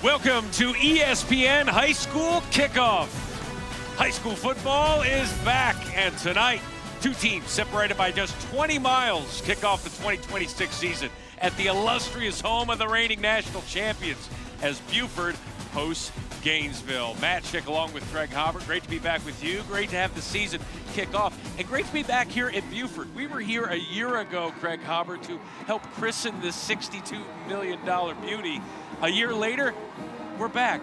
Welcome to ESPN High School Kickoff. High school football is back, and tonight, two teams separated by just 20 miles kick off the 2026 season at the illustrious home of the reigning national champions as Buford hosts Gainesville. Matt Schick along with Craig Hobart. Great to be back with you. Great to have the season kick off. And great to be back here in Buford. We were here a year ago, Craig Hobart, to help christen this $62 million beauty. A year later, we're back.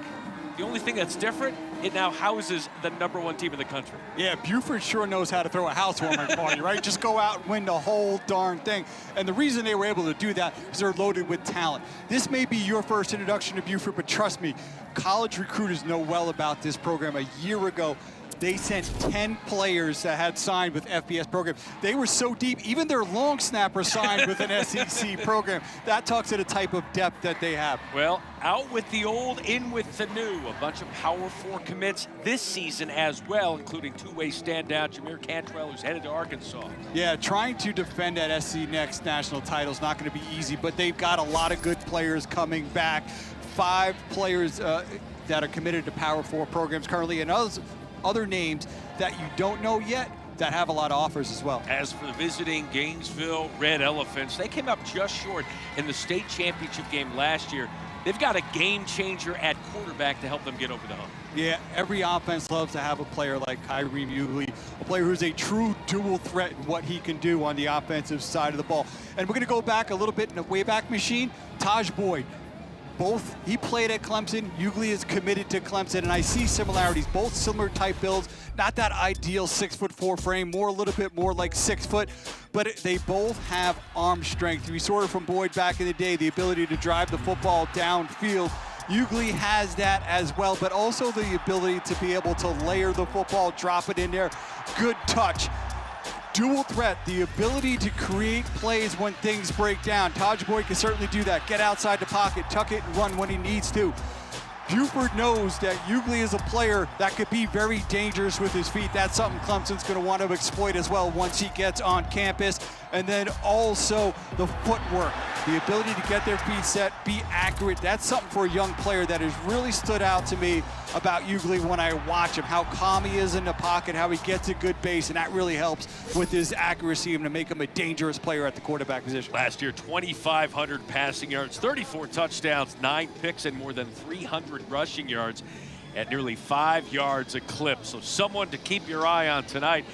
The only thing that's different, it now houses the #1 team in the country. Yeah, Buford sure knows how to throw a housewarming party, right? Just go out and win the whole darn thing. And the reason they were able to do that is they're loaded with talent. This may be your first introduction to Buford, but trust me, college recruiters know well about this program. A year ago, they sent 10 players that had signed with FBS programs. They were so deep, even their long snapper signed with an SEC program. That talks to the type of depth that they have. Well, out with the old, in with the new. A bunch of Power 4 commits this season as well, including two-way standout Jameer Cantrell, who's headed to Arkansas. Yeah, trying to defend that SC Next national title is not going to be easy, but they've got a lot of good players coming back. 5 players that are committed to Power 4 programs currently, and other names that you don't know yet that have a lot of offers as well. As for the visiting Gainesville Red Elephants, they came up just short in the state championship game last year. They've got a game changer at quarterback to help them get over the hump. Yeah, every offense loves to have a player like Kyrie Mugley, a player who's a true dual threat in what he can do on the offensive side of the ball. And we're going to go back a little bit in the Wayback Machine. Taj Boyd. He played at Clemson. Ugley is committed to Clemson, and I see similarities. Both similar type builds, not that ideal 6'4" frame, a little bit more like 6 foot, but they both have arm strength. We saw it from Boyd back in the day, the ability to drive the football downfield. Ugley has that as well, but also the ability to be able to layer the football, drop it in there. Good touch. Dual threat, the ability to create plays when things break down. Taj Boyd can certainly do that. Get outside the pocket, tuck it, and run when he needs to. Buford knows that Ugley is a player that could be very dangerous with his feet. That's something Clemson's going to want to exploit as well once he gets on campus. And then also the footwork, the ability to get their feet set, be accurate. That's something for a young player that has really stood out to me about Ugley when I watch him, how calm he is in the pocket, how he gets a good base, and that really helps with his accuracy and to make him a dangerous player at the quarterback position. Last year, 2,500 passing yards, 34 touchdowns, 9 picks, and more than 300 rushing yards at nearly 5 yards a clip. So someone to keep your eye on tonight,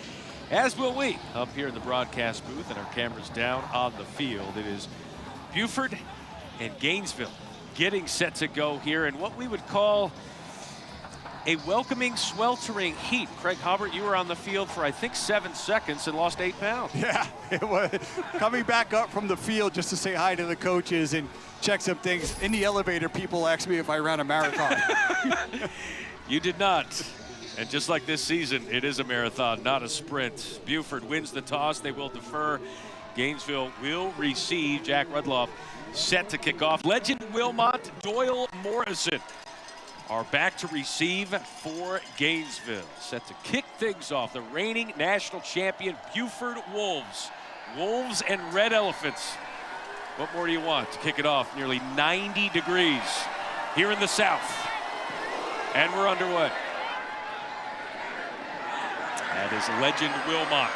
as will we, up here in the broadcast booth and our cameras down on the field. It is Buford and Gainesville getting set to go here in what we would call a welcoming, sweltering heat. Craig Hobart, you were on the field for, I think, 7 seconds and lost 8 pounds. Yeah, it was coming back up from the field just to say hi to the coaches and check some things. In the elevator, people asked me if I ran a marathon. You did not. And just like this season, it is a marathon, not a sprint. Buford wins the toss. They will defer. Gainesville will receive. Jack Rudloff set to kick off. Legend Wilmot, Doyle Morrison are back to receive for Gainesville. Set to kick things off. The reigning national champion Buford Wolves. Wolves and Red Elephants. What more do you want to kick it off? Nearly 90 degrees here in the South. And we're underway. That is legend Wilmot.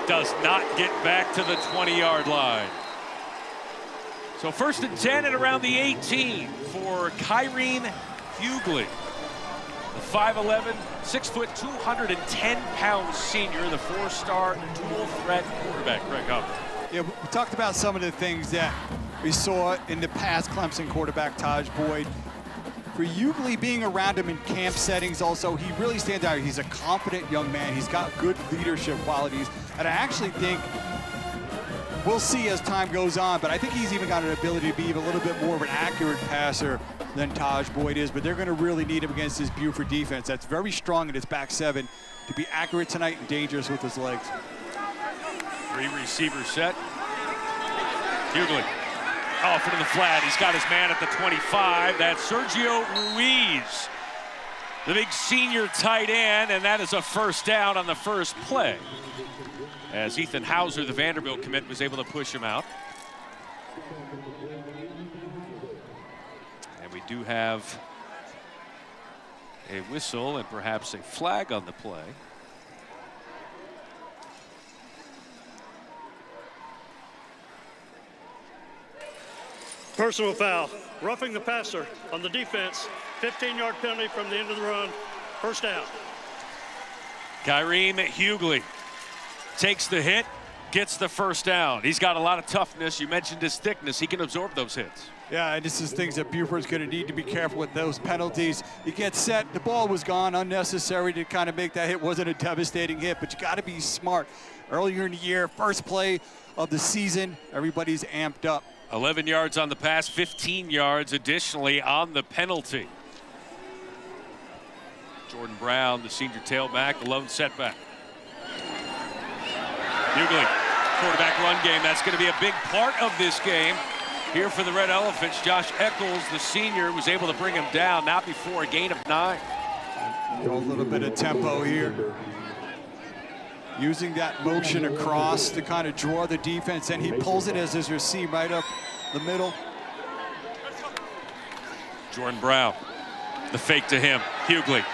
Does not get back to the 20-yard line. So 1st and 10 and around the 18 for Kyrie Mugley. The 5'11", 6 foot, 210-pound senior, the 4-star dual threat quarterback, Craig Hobart. Yeah, we talked about some of the things that we saw in the past Clemson quarterback, Taj Boyd. For Ugley, being around him in camp settings also, he really stands out. He's a confident young man. He's got good leadership qualities. And I actually think we'll see as time goes on, but I think he's even got an ability to be even a little bit more of an accurate passer than Taj Boyd is. But they're going to really need him against this Buford defense that's very strong in its back 7 to be accurate tonight and dangerous with his legs. 3 receiver set. Ugley off into the flat. He's got his man at the 25. That's Sergio Ruiz, the big senior tight end, and that is a first down on the first play, as Ethan Hauser, the Vanderbilt commit, was able to push him out. do have a whistle and perhaps a flag on the play. Personal foul, roughing the passer on the defense. 15-yard penalty from the end of the run. First down. Kyreme Hughley takes the hit, gets the first down. He's got a lot of toughness. You mentioned his thickness. He can absorb those hits. Yeah, and this is things that Buford's going to need to be careful with, those penalties. You get set, the ball was gone, unnecessary to kind of make that hit. Wasn't a devastating hit, but you got to be smart. Earlier in the year, first play of the season, everybody's amped up. 11 yards on the pass, 15 yards additionally on the penalty. Jordan Brown, the senior tailback, the lone setback. Hughley, quarterback run game. That's going to be a big part of this game. Here for the Red Elephants, Josh Eccles, the senior, was able to bring him down, not before a gain of 9. A little bit of tempo here. Using that motion across to kind of draw the defense, and he pulls it as his receiver right up the middle. Jordan Brown, the fake to him. Hughley,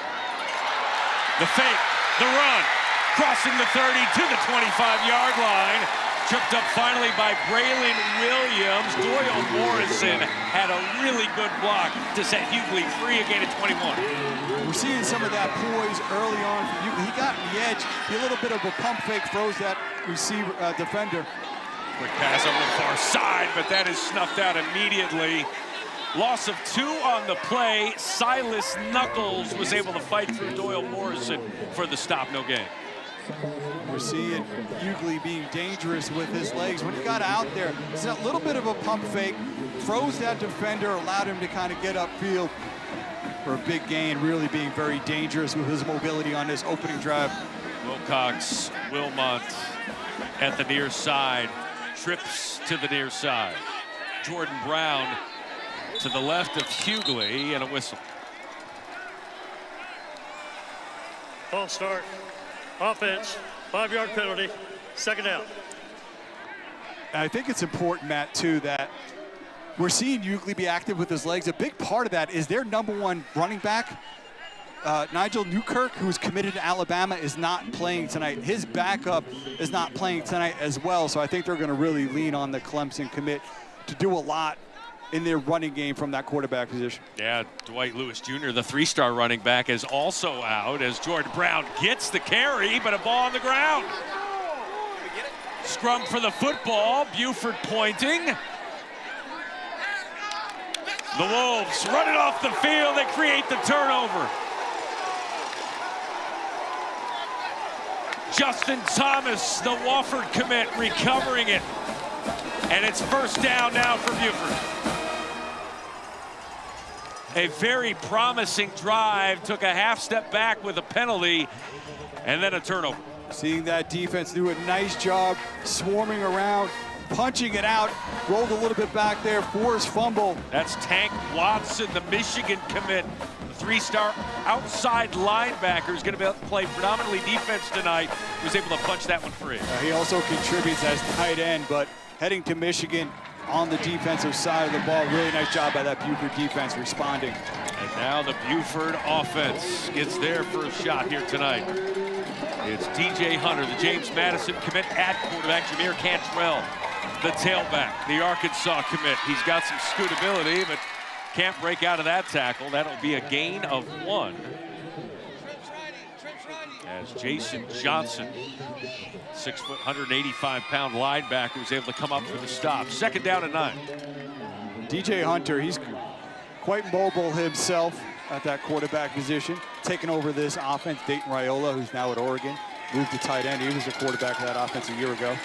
the fake, the run, crossing the 30 to the 25-yard line. Tripped up finally by Braylon Williams. Doyle Morrison had a really good block to set Hughley free again at 21. We're seeing some of that poise early on from Hughley. He got the edge. He a little bit of a pump fake, throws that receiver defender. Quick pass over the far side, but that is snuffed out immediately. Loss of 2 on the play. Silas Knuckles was able to fight through Doyle Morrison for the stop, no gain. We're seeing Hughley being dangerous with his legs. When he got out there, it's a little bit of a pump fake, froze that defender, allowed him to kind of get upfield for a big gain, really being very dangerous with his mobility on this opening drive. Wilcox, Wilmot at the near side, trips to the near side. Jordan Brown to the left of Hughley, and a whistle. False start. Offense, 5-yard penalty, second down. I think it's important, Matt, too, that we're seeing Hughley be active with his legs. A big part of that is their #1 running back, Nigel Newkirk, who's committed to Alabama, is not playing tonight. His backup is not playing tonight as well, so I think they're going to really lean on the Clemson commit to do a lot in their running game from that quarterback position. Yeah, Dwight Lewis Jr., the 3-star running back, is also out as Jordan Brown gets the carry, but a ball on the ground. Scrum for the football, Buford pointing. The Wolves run it off the field, they create the turnover. Justin Thomas, the Wofford commit, recovering it. And it's first down now for Buford. A very promising drive, took a half step back with a penalty and then a turnover. Seeing that defense do a nice job swarming around, punching it out, rolled a little bit back there, forced fumble. That's Tank Watson, the Michigan commit. The 3-star outside linebacker is going to play predominantly defense tonight. Was able to punch that one free. He also contributes as tight end, but heading to Michigan on the defensive side of the ball. Really nice job by that Buford defense responding. And now the Buford offense gets their first shot here tonight. It's DJ Hunter, the James Madison commit at quarterback. Jameer Cantrell, the tailback, the Arkansas commit. He's got some scootability, but can't break out of that tackle. That'll be a gain of 1. As Jason Johnson, 6 foot, 185-pound linebacker, was able to come up for the stop. Second down and 9. DJ Hunter, he's quite mobile himself at that quarterback position, taking over this offense. Dayton Raiola, who's now at Oregon, moved to tight end. He was the quarterback of that offense a year ago.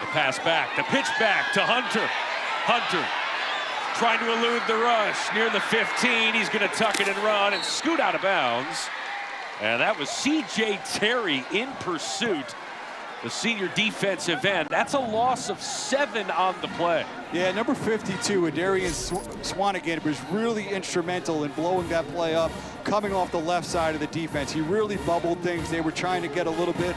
The pass back, the pitch back to Hunter. Hunter trying to elude the rush near the 15. He's going to tuck it and run and scoot out of bounds. And that was C.J. Terry in pursuit, the senior defensive end. That's a loss of 7 on the play. Yeah, number 52, Adarian Swanigan, was really instrumental in blowing that play up, coming off the left side of the defense. He really bubbled things. They were trying to get a little bit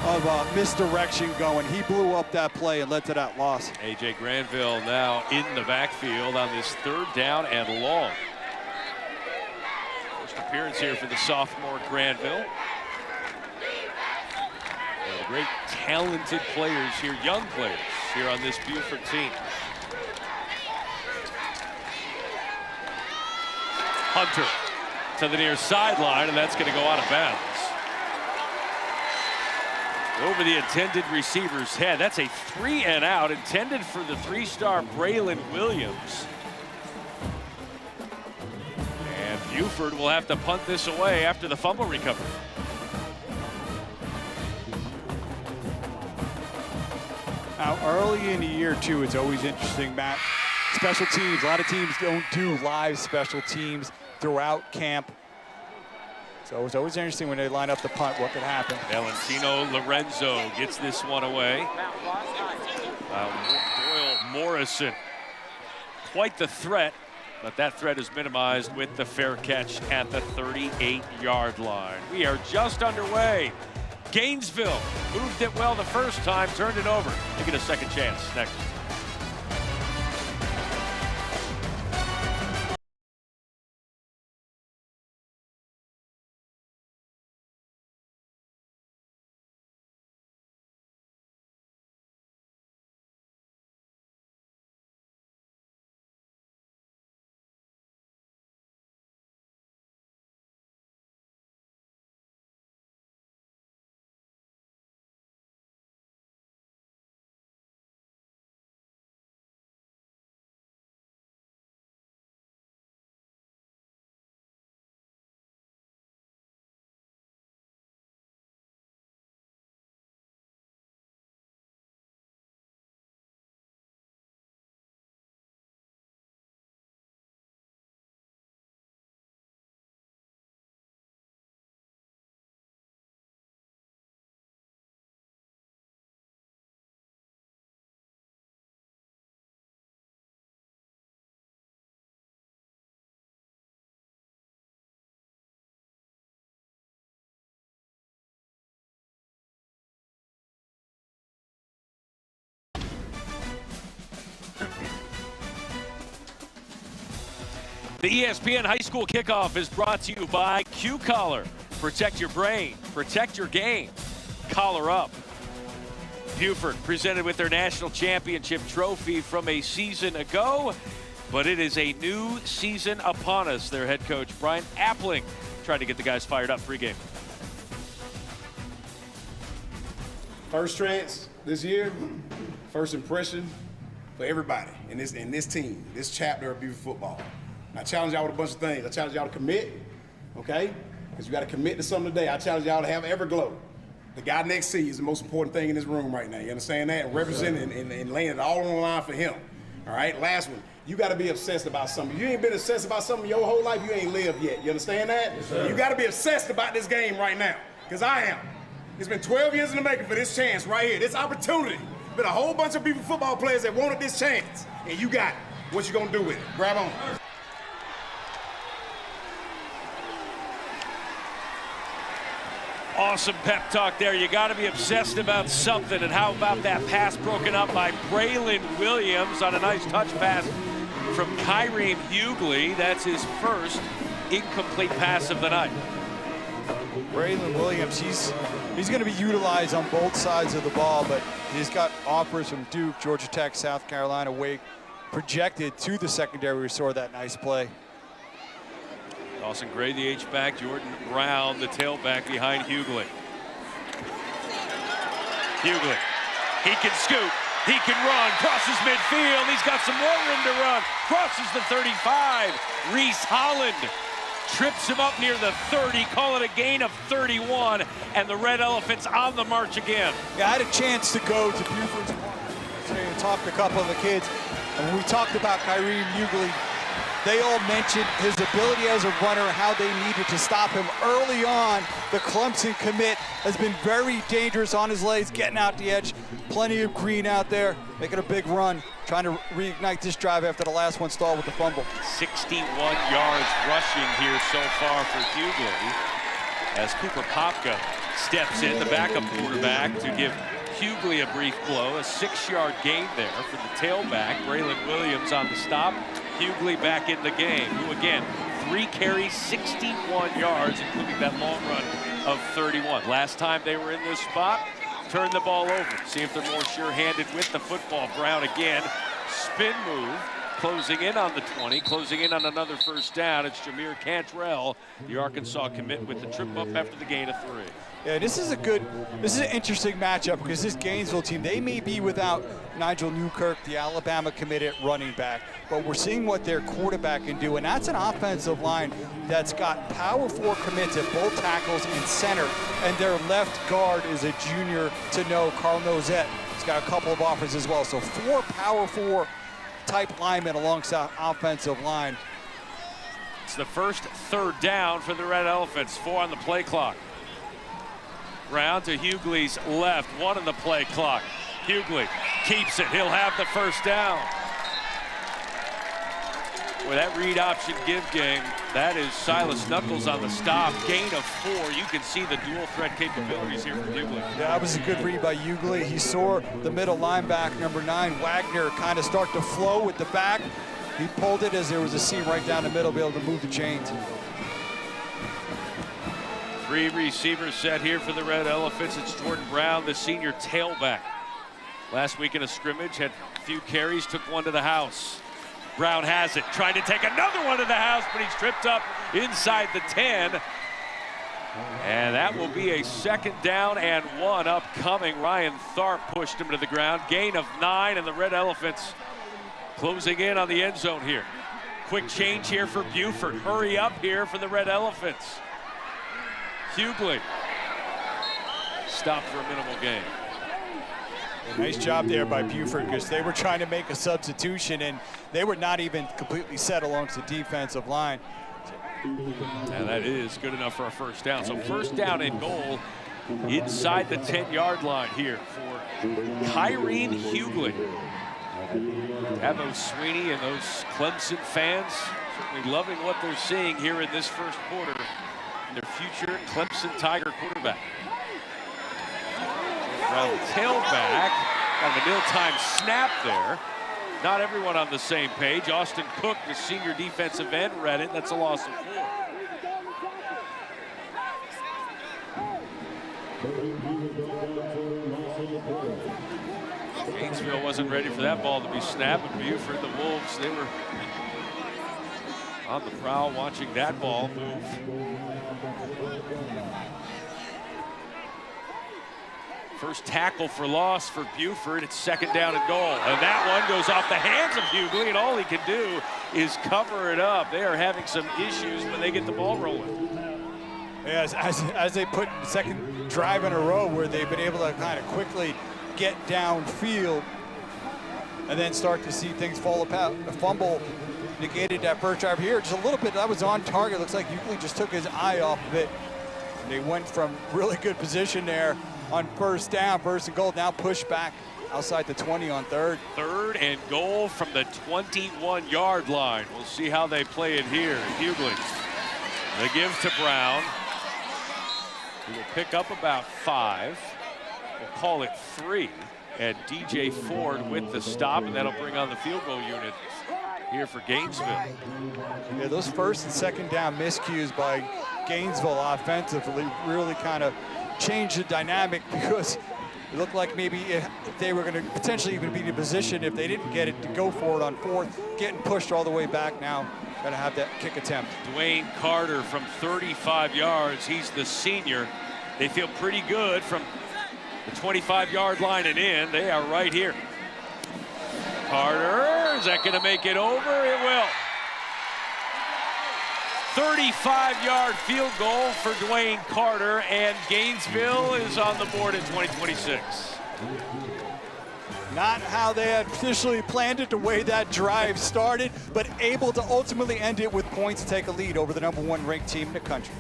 of misdirection going. He blew up that play and led to that loss. A.J. Granville now in the backfield on this 3rd down and long. First appearance here for the sophomore Granville. Great talented players here, young players here on this Buford team. Hunter to the near sideline, and that's going to go out of bounds. Over the intended receiver's head. That's a 3 and out intended for the 3-star Braylon Williams. And Buford will have to punt this away after the fumble recovery. Now, early in the year, too, it's always interesting, Matt. Special teams, a lot of teams don't do live special teams throughout camp. So it's always interesting when they line up the punt, what could happen. Valentino Lorenzo gets this one away. Doyle Morrison, quite the threat, but that threat is minimized with the fair catch at the 38-yard line. We are just underway. Gainesville moved it well the first time, turned it over. They get a second chance next. The ESPN High School Kickoff is brought to you by Q-Collar. Protect your brain, protect your game. Collar up. Buford presented with their national championship trophy from a season ago, but it is a new season upon us. Their head coach, Brian Appling, trying to get the guys fired up pregame. First chance this year, first impression for everybody in this team, this chapter of Buford football. I challenge y'all with a bunch of things. I challenge y'all to commit, okay? Because you got to commit to something today. I challenge y'all to have every glow. The guy next to you is the most important thing in this room right now. You understand that? And representing and laying it all on the line for him. All right? Last one. You got to be obsessed about something. If you ain't been obsessed about something your whole life, you ain't lived yet. You understand that? Yes, you got to be obsessed about this game right now. Because I am. It's been 12 years in the making for this chance right here, this opportunity. Been a whole bunch of Buford football players that wanted this chance. And you got it. What you going to do with it? Grab on. Awesome pep talk there. You got to be obsessed about something. And how about that pass broken up by Braylon Williams on a nice touch pass from Kyreem Hughley. That's his first incomplete pass of the night. Braylon Williams, he's going to be utilized on both sides of the ball, but he's got offers from Duke, Georgia Tech, South Carolina, Wake, projected to the secondary. We saw that nice play. Dawson Gray, the H-back, Jordan Brown, the tailback behind Hughley. Hughley, he can scoot, he can run, crosses midfield, he's got some more room to run, crosses the 35. Reese Holland trips him up near the 30, call it a gain of 31, and the Red Elephants on the march again. Yeah, I had a chance to go to Buford's and talk to a couple of the kids, and when we talked about Kyreem Hughley, they all mentioned his ability as a runner, how they needed to stop him early on. The Clemson commit has been very dangerous on his legs, getting out the edge. Plenty of green out there, making a big run, trying to reignite this drive after the last one stalled with the fumble. 61 yards rushing here so far for Hughley, as Cooper Popka Steps in, the backup quarterback, to give Hughley a brief blow. A 6-yard gain there for the tailback. Braylon Williams on the stop. Hughley back in the game, who again, 3 carries, 61 yards, including that long run of 31. Last time they were in this spot, turn the ball over. See if they're more sure-handed with the football. Brown again, spin move. Closing in on the 20, closing in on another first down. It's Jameer Cantrell, the Arkansas commit, with the trip up after the gain of 3. Yeah, this is an interesting matchup because this Gainesville team, they may be without Nigel Newkirk, the Alabama committed running back, but we're seeing what their quarterback can do, and that's an offensive line that's got power 4 commits at both tackles and center, and their left guard is a junior to know, Carl Nozette. He's got a couple of offers as well, so 4 power 4 type linemen alongside offensive line. It's the first third down for the Red Elephants. 4 on the play clock. Brown to Hughley's left, 1 on the play clock. Hughley keeps it. He'll have the first down. With that read option give game, that is Silas Knuckles on the stop. Gain of 4. You can see the dual threat capabilities here from Hughley. Yeah, that was a good read by Hughley. He saw the middle linebacker, number 9, Wagner, kind of start to flow with the back. He pulled it as there was a seam right down the middle, be able to move the chains. 3 receivers set here for the Red Elephants. It's Jordan Brown, the senior tailback. Last week in a scrimmage, had a few carries, took 1 to the house. Brown has it, trying to take another one to the house, but he's tripped up inside the 10. And that will be a 2nd down and 1 upcoming. Ryan Tharp pushed him to the ground. Gain of 9, and the Red Elephants closing in on the end zone here. Quick change here for Buford. Hurry up here for the Red Elephants. Hughley stopped for a minimal gain. Nice job there by Buford because they were trying to make a substitution and they were not even completely set along the defensive line. And that is good enough for a first down. So first down and goal inside the 10-yard line here for Kyrene Hughley. Dabo Sweeney and those Clemson fans certainly loving what they're seeing here in this first quarter. Their future Clemson Tiger quarterback. Brown tailback on the nil-time snap there. Not everyone on the same page. Austin Cook, the senior defensive end, read it. That's a loss of 4. Gainesville wasn't ready for that ball to be snapped, and Buford, the Wolves, they were on the prowl watching that ball move. First tackle for loss for Buford. It's 2nd down and goal. And that one goes off the hands of Hughley, and all he can do is cover it up. They are having some issues when they get the ball rolling. Yes, as they put the 2nd drive in a row where they've been able to kind of quickly get downfield and then start to see things fall apart. The fumble negated that first drive here. Just a little bit, that was on target. Looks like Hughley just took his eye off of it. And they went from really good position there on first down, 1st and goal, now push back outside the 20 on 3rd. 3rd and goal from the 21-yard line. We'll see how they play it here. Hughley, the give to Brown. He will pick up about 5. We'll call it 3. And DJ Ford with the stop, and that'll bring on the field goal unit here for Gainesville. Yeah, those 1st and 2nd down miscues by Gainesville offensively really kind of changed the dynamic because it looked like maybe if they were going to potentially even be in a position if they didn't get it to go for it on 4th, getting pushed all the way back now. Got to have that kick attempt. Dwayne Carter from 35 yards. He's the senior. They feel pretty good from the 25-yard line and in. They are right here. Carter, is that going to make it over? It will. 35-yard field goal for Dwayne Carter, and Gainesville is on the board in 2026. Not how they had initially planned it, the way that drive started, but able to ultimately end it with points to take a lead over the #1 ranked team in the country.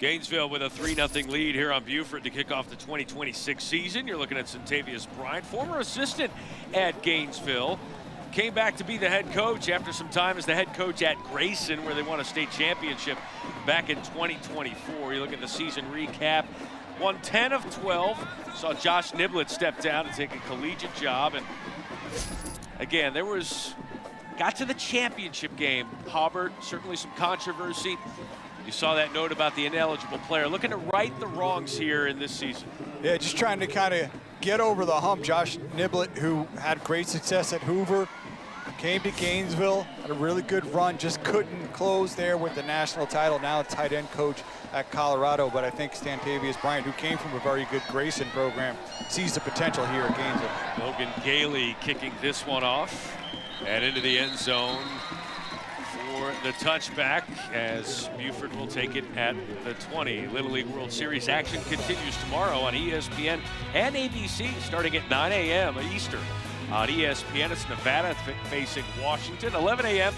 Gainesville with a 3-0 lead here on Buford to kick off the 2026 season. You're looking at Centavius Bryant, former assistant at Gainesville. Came back to be the head coach after some time as the head coach at Grayson, where they won a state championship back in 2024. You look at the season recap. Won 10 of 12. Saw Josh Niblett step down and take a collegiate job. And again, got to the championship game. Hobart, certainly some controversy. You saw that note about the ineligible player. Looking to right the wrongs here in this season. Yeah, just trying to kind of get over the hump. Josh Niblett, who had great success at Hoover, came to Gainesville, had a really good run, just couldn't close there with the national title. Now a tight end coach at Colorado, but I think Centavius Bryant, who came from a very good Grayson program, sees the potential here at Gainesville. Logan Gailey kicking this one off and into the end zone for the touchback, as Buford will take it at the 20. Little League World Series action continues tomorrow on ESPN and ABC starting at 9 a.m. Eastern. On ESPN, it's Nevada facing Washington. 11 a.m.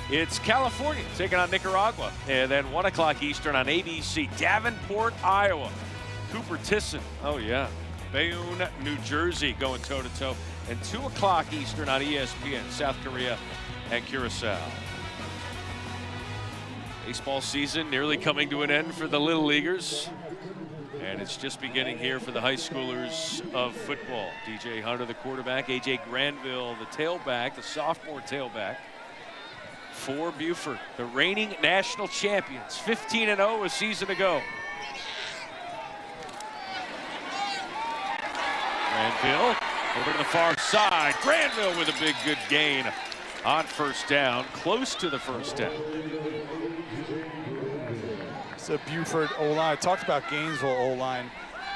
it's California taking on Nicaragua. And then 1 o'clock Eastern on ABC, Davenport, Iowa. Cooper Tisson, oh yeah, Bayonne, New Jersey going toe-to-toe. And 2 o'clock Eastern on ESPN, South Korea and Curacao. Baseball season nearly coming to an end for the Little Leaguers. And it's just beginning here for the high schoolers of football. DJ Hunter, the quarterback. AJ Granville, the tailback, the sophomore tailback for Buford. The reigning national champions, 15-0 a season ago. Granville over to the far side. Granville with a big, good gain on first down, close to the first down. It's a Buford O-line. I talked about Gainesville O-line.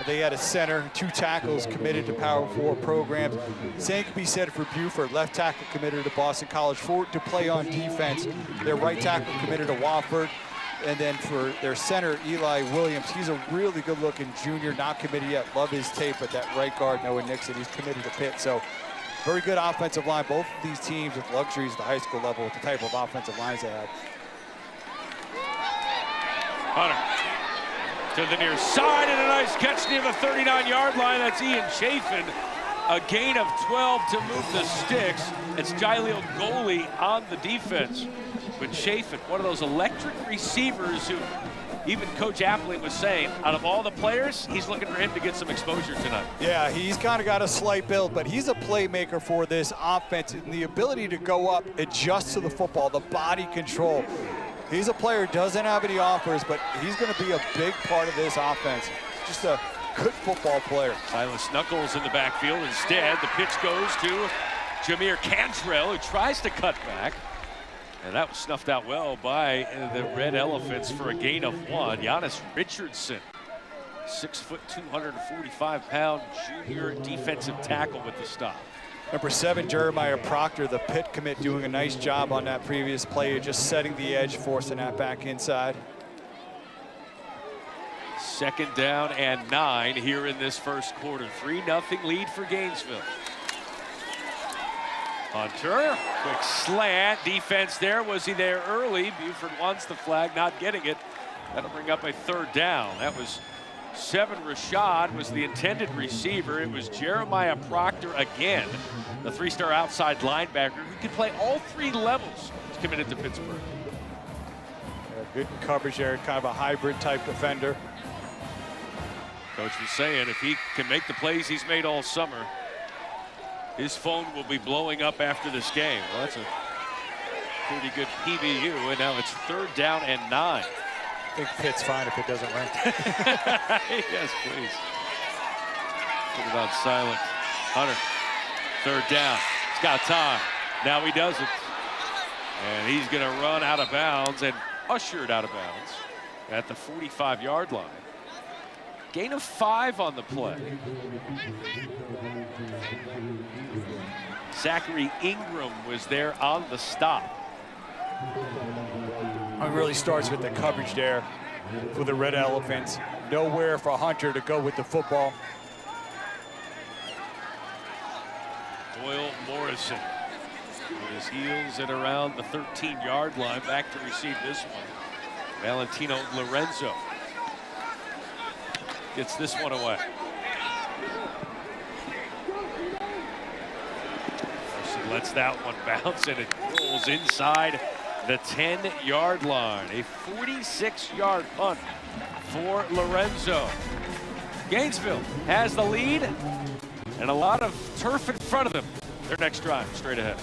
They had a center, 2 tackles committed to Power 4 programs. Same can be said for Buford. Left tackle committed to Boston College to play on defense. Their right tackle committed to Wofford. And then for their center, Eli Williams, he's a really good-looking junior, not committed yet. Love his tape, but that right guard, Noah Nixon, he's committed to Pitt. So very good offensive line. Both of these teams with luxuries at the high school level with the type of offensive lines they have. Hunter to the near side, and a nice catch near the 39-yard line. That's Ian Chafin. A gain of 12 to move the sticks. It's Jaileel Goley on the defense. But Chafin, one of those electric receivers who even Coach Appling was saying, out of all the players, he's looking for him to get some exposure tonight. Yeah, he's kind of got a slight build, but he's a playmaker for this offense. And the ability to go up, adjust to the football, the body control. He's a player who doesn't have any offers, but he's going to be a big part of this offense. Just a good football player. Silas Knuckles in the backfield. Instead, the pitch goes to Jameer Cantrell, who tries to cut back. And that was snuffed out well by the Red Elephants for a gain of 1. Giannis Richardson, 6 foot, 245-pound junior defensive tackle with the stop. Number 7, Jeremiah Proctor, the Pitt commit, doing a nice job on that previous play, just setting the edge, forcing that back inside. 2nd down and 9 here in this first quarter. 3-0 lead for Gainesville. Hunter, quick slant, defense there. Was he there early? Buford wants the flag, not getting it. That'll bring up a 3rd down. That was 7 Rashad was the intended receiver. It was Jeremiah Proctor again, the 3-star outside linebacker who can play all 3 levels. He's committed to Pittsburgh. Good coverage there, kind of a hybrid type defender. Coach was saying if he can make the plays he's made all summer, his phone will be blowing up after this game. Well, that's a pretty good PBU, and now it's 3rd down and 9. I think Pitt's fine if it doesn't rain. Yes, please. Put it on silent. Hunter, 3rd down. He's got time. Now he does it. And he's going to run out of bounds and ushered out of bounds at the 45-yard line. Gain of 5 on the play. Zachary Ingram was there on the stop. It really starts with the coverage there for the Red Elephants. Nowhere for Hunter to go with the football. Doyle Morrison with his heels at around the 13-yard line, back to receive this one. Valentino Lorenzo gets this one away. Carson lets that one bounce, and it rolls inside the 10-yard line. A 46-yard punt for Lorenzo. Gainesville has the lead and a lot of turf in front of them. Their next drive straight ahead.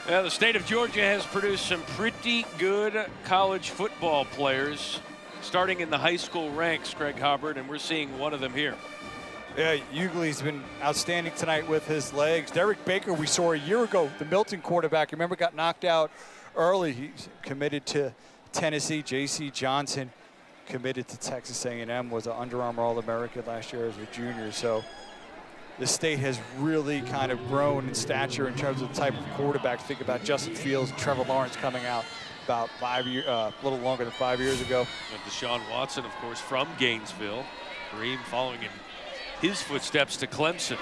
Yeah, the state of Georgia has produced some pretty good college football players, starting in the high school ranks, Craig Hubbard, and we're seeing one of them here. Yeah, Ugley's been outstanding tonight with his legs. Derek Baker, we saw a year ago, the Milton quarterback, remember, got knocked out early. He's committed to Tennessee. J.C. Johnson committed to Texas A&M, was an Under Armour All-American last year as a junior. So the state has really kind of grown in stature in terms of the type of quarterback. Think about Justin Fields and Trevor Lawrence coming out about a little longer than 5 years ago. And Deshaun Watson, of course, from Gainesville. Kareem following in his footsteps to Clemson.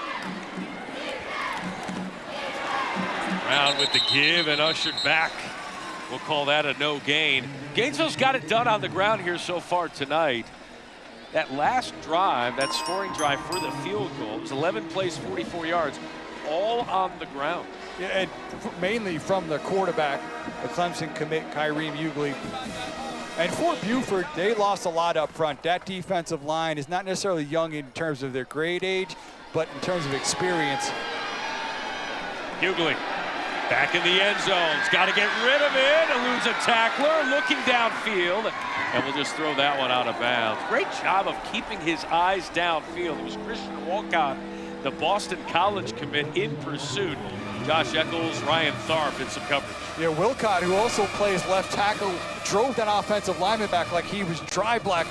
Brown with the give and ushered back. We'll call that a no gain. Gainesville's got it done on the ground here so far tonight. That last drive, that scoring drive for the field goal, it was 11 plays, 44 yards, all on the ground. Yeah, and mainly from the quarterback, the Clemson commit, Kareem Ugley. And for Buford, they lost a lot up front. That defensive line is not necessarily young in terms of their grade age, but in terms of experience. Ugley back in the end zone. He's got to get rid of it. Eludes a tackler, looking downfield. And we'll just throw that one out of bounds. Great job of keeping his eyes downfield. It was Christian Walcott, the Boston College commit, in pursuit. Josh Eccles, Ryan Tharp in some coverage. Yeah, Wilcott, who also plays left tackle, drove that offensive lineman back like he was dry black.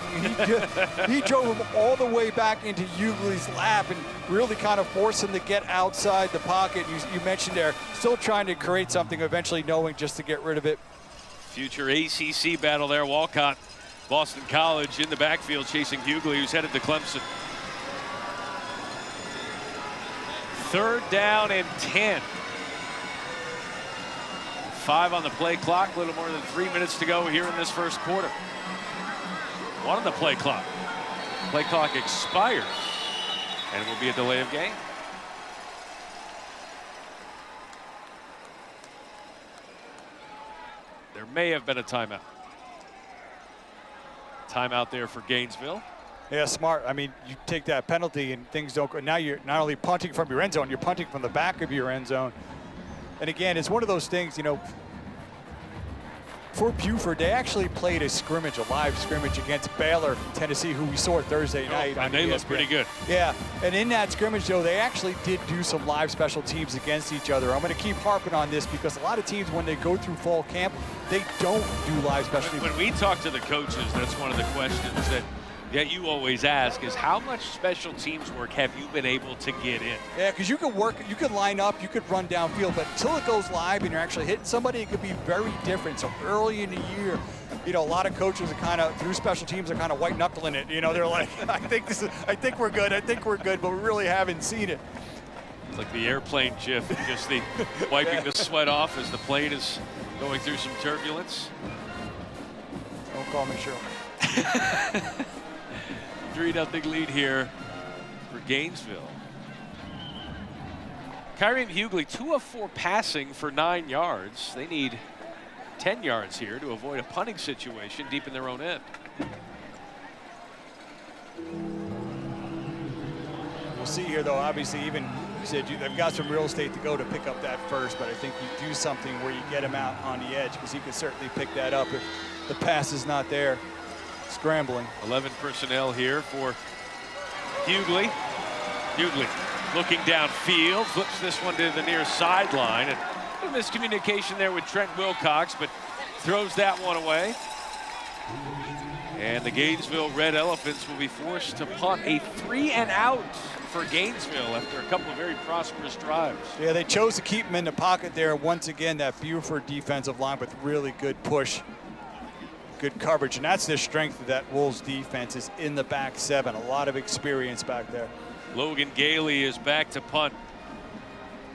He drove him all the way back into Ugley's lap and really kind of forced him to get outside the pocket. You mentioned there, still trying to create something, eventually knowing just to get rid of it. Future ACC battle there. Walcott, Boston College in the backfield chasing Ugley, who's headed to Clemson. 3rd down and 10. 5 on the play clock, a little more than 3 minutes to go here in this first quarter. 1 on the play clock. Play clock expires, and it will be a delay of game. There may have been a timeout. Timeout there for Gainesville. Yeah, smart. I mean, you take that penalty and things don't go. Now you're not only punting from your end zone, you're punting from the back of your end zone. And again, it's one of those things, you know, for Buford, they actually played a scrimmage, a live scrimmage against Baylor, Tennessee, who we saw Thursday night. And they looked pretty good. Yeah, and in that scrimmage, though, they actually did do some live special teams against each other. I'm going to keep harping on this because a lot of teams, when they go through fall camp, they don't do live special teams. When we talk to the coaches, that's one of the questions that Yeah, you always ask is how much special teams work have you been able to get in? Yeah, because you could work, you could line up, you could run downfield, but until it goes live and you're actually hitting somebody, it could be very different. So early in the year, you know, a lot of coaches are kind of, through special teams, are kind of white knuckling it. You know, they're like, I think we're good, but we really haven't seen it. It's like the airplane GIF, just the wiping the sweat off as the plane is going through some turbulence. Don't call me Shirley. 3-0 lead here for Gainesville. Kyrie Hughley, 2 of 4 passing for 9 yards. They need 10 yards here to avoid a punting situation deep in their own end. We'll see here, though. Obviously, even you said they've got some real estate to go to pick up that first, but I think you do something where you get him out on the edge, because he can certainly pick that up if the pass is not there. Scrambling. 11 personnel here for Hughley. Hughley looking downfield, flips this one to the near sideline, and a miscommunication there with Trent Wilcox, but throws that one away. And the Gainesville Red Elephants will be forced to punt, a 3-and-out for Gainesville after a couple of very prosperous drives. Yeah, they chose to keep him in the pocket there. Once again, that Buford defensive line with really good push, good coverage, and that's the strength of that Wolves defense, is in the back seven. A lot of experience back there. Logan Gailey is back to punt.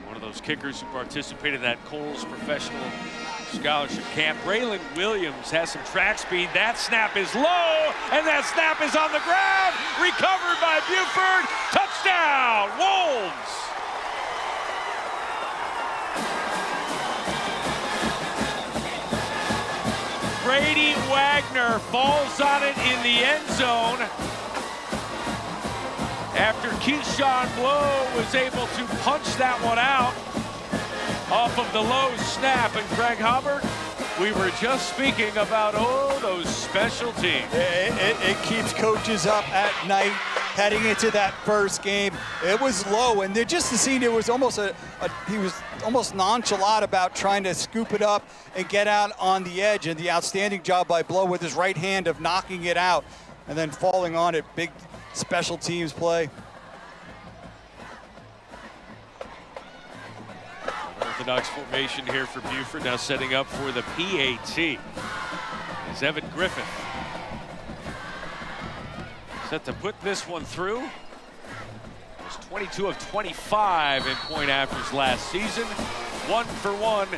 One of those kickers who participated in that Coles Professional Scholarship Camp. Braylon Williams has some track speed. That snap is low, and that snap is on the ground. Recovered by Buford. Touchdown, Wolves! Brady Wagner falls on it in the end zone after Keyshawn Blow was able to punch that one out off of the low snap. And Craig Hubbard, we were just speaking about, those special teams. It keeps coaches up at night heading into that first game. It was low, and just the scene, it was almost he was almost nonchalant about trying to scoop it up and get out on the edge, and the outstanding job by Blow with his right hand of knocking it out and then falling on it. Big special teams play. Orthodox formation here for Buford, now setting up for the PAT. Is Evan Griffith set to put this one through. Was 22 of 25 in point afters last season. 1 for 1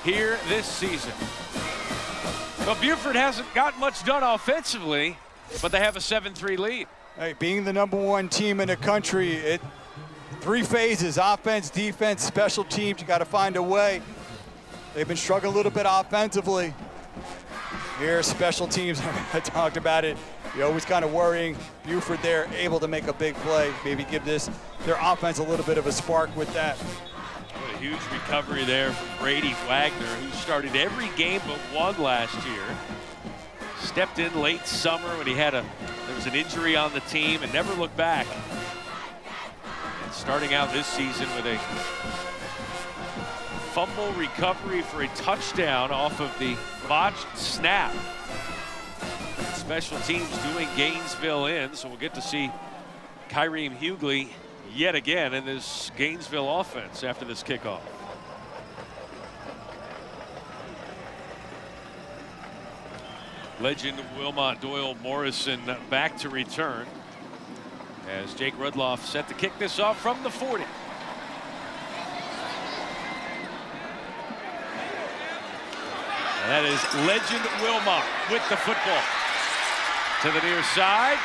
here this season. Well, Buford hasn't got much done offensively, but they have a 7-3 lead. Hey, being the #1 team in the country, 3 phases: offense, defense, special teams. You got to find a way. They've been struggling a little bit offensively. Here, special teams, I talked about it. You're always kind of worrying. Buford there, able to make a big play. Maybe give their offense a little bit of a spark with that. What a huge recovery there from Brady Wagner, who started every game but one last year. Stepped in late summer when there was an injury on the team, and never looked back. And starting out this season with a fumble recovery for a touchdown off of the botched snap. Special teams doing Gainesville in, so we'll get to see Kyrie Hughley yet again in this Gainesville offense after this kickoff. Legend Wilmot Doyle Morrison back to return as Jake Rudloff set to kick this off from the 40. And that is Legend Wilmot with the football. To the near side.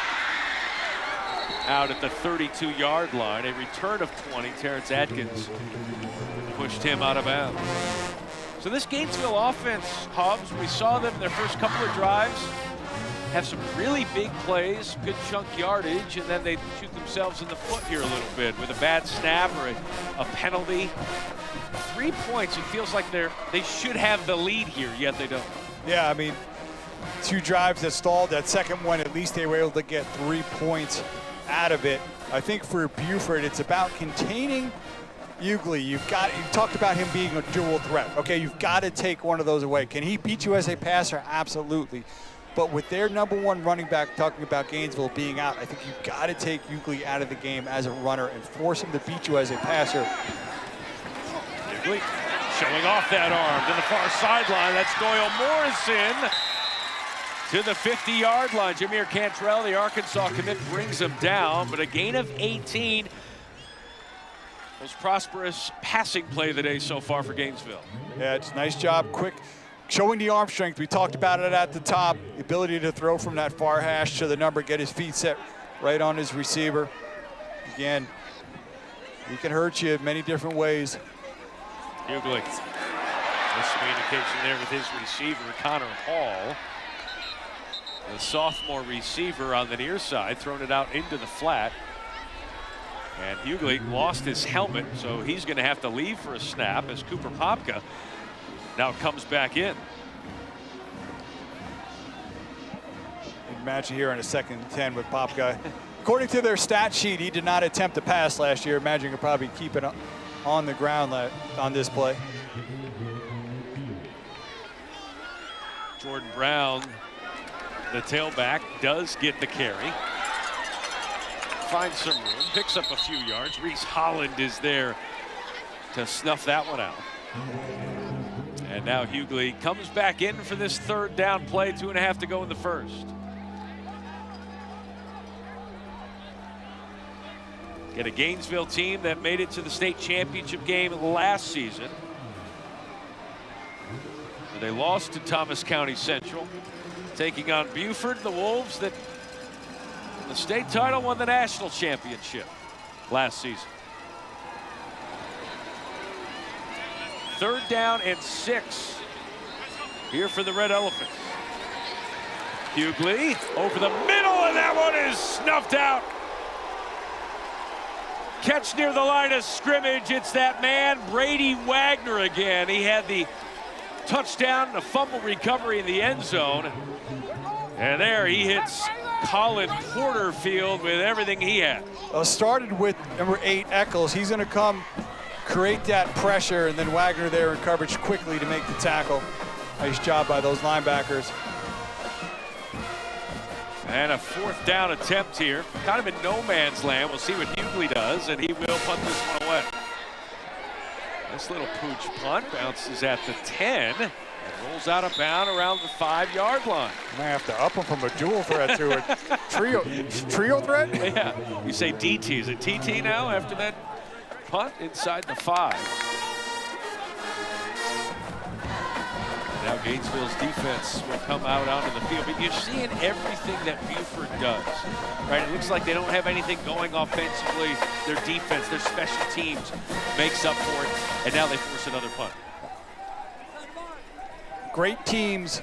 Out at the 32-yard line. A return of 20. Terrence Atkins pushed him out of bounds. So this Gainesville offense, Hobbs, we saw them in their first couple of drives have some really big plays, good chunk yardage, and then they shoot themselves in the foot here a little bit with a bad snap or a penalty. 3 points, it feels like they should have the lead here, yet they don't. Yeah, I mean, 2 drives that stalled. That second one, at least they were able to get 3 points out of it. I think for Buford, it's about containing Hughley. You talked about him being a dual threat. Okay, you've got to take one of those away. Can he beat you as a passer? Absolutely. But with their #1 running back, talking about Gainesville being out, I think you've got to take Ugley out of the game as a runner and force him to beat you as a passer. Ugley showing off that arm to the far sideline. That's Doyle Morrison to the 50-yard line. Jameer Cantrell, the Arkansas commit, brings him down, but a gain of 18. Most prosperous passing play of the day so far for Gainesville. Yeah, it's a nice job, quick, showing the arm strength. We talked about it at the top, the ability to throw from that far hash to the number, get his feet set right on his receiver. Again, he can hurt you many different ways. Ugley, miscommunication there with his receiver, Connor Hall. The sophomore receiver on the near side, thrown it out into the flat. And Ugley lost his helmet, so he's going to have to leave for a snap as Cooper Popka now comes back in. Imagine here in a 2nd and 10 with Popka. According to their stat sheet, he did not attempt to pass last year. Imagine he'll probably keep it on the ground on this play. Jordan Brown, the tailback, does get the carry. Finds some room, picks up a few yards. Reese Holland is there to snuff that one out. And now Ugley comes back in for this 3rd down play, 2.5 to go in the first. Get a Gainesville team that made it to the state championship game last season. They lost to Thomas County Central, taking on Buford, the Wolves that the state title won the national championship last season. 3rd down and 6 here for the Red Elephants. Ugley over the middle, and that one is snuffed out. Catch near the line of scrimmage. It's that man, Brady Wagner again. He had the touchdown, the fumble recovery in the end zone. And there he hits Colin Porterfield with everything he had. Well, started with number 8, Eccles. He's going to come create that pressure, and then Wagner there in coverage quickly to make the tackle. Nice job by those linebackers. And a 4th down attempt here. Kind of in no man's land. We'll see what Ugley does, and he will punt this one away. This little pooch punt bounces at the 10 and rolls out of bounds around the 5-yard line. You might have to up him from a dual threat to a trio threat? Yeah, you say DT. Is it TT now after that punt inside the 5? Now Gainesville's defense will come out onto the field. But you're seeing everything that Buford does, right? It looks like they don't have anything going offensively. Their defense, their special teams makes up for it. And now they force another punt. Great teams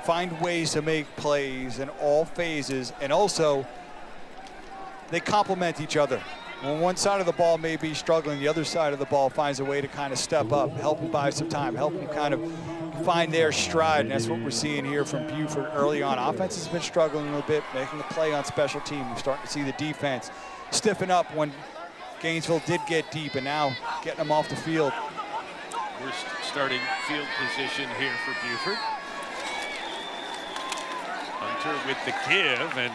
find ways to make plays in all phases, and also they complement each other. When one side of the ball may be struggling, the other side of the ball finds a way to kind of step up, help them buy some time, help them kind of find their stride, and that's what we're seeing here from Buford early on. Offense has been struggling a little bit, making a play on special teams. We're starting to see the defense stiffen up when Gainesville did get deep, and now getting them off the field. We're starting field position here for Buford. Hunter with the give, and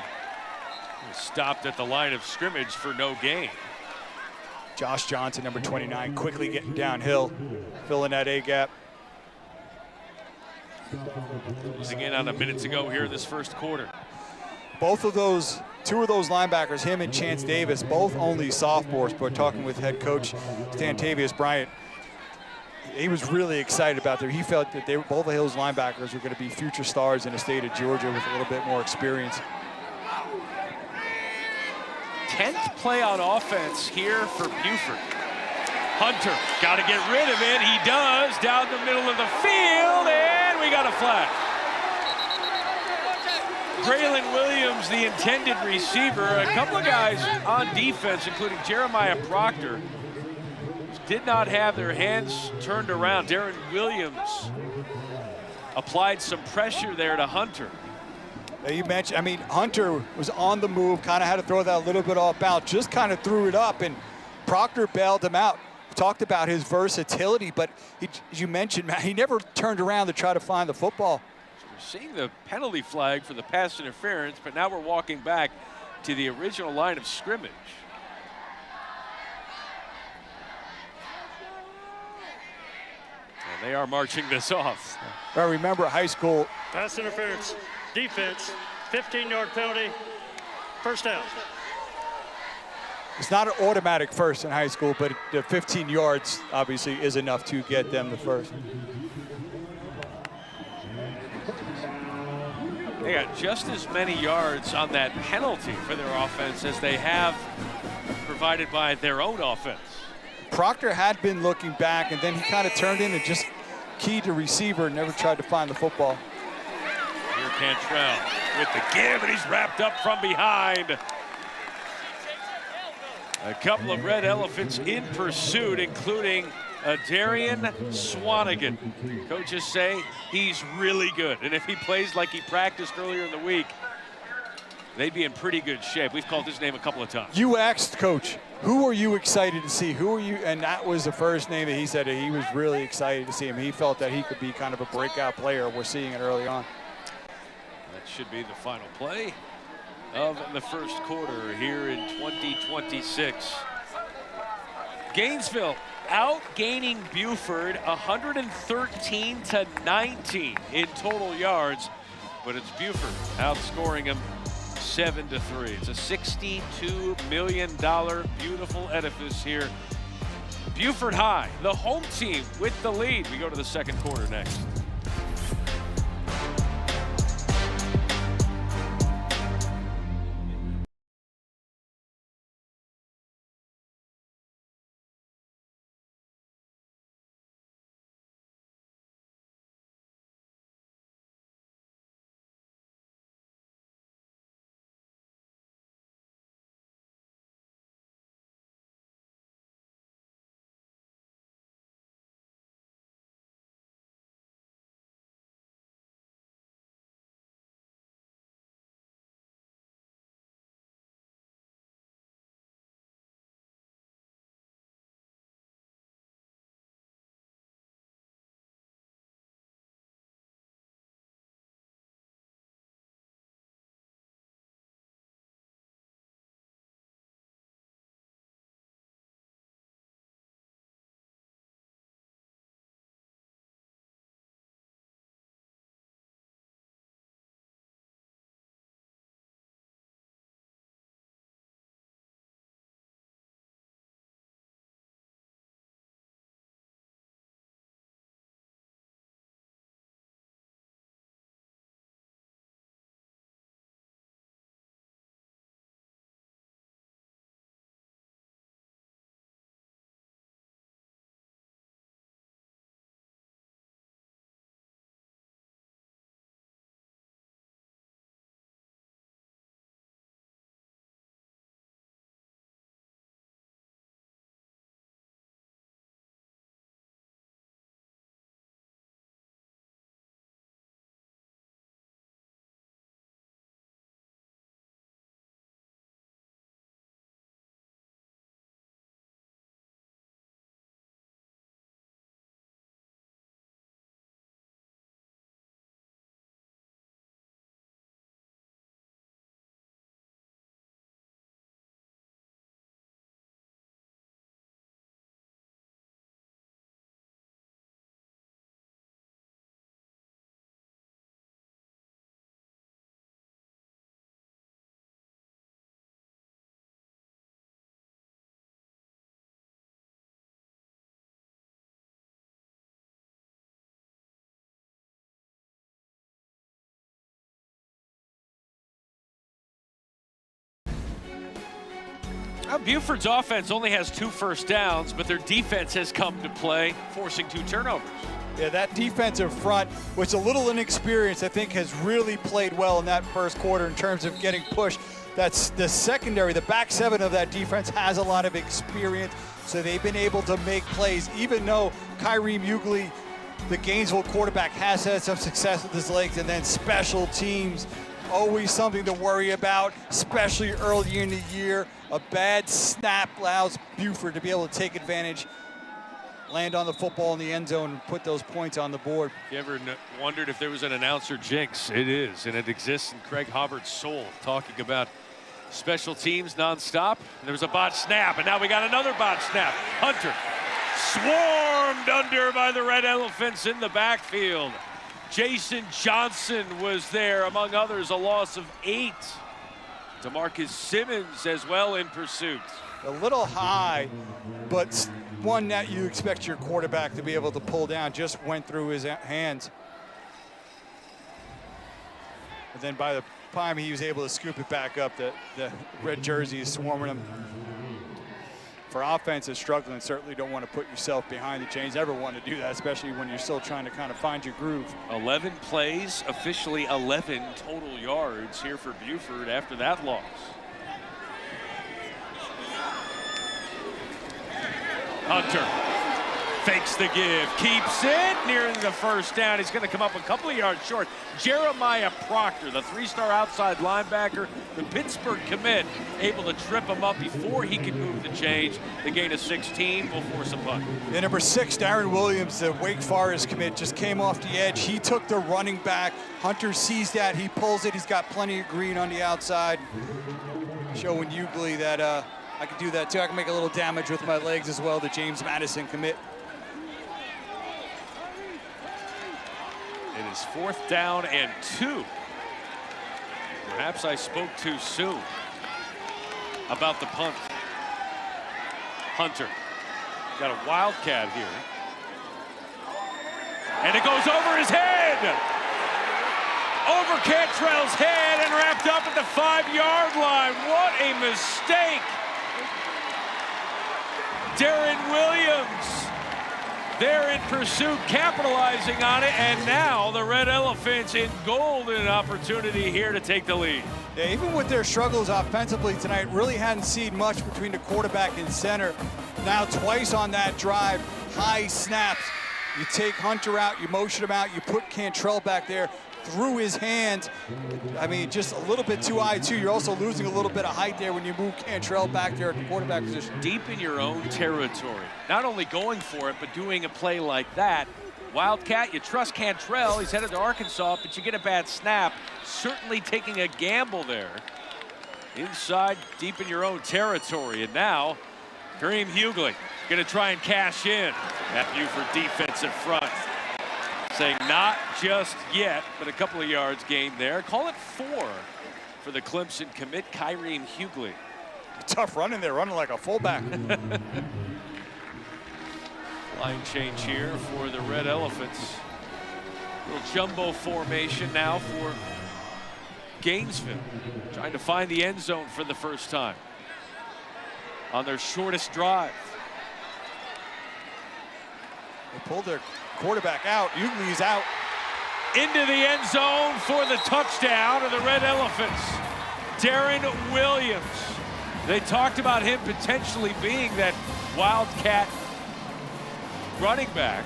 stopped at the line of scrimmage for no gain. Josh Johnson, number 29, quickly getting downhill, filling that A-gap. Closing in on a minute to go here in this first quarter. Two of those linebackers, him and Chance Davis, both only sophomores, but talking with head coach Stantavius Bryant, he was really excited about them. He felt that both of those linebackers were going to be future stars in the state of Georgia with a little bit more experience. 10th play on offense here for Buford. Hunter got to get rid of it. He does, down the middle of the field, and we got a flag. Braylon Williams, the intended receiver. A couple of guys on defense, including Jeremiah Proctor, did not have their hands turned around. Darren Williams applied some pressure there to Hunter. You mentioned, I mean, Hunter was on the move, kind of had to throw that a little bit off balance, just kind of threw it up, and Proctor bailed him out. Talked about his versatility, but as you mentioned, man, he never turned around to try to find the football. We're seeing the penalty flag for the pass interference, but now we're walking back to the original line of scrimmage. And they are marching this off. Well, remember, high school. Pass interference, defense, 15-yard penalty, first down. It's not an automatic first in high school, but the 15 yards obviously is enough to get them the first. They got just as many yards on that penalty for their offense as they have provided by their own offense. Proctor had been looking back, and then he kind of turned in and just keyed the receiver and never tried to find the football. Here Cantrell with the give, and he's wrapped up from behind. A couple of red elephants in pursuit, including Darian Swanigan. Coaches say he's really good, and if he plays like he practiced earlier in the week, they'd be in pretty good shape. We've called his name a couple of times. You asked Coach, who are you excited to see? Who are you? And that was the first name that he said that he was really excited to see him. He felt that he could be kind of a breakout player. We're seeing it early on. That should be the final play of the first quarter here in 2026. Gainesville outgaining Buford 113-19 in total yards, but it's Buford outscoring him 7-3. It's a $62 million beautiful edifice here. Buford High, the home team with the lead. We go to the second quarter next. Buford's offense only has 2 first downs, but their defense has come to play, forcing 2 turnovers. Yeah, that defensive front, which a little inexperienced, I think has really played well in that first quarter in terms of getting pushed. That's the secondary, the back 7 of that defense has a lot of experience, so they've been able to make plays, even though Kyrie Mughley, the Gainesville quarterback, has had some success with his legs, and then special teams, always something to worry about, especially early in the year. A bad snap allows Buford to be able to take advantage land on the football in the end zone and put those points on the board. You ever wondered if there was an announcer jinx? It is, and it exists in Craig Hobbart's soul, talking about special teams nonstop. There was a botched snap, and now we got another botched snap. Hunter swarmed under by the Red Elephants in the backfield. Jason Johnson was there, among others, a loss of 8. DeMarcus Simmons as well in pursuit. A little high, but one that you expect your quarterback to be able to pull down, just went through his hands. And then by the time he was able to scoop it back up, the red jersey is swarming him. For offenses struggling, certainly don't want to put yourself behind the chains. Never want to do that, especially when you're still trying to kind of find your groove. 11 plays, officially 11 total yards here for Buford after that loss. Hunter fakes the give, keeps it, nearing the first down. He's going to come up a couple of yards short. Jeremiah Proctor, the 3-star outside linebacker, the Pittsburgh commit, able to trip him up before he could move the change. The gain of 16 will force a punt. Yeah, number 6, Darren Williams, the Wake Forest commit, just came off the edge. He took the running back. Hunter sees that. He pulls it. He's got plenty of green on the outside. Showing Ugly that I can do that too. I can make a little damage with my legs as well, the James Madison commit. It is 4th down and 2. Perhaps I spoke too soon about the punt. Hunter got a wildcat here. And it goes over his head. Over Cantrell's head and wrapped up at the 5-yard line. What a mistake. Darren Williams there in pursuit, capitalizing on it, and now the Red Elephants in golden opportunity here to take the lead. Yeah, even with their struggles offensively tonight, really hadn't seen much between the quarterback and center. Now twice on that drive, high snaps. You take Hunter out, you motion him out, you put Cantrell back there through his hands. I mean, just a little bit too high, too. You're also losing a little bit of height there when you move Cantrell back there at the quarterback position. Deep in your own territory. Not only going for it, but doing a play like that. Wildcat, you trust Cantrell. He's headed to Arkansas, but you get a bad snap. Certainly taking a gamble there. Inside, deep in your own territory. And now, Kareem Hughley going to try and cash in. That Buford defensive front saying not just yet, but a couple of yards gained there. Call it 4 for the Clemson commit, Kareem Hughley. Tough running there, running like a fullback. Line change here for the Red Elephants. Little jumbo formation now for Gainesville. Trying to find the end zone for the first time on their shortest drive. They pulled their quarterback out. Ugly's out. Into the end zone for the touchdown of the Red Elephants. Darren Williams. They talked about him potentially being that wildcat running back.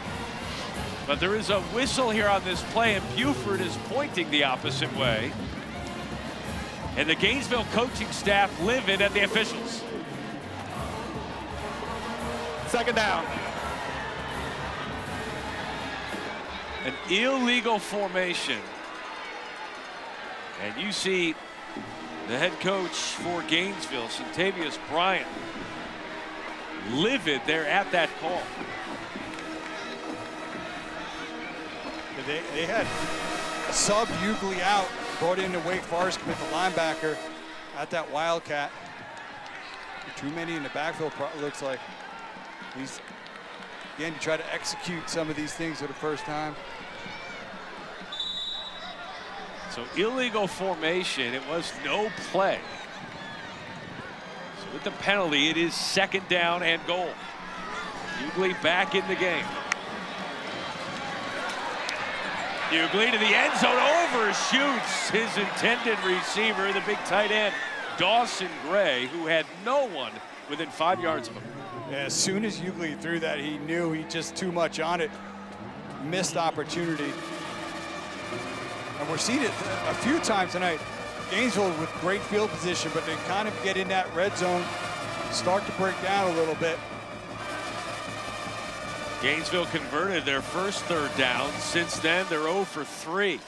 But there is a whistle here on this play, and Buford is pointing the opposite way. And the Gainesville coaching staff livid at the officials. 2nd down. An illegal formation. And you see the head coach for Gainesville, Centavius Bryant, livid there at that call. They had subbed Ugly out, brought in the Wake Forest commit, the linebacker at that wildcat. Too many in the backfield, looks like. He's, again, to try to execute some of these things for the first time. So illegal formation, it was no play. So with the penalty, it is 2nd down and goal. Ugly back in the game. Ugly to the end zone, overshoots his intended receiver, the big tight end, Dawson Gray, who had no one within 5 yards of him. Yeah, as soon as Ugly threw that, he knew he just too much on it. Missed opportunity. And we're seeing it a few times tonight. Gainesville with great field position, but they kind of get in that red zone, start to break down a little bit. Gainesville converted their first third down. Since then, they're 0 for 3.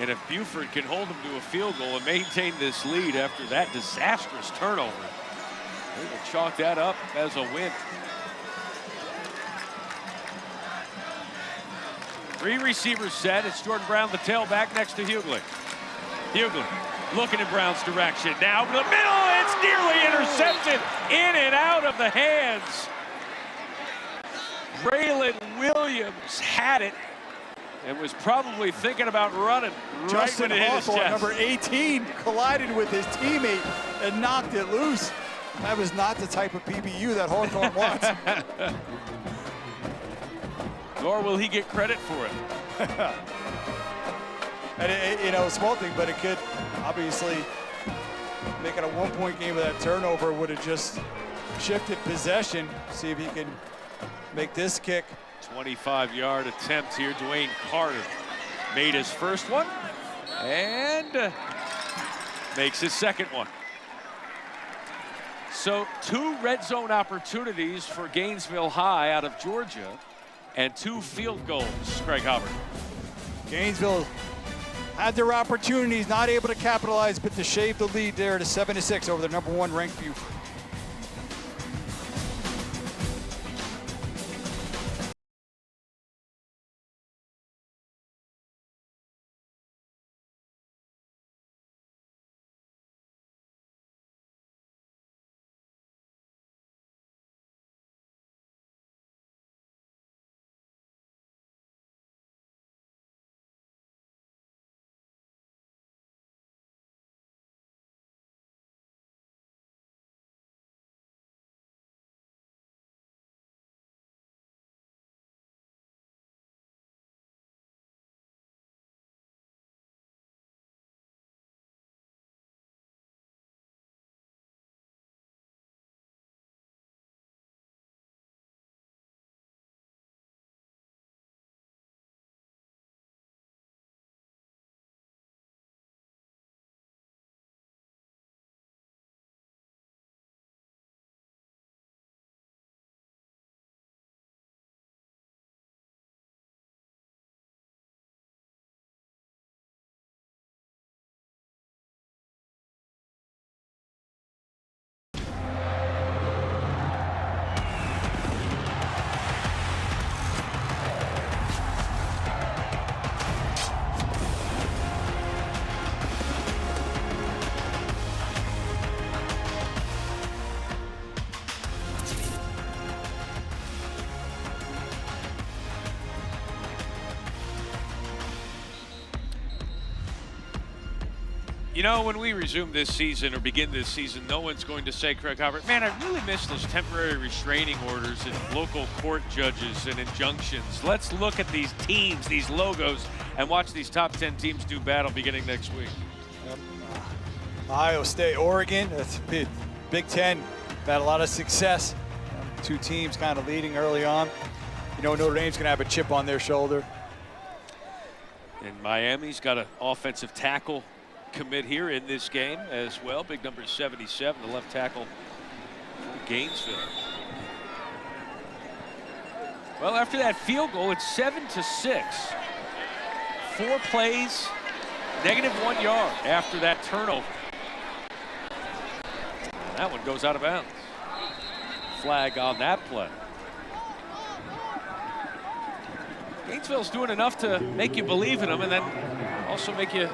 And if Buford can hold them to a field goal and maintain this lead after that disastrous turnover, they will chalk that up as a win. 3 receivers set. It's Jordan Brown, the tailback, next to Hughley. Hughley looking in Brown's direction. Now to the middle. It's nearly intercepted. In and out of the hands. Braylon Williams had it and was probably thinking about running right when it hit his chest. Number 18, collided with his teammate and knocked it loose. That was not the type of PBU that Hawthorne wants. Nor will he get credit for it. And you know, a small thing, but it could obviously make it a 1-point game. With that turnover would have just shifted possession. See if he can make this kick. 25-yard attempt here. Dwayne Carter made his first one and makes his second one. So 2 red zone opportunities for Gainesville High out of Georgia and 2 field goals, Craig Hubbard. Gainesville had their opportunities, not able to capitalize, but to shave the lead there to 7-6 over the number 1 ranked Buford. You know, when we resume this season or begin this season, no one's going to say, Craig Hubbard, man, I really miss those temporary restraining orders and local court judges and injunctions. Let's look at these teams, these logos, and watch these top 10 teams do battle beginning next week. Ohio State, Oregon, that's Big Ten, had a lot of success. 2 teams kind of leading early on. You know, Notre Dame's going to have a chip on their shoulder. And Miami's got an offensive tackle commit here in this game as well. Big number 77, the left tackle for Gainesville. Well, after that field goal, it's 7-6. 4 plays, -1 yard after that turnover. And that one goes out of bounds. Flag on that play. Gainesville's doing enough to make you believe in them and then also make you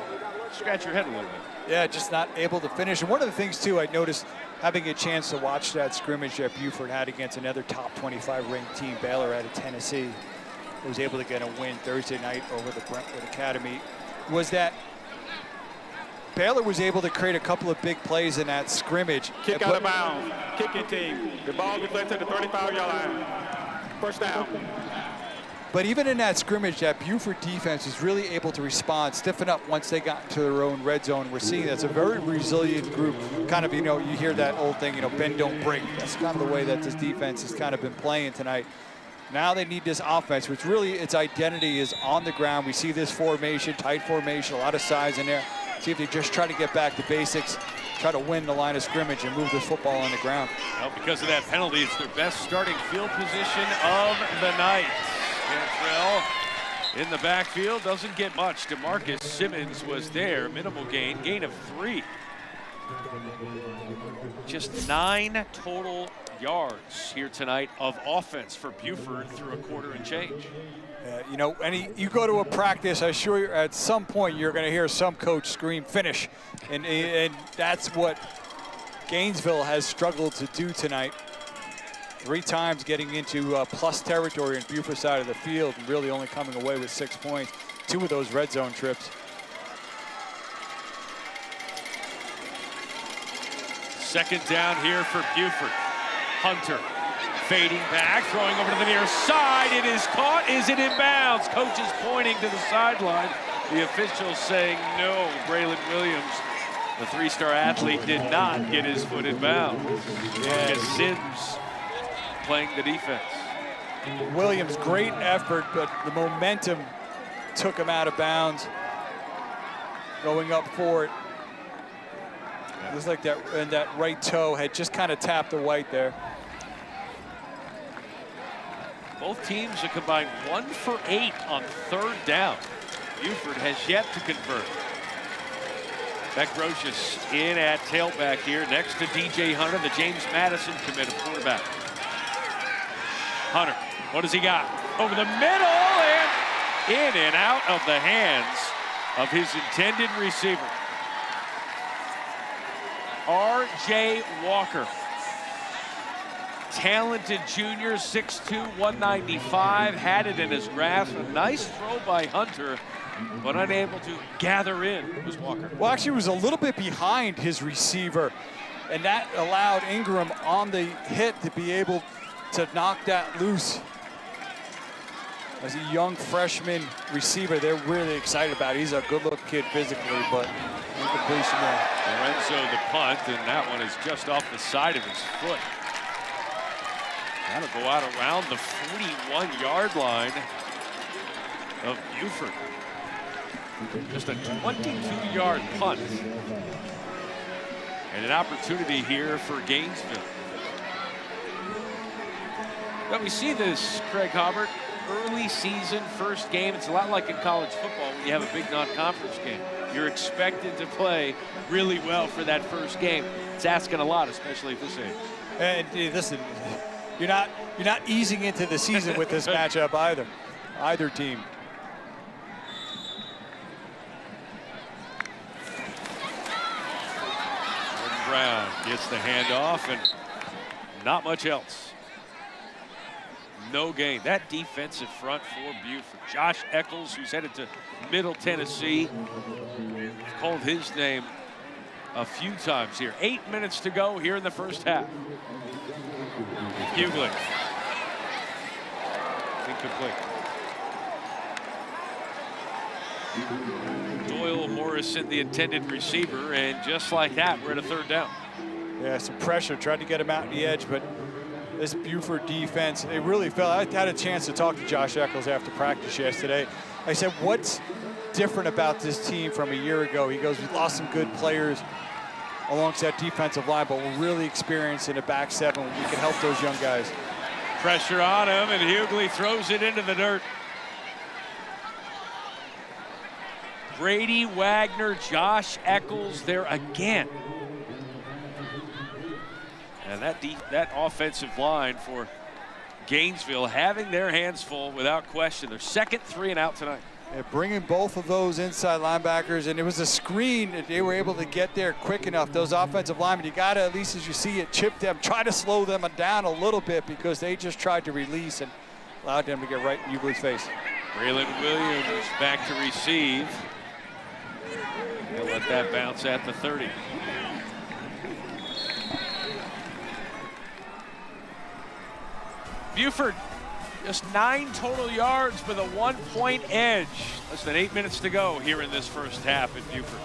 scratch your head a little bit. Yeah, just not able to finish. And one of the things, too, I noticed having a chance to watch that scrimmage that Buford had against another top 25 ranked team, Baylor, out of Tennessee, was able to get a win Thursday night over the Brentwood Academy, was that Baylor was able to create a couple of big plays in that scrimmage. Kick out of bounds, kicking team. The ball deflected to the 35-yard line. First down. But even in that scrimmage, that Buford defense was really able to respond, stiffen up once they got into their own red zone. We're seeing that's a very resilient group. Kind of, you know, you hear that old thing, you know, bend, don't break. That's kind of the way that this defense has kind of been playing tonight. Now they need this offense, which really its identity is on the ground. We see this formation, tight formation, a lot of size in there. See if they just try to get back to basics, try to win the line of scrimmage and move the football on the ground. Well, because of that penalty, it's their best starting field position of the night. Cantrell in the backfield doesn't get much. DeMarcus Simmons was there, minimal gain of 3. Just 9 total yards here tonight of offense for Buford through a quarter and change. You know, you go to a practice, I'm sure at some point you're going to hear some coach scream, finish. And that's what Gainesville has struggled to do tonight. 3 times getting into plus territory in Buford side of the field and really only coming away with 6 points. 2 of those red zone trips. Second down here for Buford. Hunter fading back, throwing over to the near side. It is caught. Is it in bounds? Coach is pointing to the sideline. The officials saying no. Braylon Williams, the 3-star athlete, did not get his foot in bounds. Marcus Sims playing the defense. Williams, great effort, but the momentum took him out of bounds. Going up for it. It was like that, and that right toe had just kind of tapped the white there. Both teams are combined 1 for 8 on 3rd down. Buford has yet to convert. Beck Brocious in at tailback here, next to DJ Hunter, the James Madison commit, quarterback. Hunter, what does he got? Over the middle and in and out of the hands of his intended receiver. R.J. Walker. Talented junior, 6'2", 195, had it in his grasp. A nice throw by Hunter, but unable to gather in was Walker. Well, actually, it was a little bit behind his receiver, and that allowed Ingram on the hit to be able to knock that loose. As a young freshman receiver, they're really excited about it. He's a good-looking kid physically, but incompletion there. Lorenzo the punt, and that one is just off the side of his foot. That'll go out around the 41-yard line of Buford. Just a 22-yard punt. And an opportunity here for Gainesville. Now we see this, Craig Hubbard, early season, first game. It's a lot like in college football when you have a big non-conference game. You're expected to play really well for that first game. It's asking a lot, especially at this age. And listen, you're not easing into the season with this matchup either team. Jordan Brown gets the handoff and not much else. No gain. That defensive front for Buford. Josh Eccles, who's headed to Middle Tennessee, called his name a few times here. 8 minutes to go here in the first half. Hughley. Incomplete. Doyle Morrison, the intended receiver, and just like that, we're at a 3rd down. Yeah, some pressure. Tried to get him out on the edge, but this Buford defense, it really fell. I had a chance to talk to Josh Eccles after practice yesterday. I said, what's different about this team from a year ago? He goes, we lost some good players alongside defensive line, but we're really experienced in the back 7. We can help those young guys. Pressure on him, and Hughley throws it into the dirt. Brady Wagner, Josh Eccles there again. And that offensive line for Gainesville having their hands full without question. Their second 3 and out tonight. Yeah, bringing both of those inside linebackers, and it was a screen that they were able to get there quick enough. Those offensive linemen, you got to, at least as you see it, chip them, try to slow them down a little bit because they just tried to release and allowed them to get right in Hughley's face. Braylon Williams back to receive. He'll let that bounce at the 30. Buford, just 9 total yards with a 1-point edge. Less than 8 minutes to go here in this first half at Buford.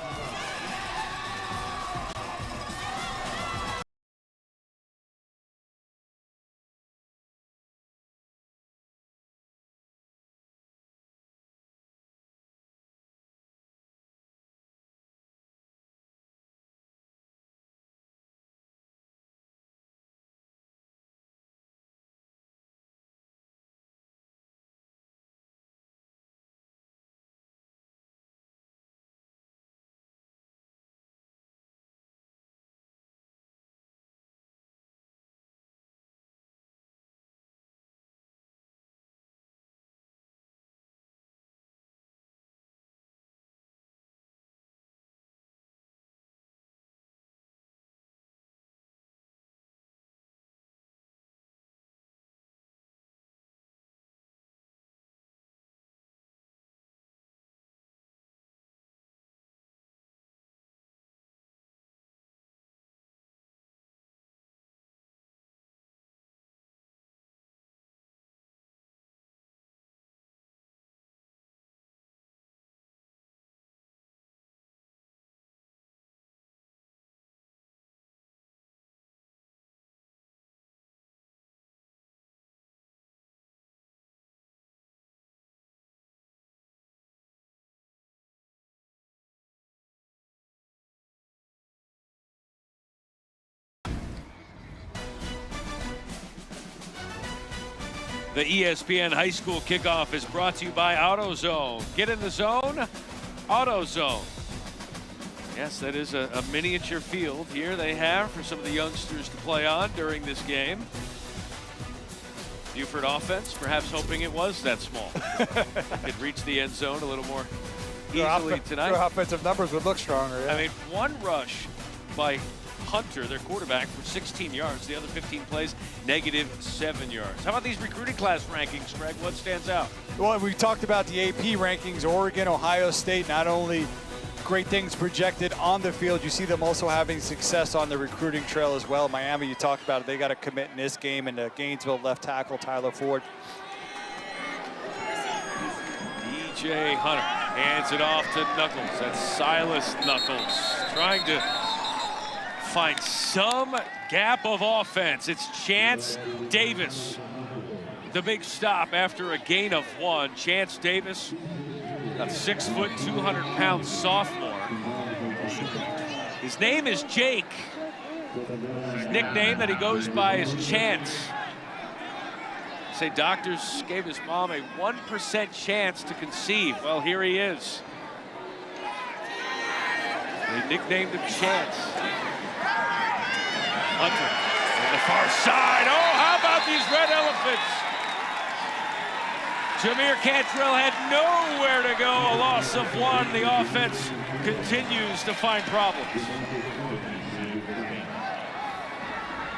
The ESPN High School Kickoff is brought to you by AutoZone. Get in the zone, AutoZone. Yes, that is a miniature field here they have for some of the youngsters to play on during this game. Buford offense, perhaps hoping it was that small. Could reach the end zone a little more easily tonight. Their offensive numbers would look stronger. Yeah. I mean, one rush by Hunter, their quarterback, for 16 yards. The other 15 plays, -7 yards. How about these recruiting class rankings, Greg? What stands out? Well, we talked about the AP rankings. Oregon, Ohio State, not only great things projected on the field, you see them also having success on the recruiting trail as well. Miami, you talked about it. They got to commit in this game, and the Gainesville left tackle, Tyler Ford. DJ Hunter hands it off to Knuckles. That's Silas Knuckles trying to find some gap of offense. It's Chance Davis. The big stop after a gain of 1. Chance Davis, a 6 foot, 200-pound sophomore. His name is Jake. His nickname that he goes by is Chance. Say doctors gave his mom a 1% chance to conceive. Well, here he is. They nicknamed him Chance. Hunter on the far side. Oh, how about these Red Elephants? Jameer Cantrell had nowhere to go. A loss of 1. The offense continues to find problems.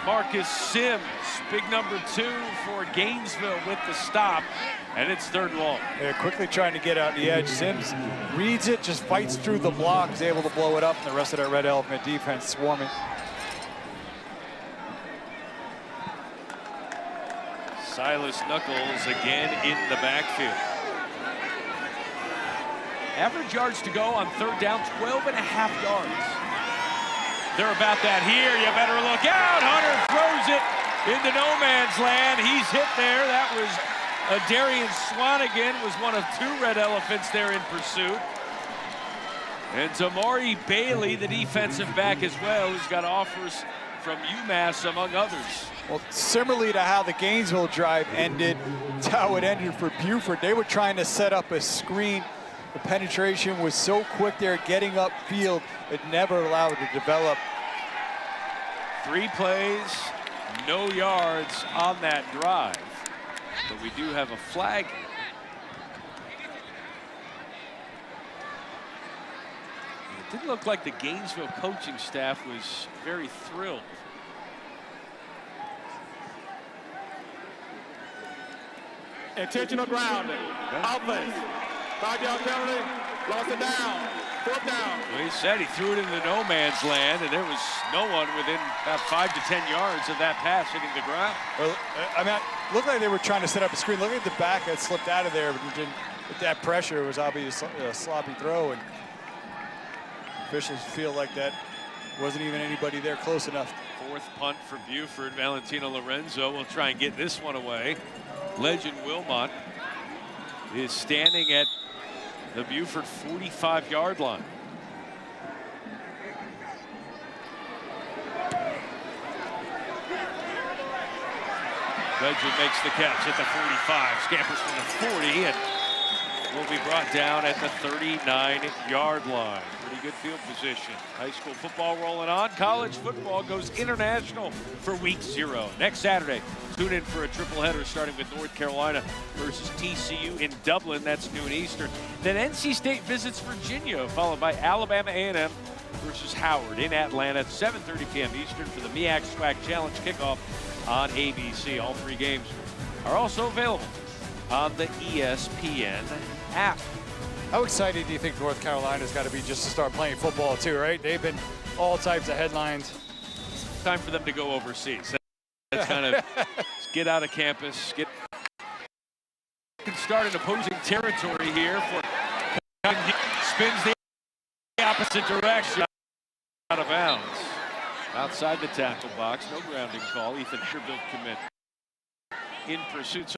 Marcus Sims, big number 2 for Gainesville with the stop, and it's 3rd and long. They're quickly trying to get out the edge. Sims reads it, just fights through the block, is able to blow it up, and the rest of that Red Elephant defense swarming. Silas Knuckles again in the backfield. Average yards to go on 3rd down, 12.5 yards. They're about that here. You better look out. Hunter throws it into no man's land. He's hit there. That was Darian Swanigan, was one of 2 Red Elephants there in pursuit. And Tamari Bailey, the defensive back as well, who's got offers from UMass, among others. Well, similarly to how the Gainesville drive ended, it's how it ended for Buford. They were trying to set up a screen. The penetration was so quick there, getting upfield, it never allowed it to develop. 3 plays, no yards on that drive. But we do have a flag. It didn't look like the Gainesville coaching staff was very thrilled. Intentional grounding. Offense. 5-yard penalty. Lost it down. 4th down. Well, he said he threw it into no man's land, and there was no one within about 5 to 10 yards of that pass hitting the ground. Well, I mean, it looked like they were trying to set up a screen. Look at the back that slipped out of there, but didn't, with that pressure, it was obviously a sloppy throw, and officials feel like that wasn't even anybody there close enough. 4th punt for Buford. Valentino Lorenzo will try and get this one away. Legend Wilmot is standing at the Buford 45-yard line. Legend makes the catch at the 45, scampers from the 40, and will be brought down at the 39-yard line. Pretty good field position. High school football rolling on. College football goes international for week 0. Next Saturday, tune in for a triple-header starting with North Carolina versus TCU in Dublin. That's noon Eastern. Then NC State visits Virginia, followed by Alabama A&M versus Howard in Atlanta at 7:30 p.m. Eastern for the MEAC SWAC Challenge kickoff on ABC. All 3 games are also available on the ESPN app. How excited do you think North Carolina's got to be just to start playing football too, right? They've been all types of headlines. Time for them to go overseas. That's kind of get out of campus, can start in opposing territory here for spins the opposite direction, out of bounds. Outside the tackle box, no grounding call. Ethan Sherbilt commit in pursuit.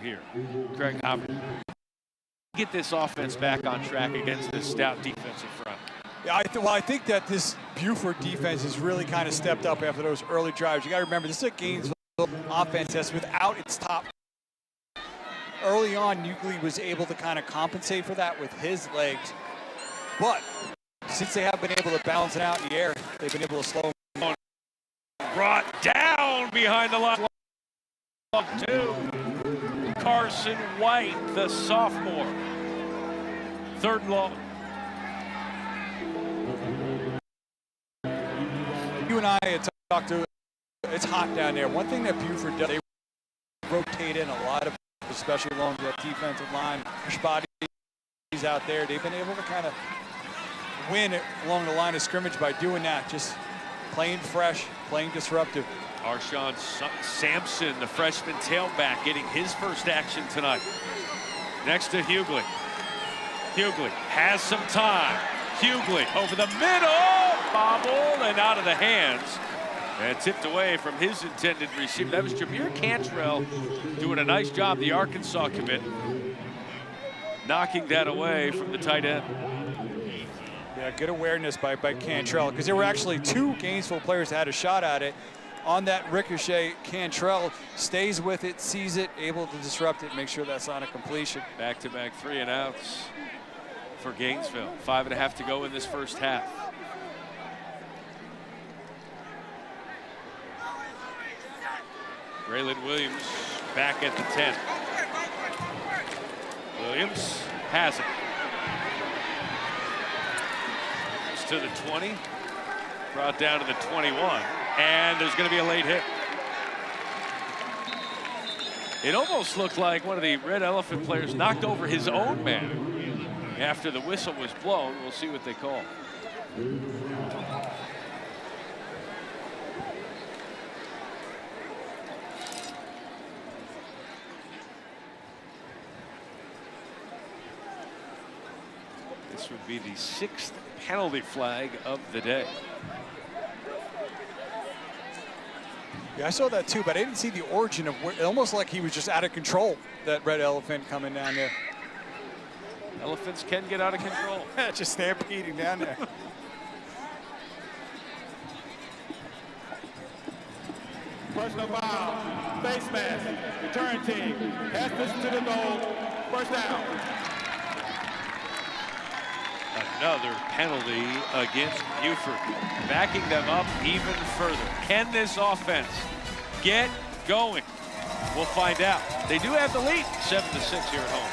Here, Craig Hopper. Get this offense back on track against this stout defensive front. Yeah, I think that this Buford defense has really kind of stepped up after those early drives. You got to remember, this is a Gainesville offense that's without its top. Early on, Ugly was able to kind of compensate for that with his legs. But since they have been able to balance it out in the air, they've been able to slow him. Brought down behind the line. Two. Carson White, the sophomore. Third and long. You and I had talked to, it's hot down there. One thing that Buford does, they rotate in a lot of, especially along the defensive line. Fresh bodies out there. They've been able to kind of win along the line of scrimmage by doing that. Just playing fresh, playing disruptive. Arshawn Sampson, the freshman tailback, getting his first action tonight. Next to Hughley. Hughley has some time. Hughley over the middle, bobbled and out of the hands. And tipped away from his intended receiver. That was Jameer Cantrell doing a nice job, the Arkansas commit, knocking that away from the tight end. Yeah, good awareness by Cantrell, because there were actually two Gainesville players that had a shot at it. On that ricochet, Cantrell stays with it, sees it, able to disrupt it, make sure that's not a completion. Back-to-back 3 and outs for Gainesville. 5.5 to go in this first half. Braylon Williams back at the 10. Williams has it. It's to the 20. Brought down to the 21. And there's going to be a late hit. It almost looked like one of the Red Elephant players knocked over his own man after the whistle was blown. We'll see what they call. This would be the 6th penalty flag of the day. Yeah, I saw that too, but I didn't see the origin of where, almost like he was just out of control, that Red Elephant coming down there. Elephants can get out of control. Just stampeding down there. Personal foul, face mask, return team, pass this to the goal, first down. Another penalty against Buford, backing them up even further. Can this offense get going? We'll find out. They do have the lead, 7-6 here at home.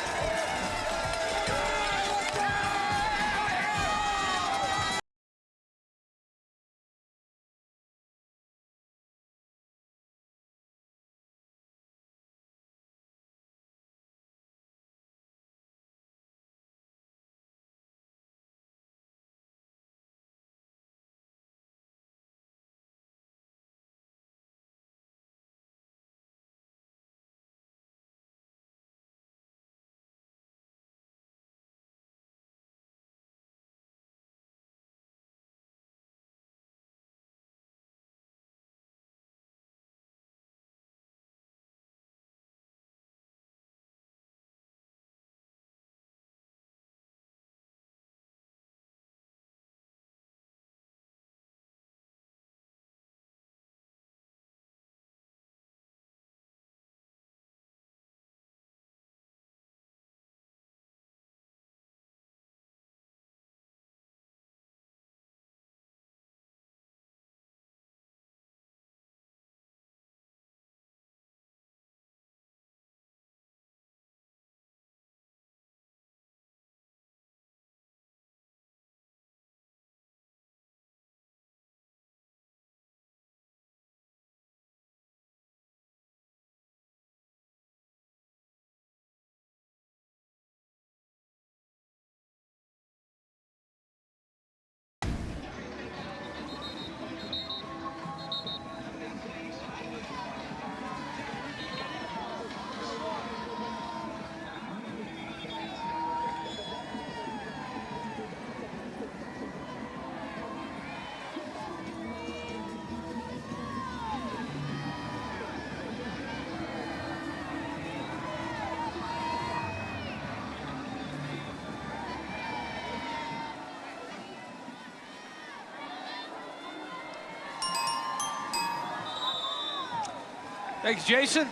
Thanks, Jason.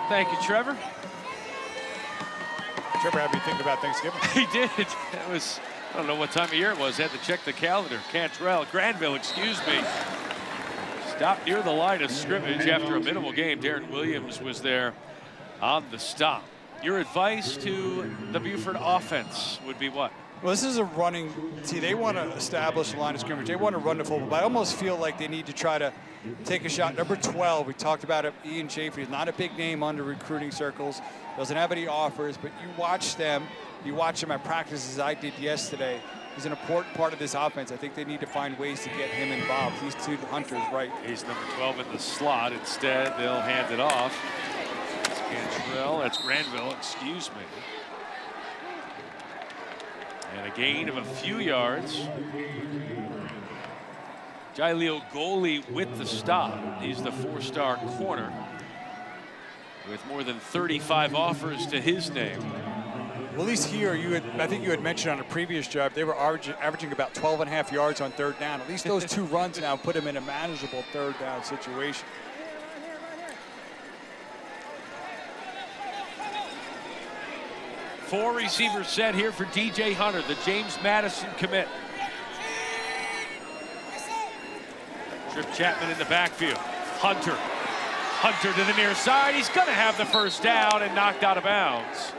Thank you, Trevor. Trevor had me thinking about Thanksgiving. He did. It was, I don't know what time of year it was. Had to check the calendar. Cantrell, Granville, excuse me. Stopped near the line of scrimmage after a minimal game. Darren Williams was there on the stop. Your advice to the Buford offense would be what? Well, this is a running, see, they want to establish a line of scrimmage. They want to run the football, but I almost feel like they need to try to take a shot. Number 12, we talked about it, Ian Schaefer. He's not a big name under recruiting circles, doesn't have any offers, but you watch them at practice as I did yesterday. He's an important part of this offense. I think they need to find ways to get him involved. These two hunters, right? He's number 12 in the slot. Instead, they'll hand it off. That's Cantrell, that's Granville, excuse me. And a gain of a few yards. Jaileel Goley with the stop. He's the 4-star corner with more than 35 offers to his name. Well, at least here, I think you had mentioned on a previous job, they were averaging about 12.5 yards on third down. At least those 2 runs now put him in a manageable third down situation. Four receivers set here for DJ Hunter, the James Madison commit. Trip Chapman in the backfield. Hunter to the near side. He's going to have the first down and knocked out of bounds.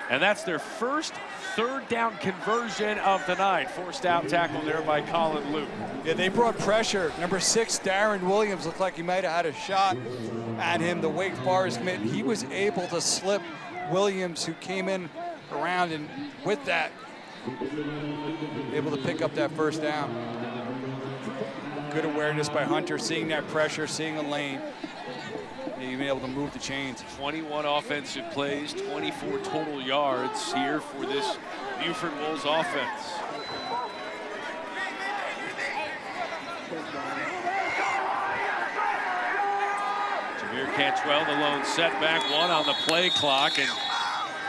And that's their first third down conversion of the night. Forced out tackle there by Colin Luke. Yeah, they brought pressure. Number 6, Darren Williams, looked like he might have had a shot at him, the Wake Forest commit. He was able to slip Williams, who came in around, and with that, able to pick up that first down. Good awareness by Hunter, seeing that pressure, seeing the lane, and even able to move the chains. 21 offensive plays, 24 total yards here for this Buford Wolves offense. Cantrell, the lone setback, 1 on the play clock, and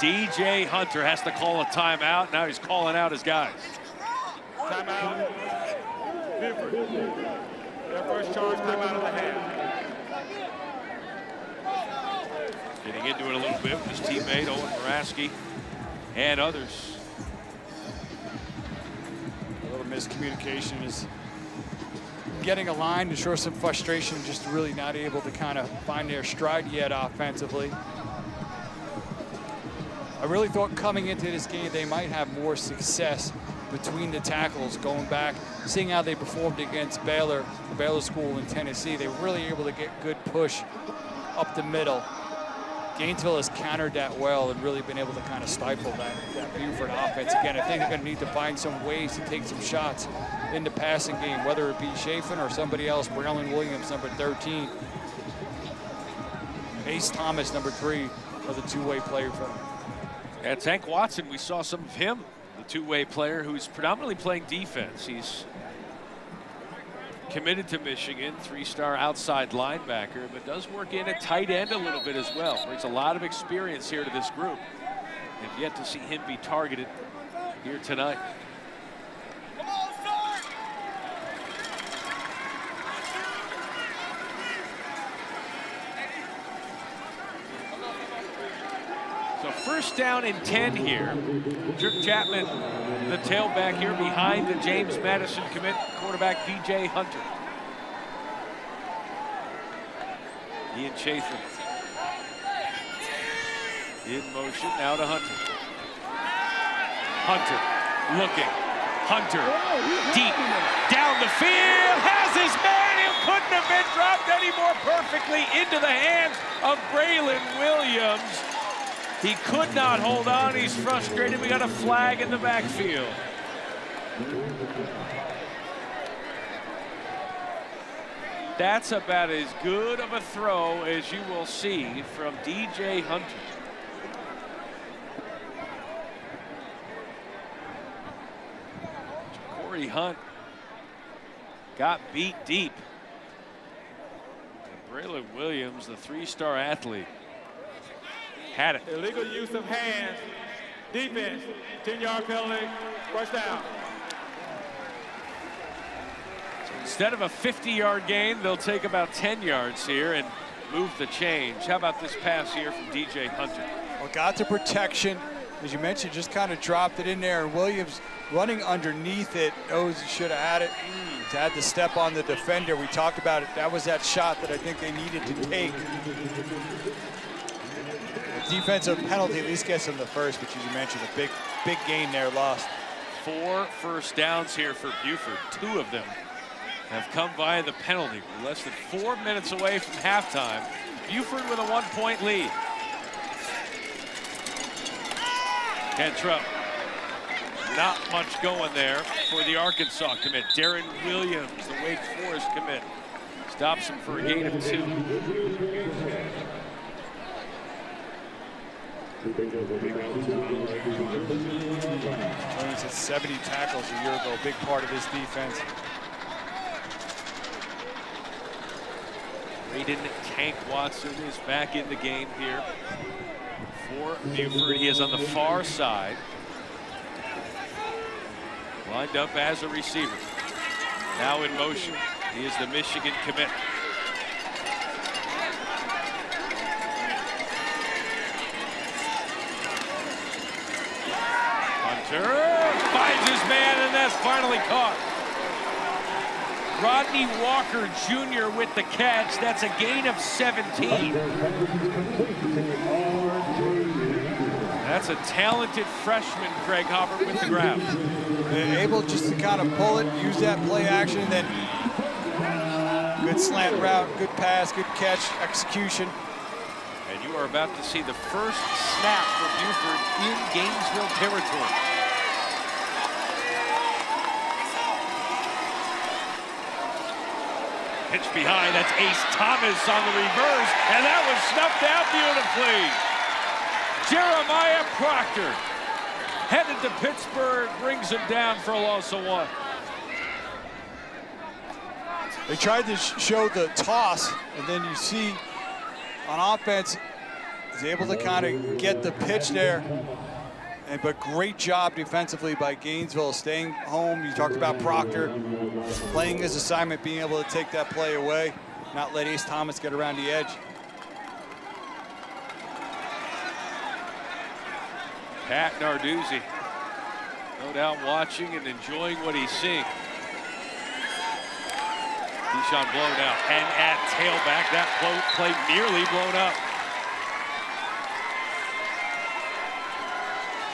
DJ Hunter has to call a timeout. Now he's calling out his guys. Timeout. Buford. Their first charge, timeout of the half. Getting into it a little bit with his teammate, Owen Moraski, and others. A little miscommunication is getting a line to show some frustration, just really not able to kind of find their stride yet offensively. I really thought coming into this game they might have more success between the tackles, going back, seeing how they performed against Baylor, the Baylor school in Tennessee. They were really able to get good push up the middle. Gainesville has countered that well and really been able to kind of stifle that Buford offense. Again, I think they're going to need to find some ways to take some shots in the passing game, whether it be Chafin or somebody else. Braylon Williams, number 13. Ace Thomas, number 3, are the two-way player for them. Yeah, Tank Watson, we saw some of him, the two-way player who's predominantly playing defense. He's committed to Michigan, 3-star outside linebacker, but does work in at tight end a little bit as well. Brings a lot of experience here to this group. And yet to see him be targeted here tonight. So first down and 10 here. Trip Chapman, the tailback here behind the James Madison commit, quarterback DJ Hunter. Ian Chafin in motion, now to Hunter. Hunter looking, Hunter deep, down the field, has his man, he couldn't have been dropped any more perfectly into the hands of Braylon Williams. He could not hold on, he's frustrated, we got a flag in the backfield. That's about as good of a throw as you will see from DJ Hunter. Corey Hunt got beat deep. And Braylon Williams, the 3-star athlete, had it. Illegal use of hands. Defense, 10-yard penalty, first down. Instead of a 50-yard gain, they'll take about 10 yards here, and move the change. How about this pass here from DJ Hunter? Well, got the protection. As you mentioned, just kind of dropped it in there. And Williams running underneath it, knows he should have had it. He's had to step on the defender. We talked about it. That was that shot that I think they needed to take. The defensive penalty at least gets them the first, which, as you mentioned, a big gain there lost. 4 first downs here for Buford. 2 of them have come via the penalty. We're less than 4 minutes away from halftime. Buford with a 1-point lead. Cantrell. Not much going there for the Arkansas commit. Darren Williams, the Wake Forest commit, stops him for a gain of 2. Williams had 70 tackles a year ago, a big part of his defense. Braden Tank Watson is back in the game here for Buford. He is on the far side, lined up as a receiver. Now in motion, he is the Michigan commit. Hunter finds his man, and that's finally caught. Rodney Walker Jr. with the catch. That's a gain of 17. That's a talented freshman, Craig Hopper, with the grab. They're able just to kind of pull it, use that play action, and then good slant route, good pass, good catch, execution. And you are about to see the first snap for Buford in Gainesville territory. Pitch behind, that's Ace Thomas on the reverse, and that was snuffed out beautifully. Jeremiah Proctor, headed to Pittsburgh, brings him down for a loss of 1. They tried to show the toss, and then you see on offense, he's able to kind of get the pitch there. But great job defensively by Gainesville, staying home. You talked about Proctor playing his assignment, being able to take that play away, not let Ace Thomas get around the edge. Pat Narduzzi, no doubt watching and enjoying what he's seeing. Deshaun blown out, and at tailback, that play nearly blown up.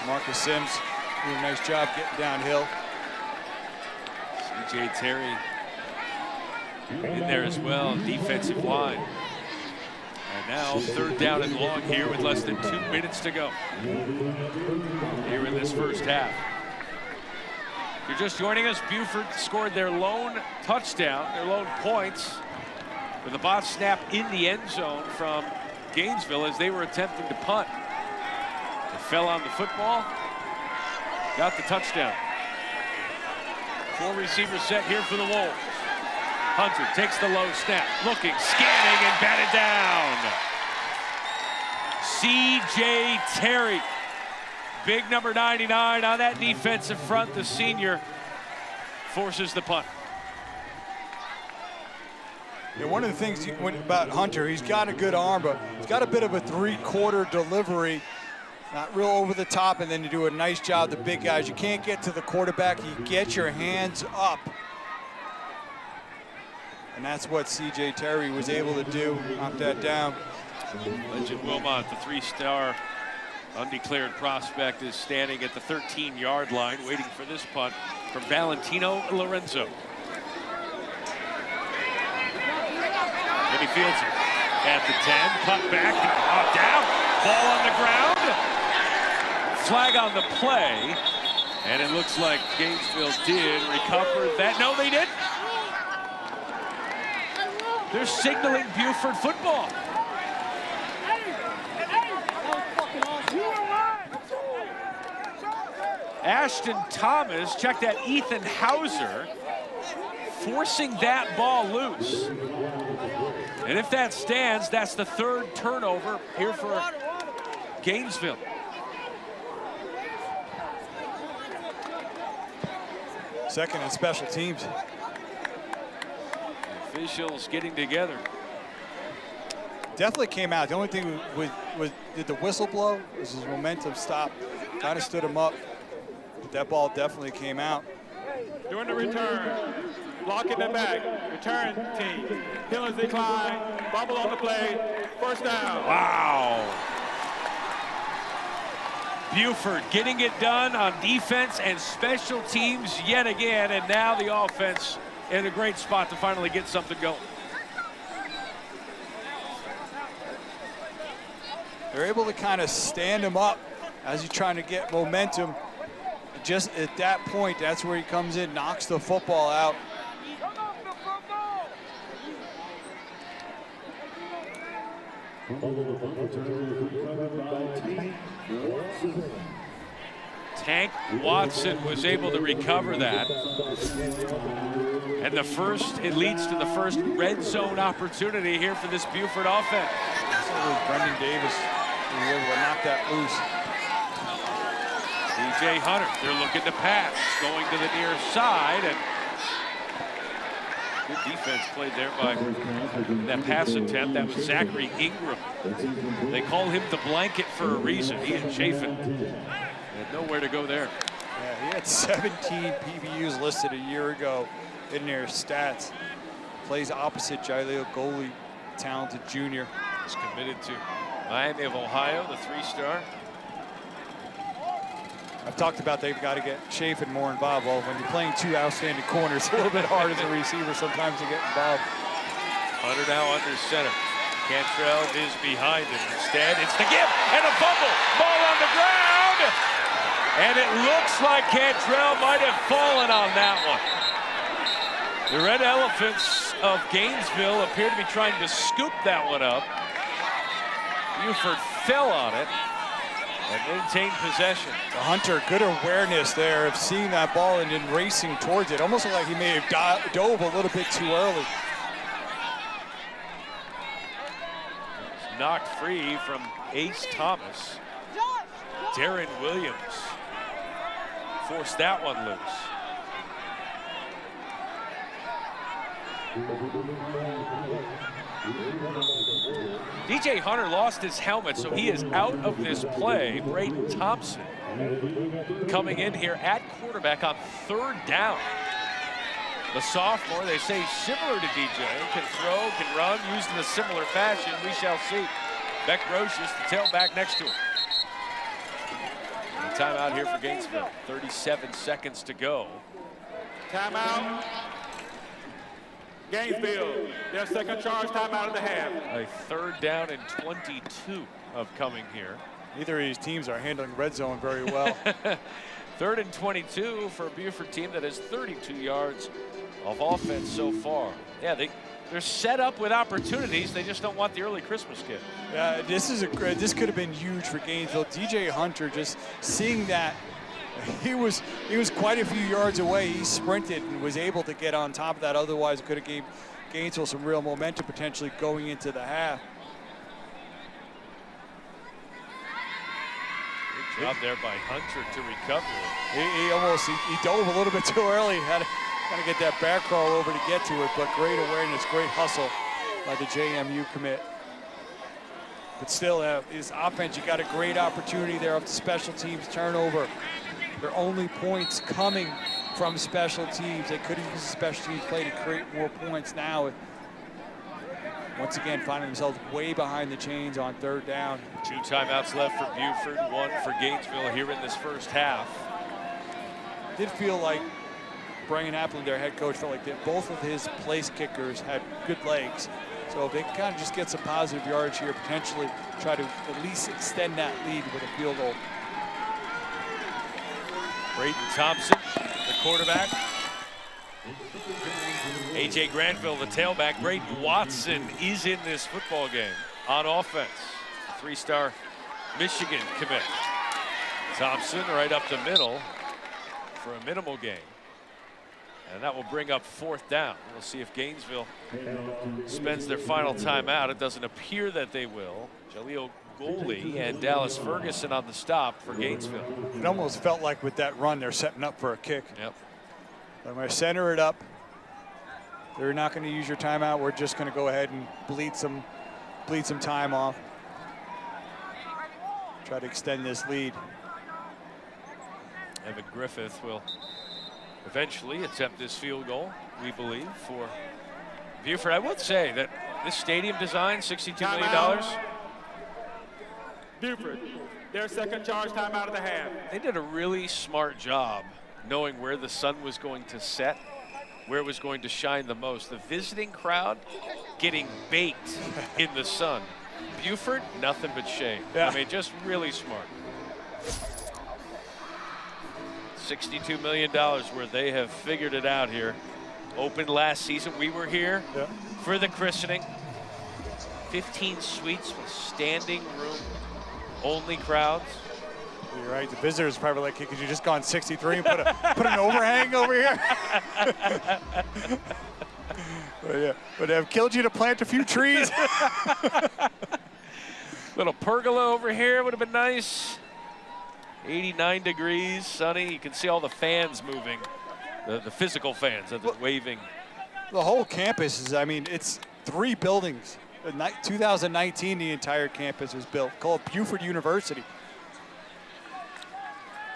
Marcus Sims doing a nice job getting downhill. C.J. Terry in there as well, defensive line. And now 3rd down and long here with less than 2 minutes to go here in this first half. If you're just joining us, Buford scored their lone touchdown, their lone points, with a bot snap in the end zone from Gainesville as they were attempting to punt. They fell on the football, got the touchdown. 4 receivers set here for the Wolves. Hunter takes the low snap, looking, scanning, and batted down. C.J. Terry, big number 99 on that defensive front. The senior forces the punt. Yeah, one of the things about Hunter, he's got a good arm, but he's got a bit of a 3-quarter delivery. Not real over the top, and then you do a nice job, the big guys. You can't get to the quarterback. You get your hands up. And that's what C.J. Terry was able to do, knock that down. Legend Wilmot, the 3-star undeclared prospect, is standing at the 13-yard line, waiting for this punt from Valentino Lorenzo. And he fields it at the 10, punt back, down, ball on the ground. Flag on the play, and it looks like Gainesville did recover that. No, they didn't. They're signaling Buford football. Ashton Thomas, check that, Ethan Hauser, forcing that ball loose. And if that stands, that's the 3rd turnover here for Gainesville. Second in special teams. Officials getting together. definitely came out. The only thing was did the whistle blow? Was his momentum stop? Kind of stood him up. But that ball definitely came out. During the return, block in the back, return team. Penalties decline, bubble on the play, first down. Wow. Buford getting it done on defense and special teams yet again, and now the offense in a great spot to finally get something going. They're able to kind of stand him up as he's trying to get momentum. Just at that point, that's where he comes in, knocks the football out. Tank Watson was able to recover that. And it leads to the first red zone opportunity here for this Buford offense. So it was Brendan Davis who was able to knock that loose. DJ Hunter, they're looking to pass, going to the near side, and good defense played there by that pass attempt. That was Zachary Ingram. They call him the blanket for a reason. He and Chafin had nowhere to go there. Yeah, he had 17 PBUs listed a year ago in their stats. Plays opposite Jaleel Goley, talented junior. He's committed to Miami of Ohio, the 3-star. I've talked about they've got to get Chafin more involved. Well, when you're playing two outstanding corners, it's a little bit hard as a receiver sometimes to get involved. Hunter now under center. Cantrell is behind him. Instead, it's the give and a fumble. Ball on the ground. And it looks like Cantrell might have fallen on that one. The Red Elephants of Gainesville appear to be trying to scoop that one up. Buford fell on it and maintained possession. The Hunter, good awareness there of seeing that ball and then racing towards it. Almost like he may have dove a little bit too early. It's knocked free from Ace Thomas. Darren Williams forced that one loose. DJ Hunter lost his helmet, so he is out of this play. Braden Thompson coming in here at quarterback on 3rd down. The sophomore, they say similar to DJ, can throw, can run, used in a similar fashion. We shall see. Beck Brocious, the tailback next to him. And timeout here for Gainesville. 37 seconds to go. Timeout. Gainesville, their second charge timeout of the half. A 3rd down and 22 coming here. Neither of these teams are handling red zone very well. 3rd and 22 for a Buford team that has 32 yards of offense so far. Yeah, they're set up with opportunities. They just don't want the early Christmas gift. Yeah, this could have been huge for Gainesville. DJ Hunter, just seeing that, he was quite a few yards away. He sprinted and was able to get on top of that. Otherwise, it could have gave Gainesville some real momentum potentially going into the half. Good job there by Hunter to recover it. He dove a little bit too early. Had to get that back crawl over to get to it, but great awareness, great hustle by the JMU commit. But still, this offense, you got a great opportunity there off the special teams turnover. Their only points coming from special teams. They could have used the special teams play to create more points now. Once again, finding themselves way behind the chains on 3rd down. 2 timeouts left for Buford, 1 for Gainesville here in this first half. Did feel like Brian Applin, their head coach, felt like that both of his place kickers had good legs. So if they can kind of just get some positive yards here, potentially try to at least extend that lead with a field goal. Braden Thompson, the quarterback. A.J. Granville, the tailback. Braden Watson is in this football game on offense. 3-star Michigan commit. Thompson right up the middle for a minimal gain. And that will bring up 4th down. We'll see if Gainesville spends their final timeout. It doesn't appear that they will. Jaleel Goley and Dallas Ferguson on the stop for Gainesville. It almost felt like with that run, they're setting up for a kick. Yep. I'm going to center it up. They're not going to use your timeout. We're just going to go ahead and bleed some bleed some time off. Try to extend this lead. Evan Griffith will eventually attempt this field goal, we believe, for Buford. I would say that this stadium design, $62 million. Buford, their second charge timeout of the half. They did a really smart job knowing where the sun was going to set, where it was going to shine the most. The visiting crowd getting baked in the sun. Buford, nothing but shade. Yeah. I mean, just really smart. $62 million where they have figured it out here. Opened last season. We were here for the christening. 15 suites with standing room only crowds. You're right. The visitors probably like, hey, could you just gone 63 and put an overhang over here? But have killed you to plant a few trees. Little pergola over here would have been nice. 89 degrees, sunny. You can see all the fans moving, the physical fans that are waving. The whole campus is, I mean, it's 3 buildings. In 2019, the entire campus was built, called Buford University.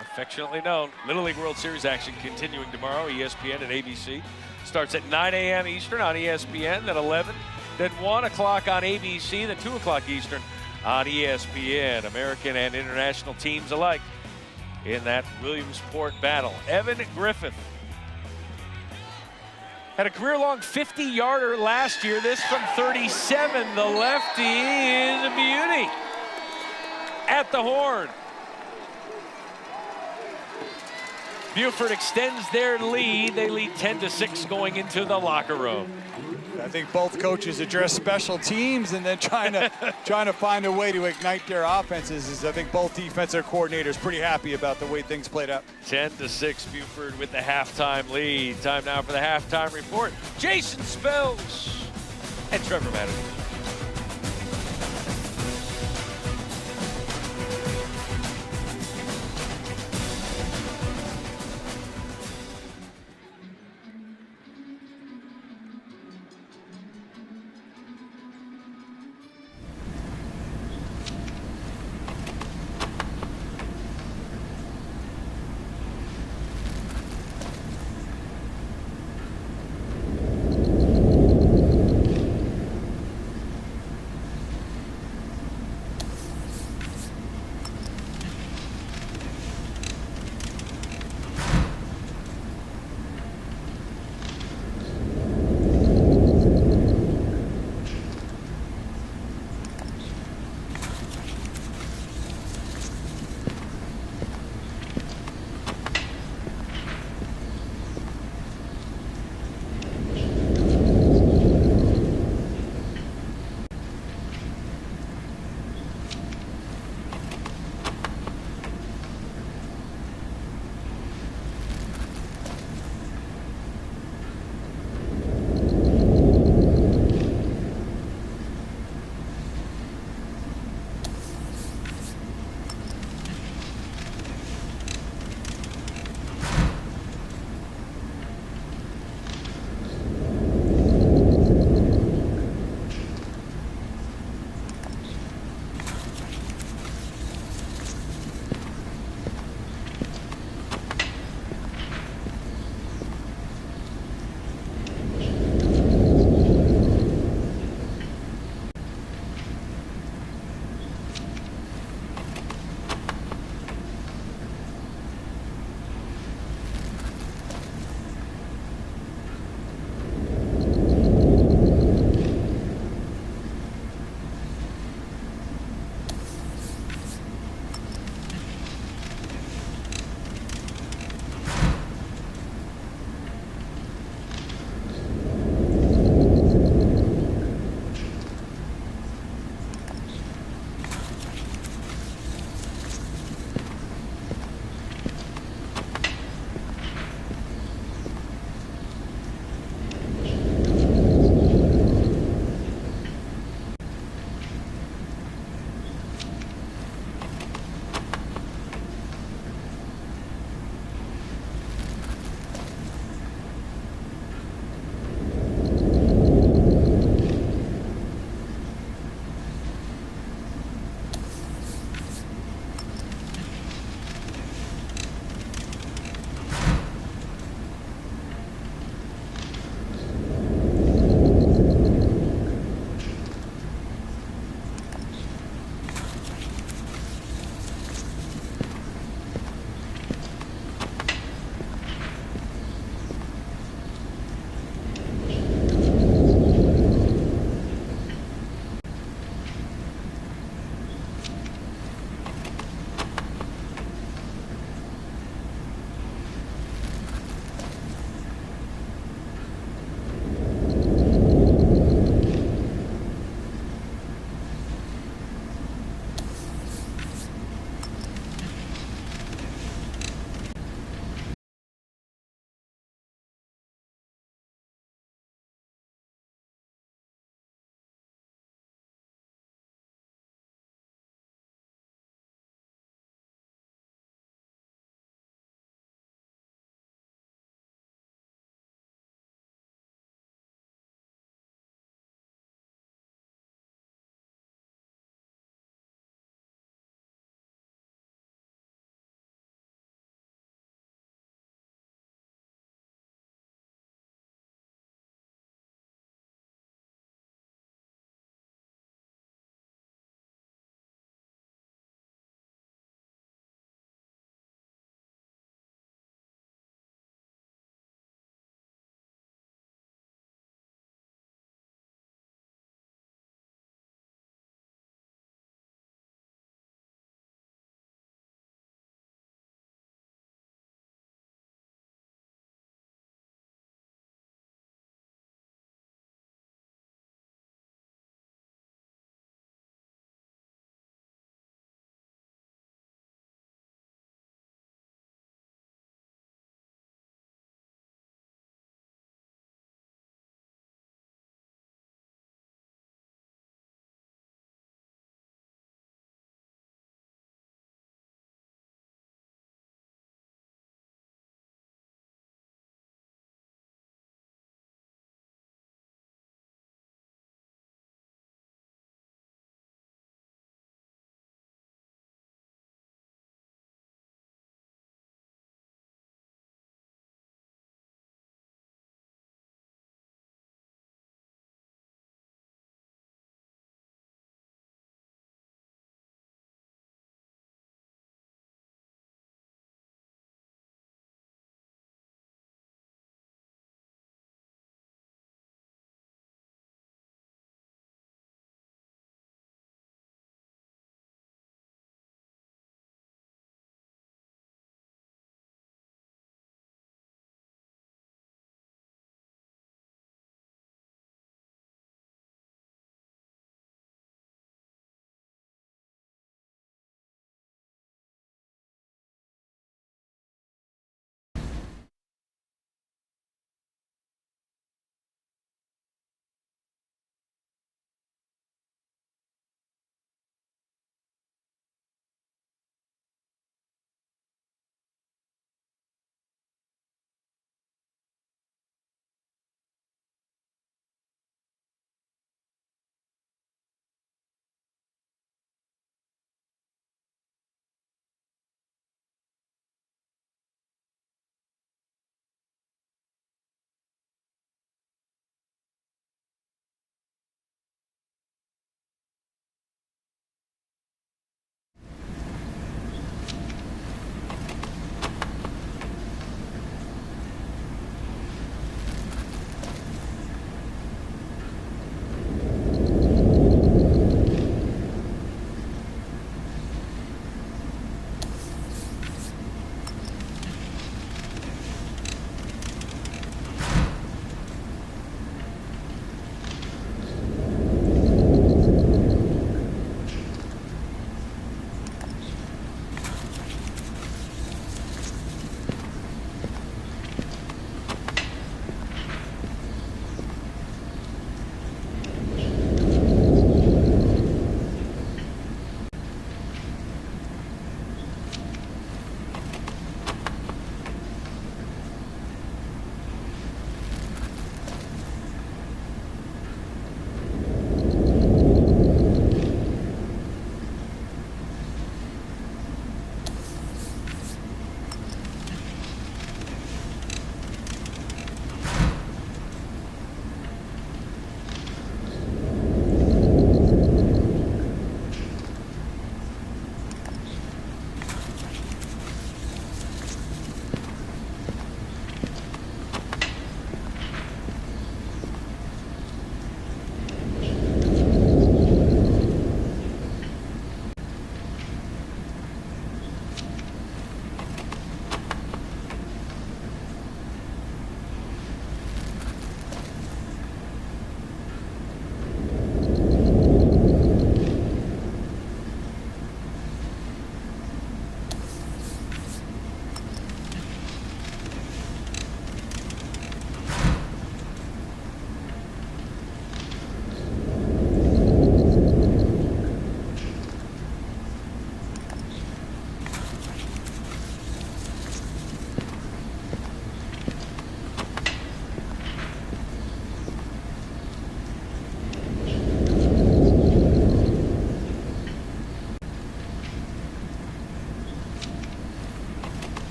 Affectionately known. Little League World Series action continuing tomorrow, ESPN and ABC. Starts at 9 a.m. Eastern on ESPN, then 11, then 1 o'clock on ABC, then 2 o'clock Eastern on ESPN. American and international teams alike in that Williamsport battle. Evan Griffith had a career-long 50-yarder last year. This from 37. The lefty is a beauty at the horn. Buford extends their lead. They lead 10-6 going into the locker room. I think both coaches address special teams and then trying to find a way to ignite their offenses. I think both defensive coordinators pretty happy about the way things played out. 10-6 Buford with the halftime lead. Time now for the halftime report. Jason Spells and Trevor Madden.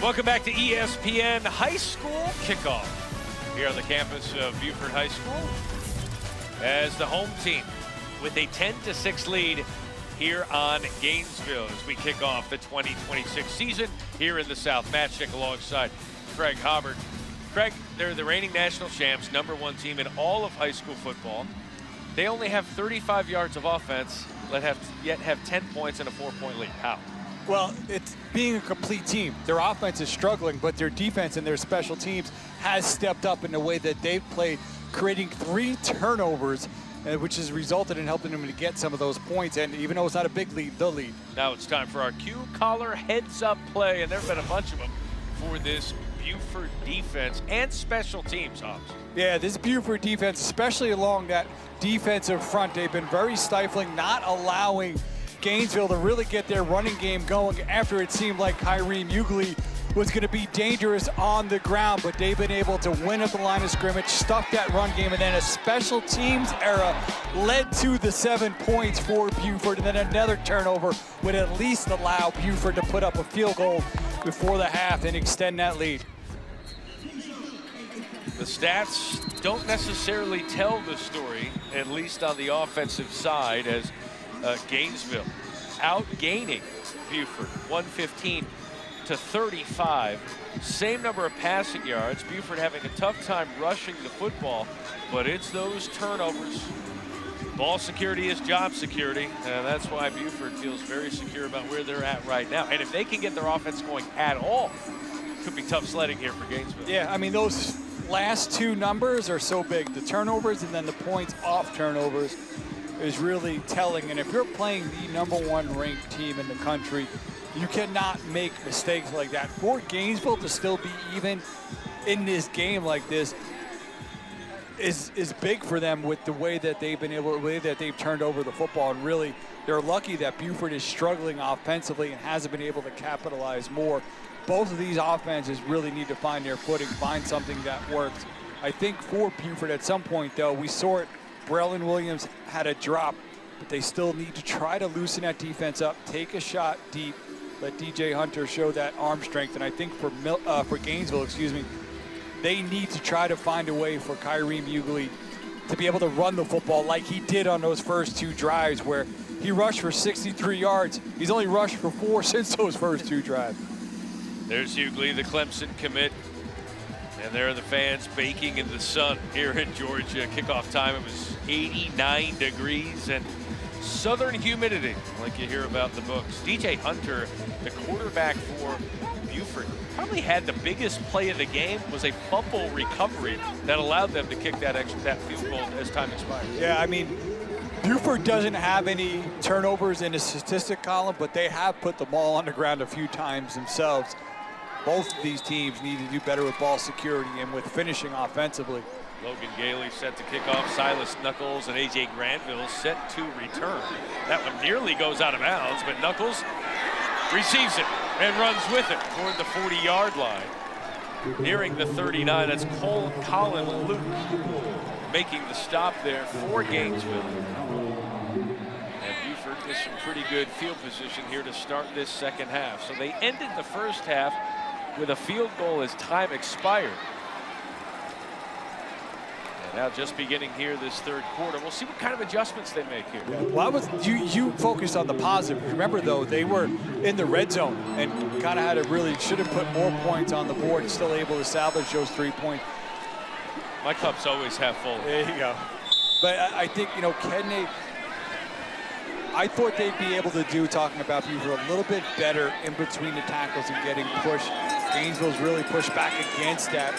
Welcome back to ESPN High School Kickoff here on the campus of Buford High School as the home team with a 10-6 lead here on Gainesville as we kick off the 2026 season here in the South. Matt Schick alongside Craig Hubbard. Craig, they're the reigning national champs, #1 team in all of high school football. They only have 35 yards of offense, yet have 10 points and a 4-point lead. How? Well, it's being a complete team. Their offense is struggling, but their defense and their special teams has stepped up in the way that they've played, creating 3 turnovers, which has resulted in helping them to get some of those points. And even though it's not a big lead, they'll lead. Now it's time for our cue collar heads-up play, and there have been a bunch of them for this Buford defense and special teams, Hobbs. Yeah, this Buford defense, especially along that defensive front, they've been very stifling, not allowing Gainesville to really get their running game going after it seemed like Kyrie Mughley was going to be dangerous on the ground, but they've been able to win at the line of scrimmage, stuff that run game, and then a special teams era led to the 7 points for Buford, and then another turnover would at least allow Buford to put up a field goal before the half and extend that lead. The stats don't necessarily tell the story, at least on the offensive side, as Gainesville outgaining Buford 115 to 35. Same number of passing yards. Buford having a tough time rushing the football, but it's those turnovers. Ball security is job security, and that's why Buford feels very secure about where they're at right now. And if they can get their offense going at all, it could be tough sledding here for Gainesville. Yeah, I mean, those last 2 numbers are so big. The turnovers and then the points off turnovers is really telling. And if you're playing the #1 ranked team in the country, you cannot make mistakes like that. For Gainesville to still be even in this game like this is big for them with the way that they've turned over the football. And really, they're lucky that Buford is struggling offensively and hasn't been able to capitalize more. Both of these offenses really need to find their footing, find something that works. I think for Buford at some point, though, we saw it. Braylon Williams had a drop, but they still need to try to loosen that defense up, take a shot deep, let DJ Hunter show that arm strength. And I think for Gainesville, they need to try to find a way for Kyrie Mughley to be able to run the football like he did on those first 2 drives where he rushed for 63 yards. He's only rushed for 4 since those first 2 drives. There's Hughley, the Clemson commit. And there are the fans baking in the sun here in Georgia. Kickoff time, it was 89 degrees and southern humidity, like you hear about in the books. DJ Hunter, the quarterback for Buford, probably had the biggest play of the game. Was a fumble recovery that allowed them to kick that field goal as time expired. Yeah, I mean, Buford doesn't have any turnovers in the statistic column, but they have put the ball on the ground a few times themselves. Both of these teams need to do better with ball security and with finishing offensively. Logan Gailey set to kick off. Silas Knuckles and A.J. Granville set to return. That one nearly goes out of bounds, but Knuckles receives it and runs with it toward the 40-yard line. Nearing the 39, that's Colin Luke making the stop there for Gainesville. And Buford with some pretty good field position here to start this second half. So they ended the first half with a field goal as time expired. And now just beginning here this third quarter. We'll see what kind of adjustments they make here. Yeah. Well, you focused on the positive. Remember, though, they were in the red zone and kind of should have put more points on the board and still able to salvage those 3 points. My cup's always half full. There you go. But I think, Kedney, I thought they'd be able to do, talking about Buford, a little bit better in between the tackles and getting pushed. Gainesville's really pushed back against that.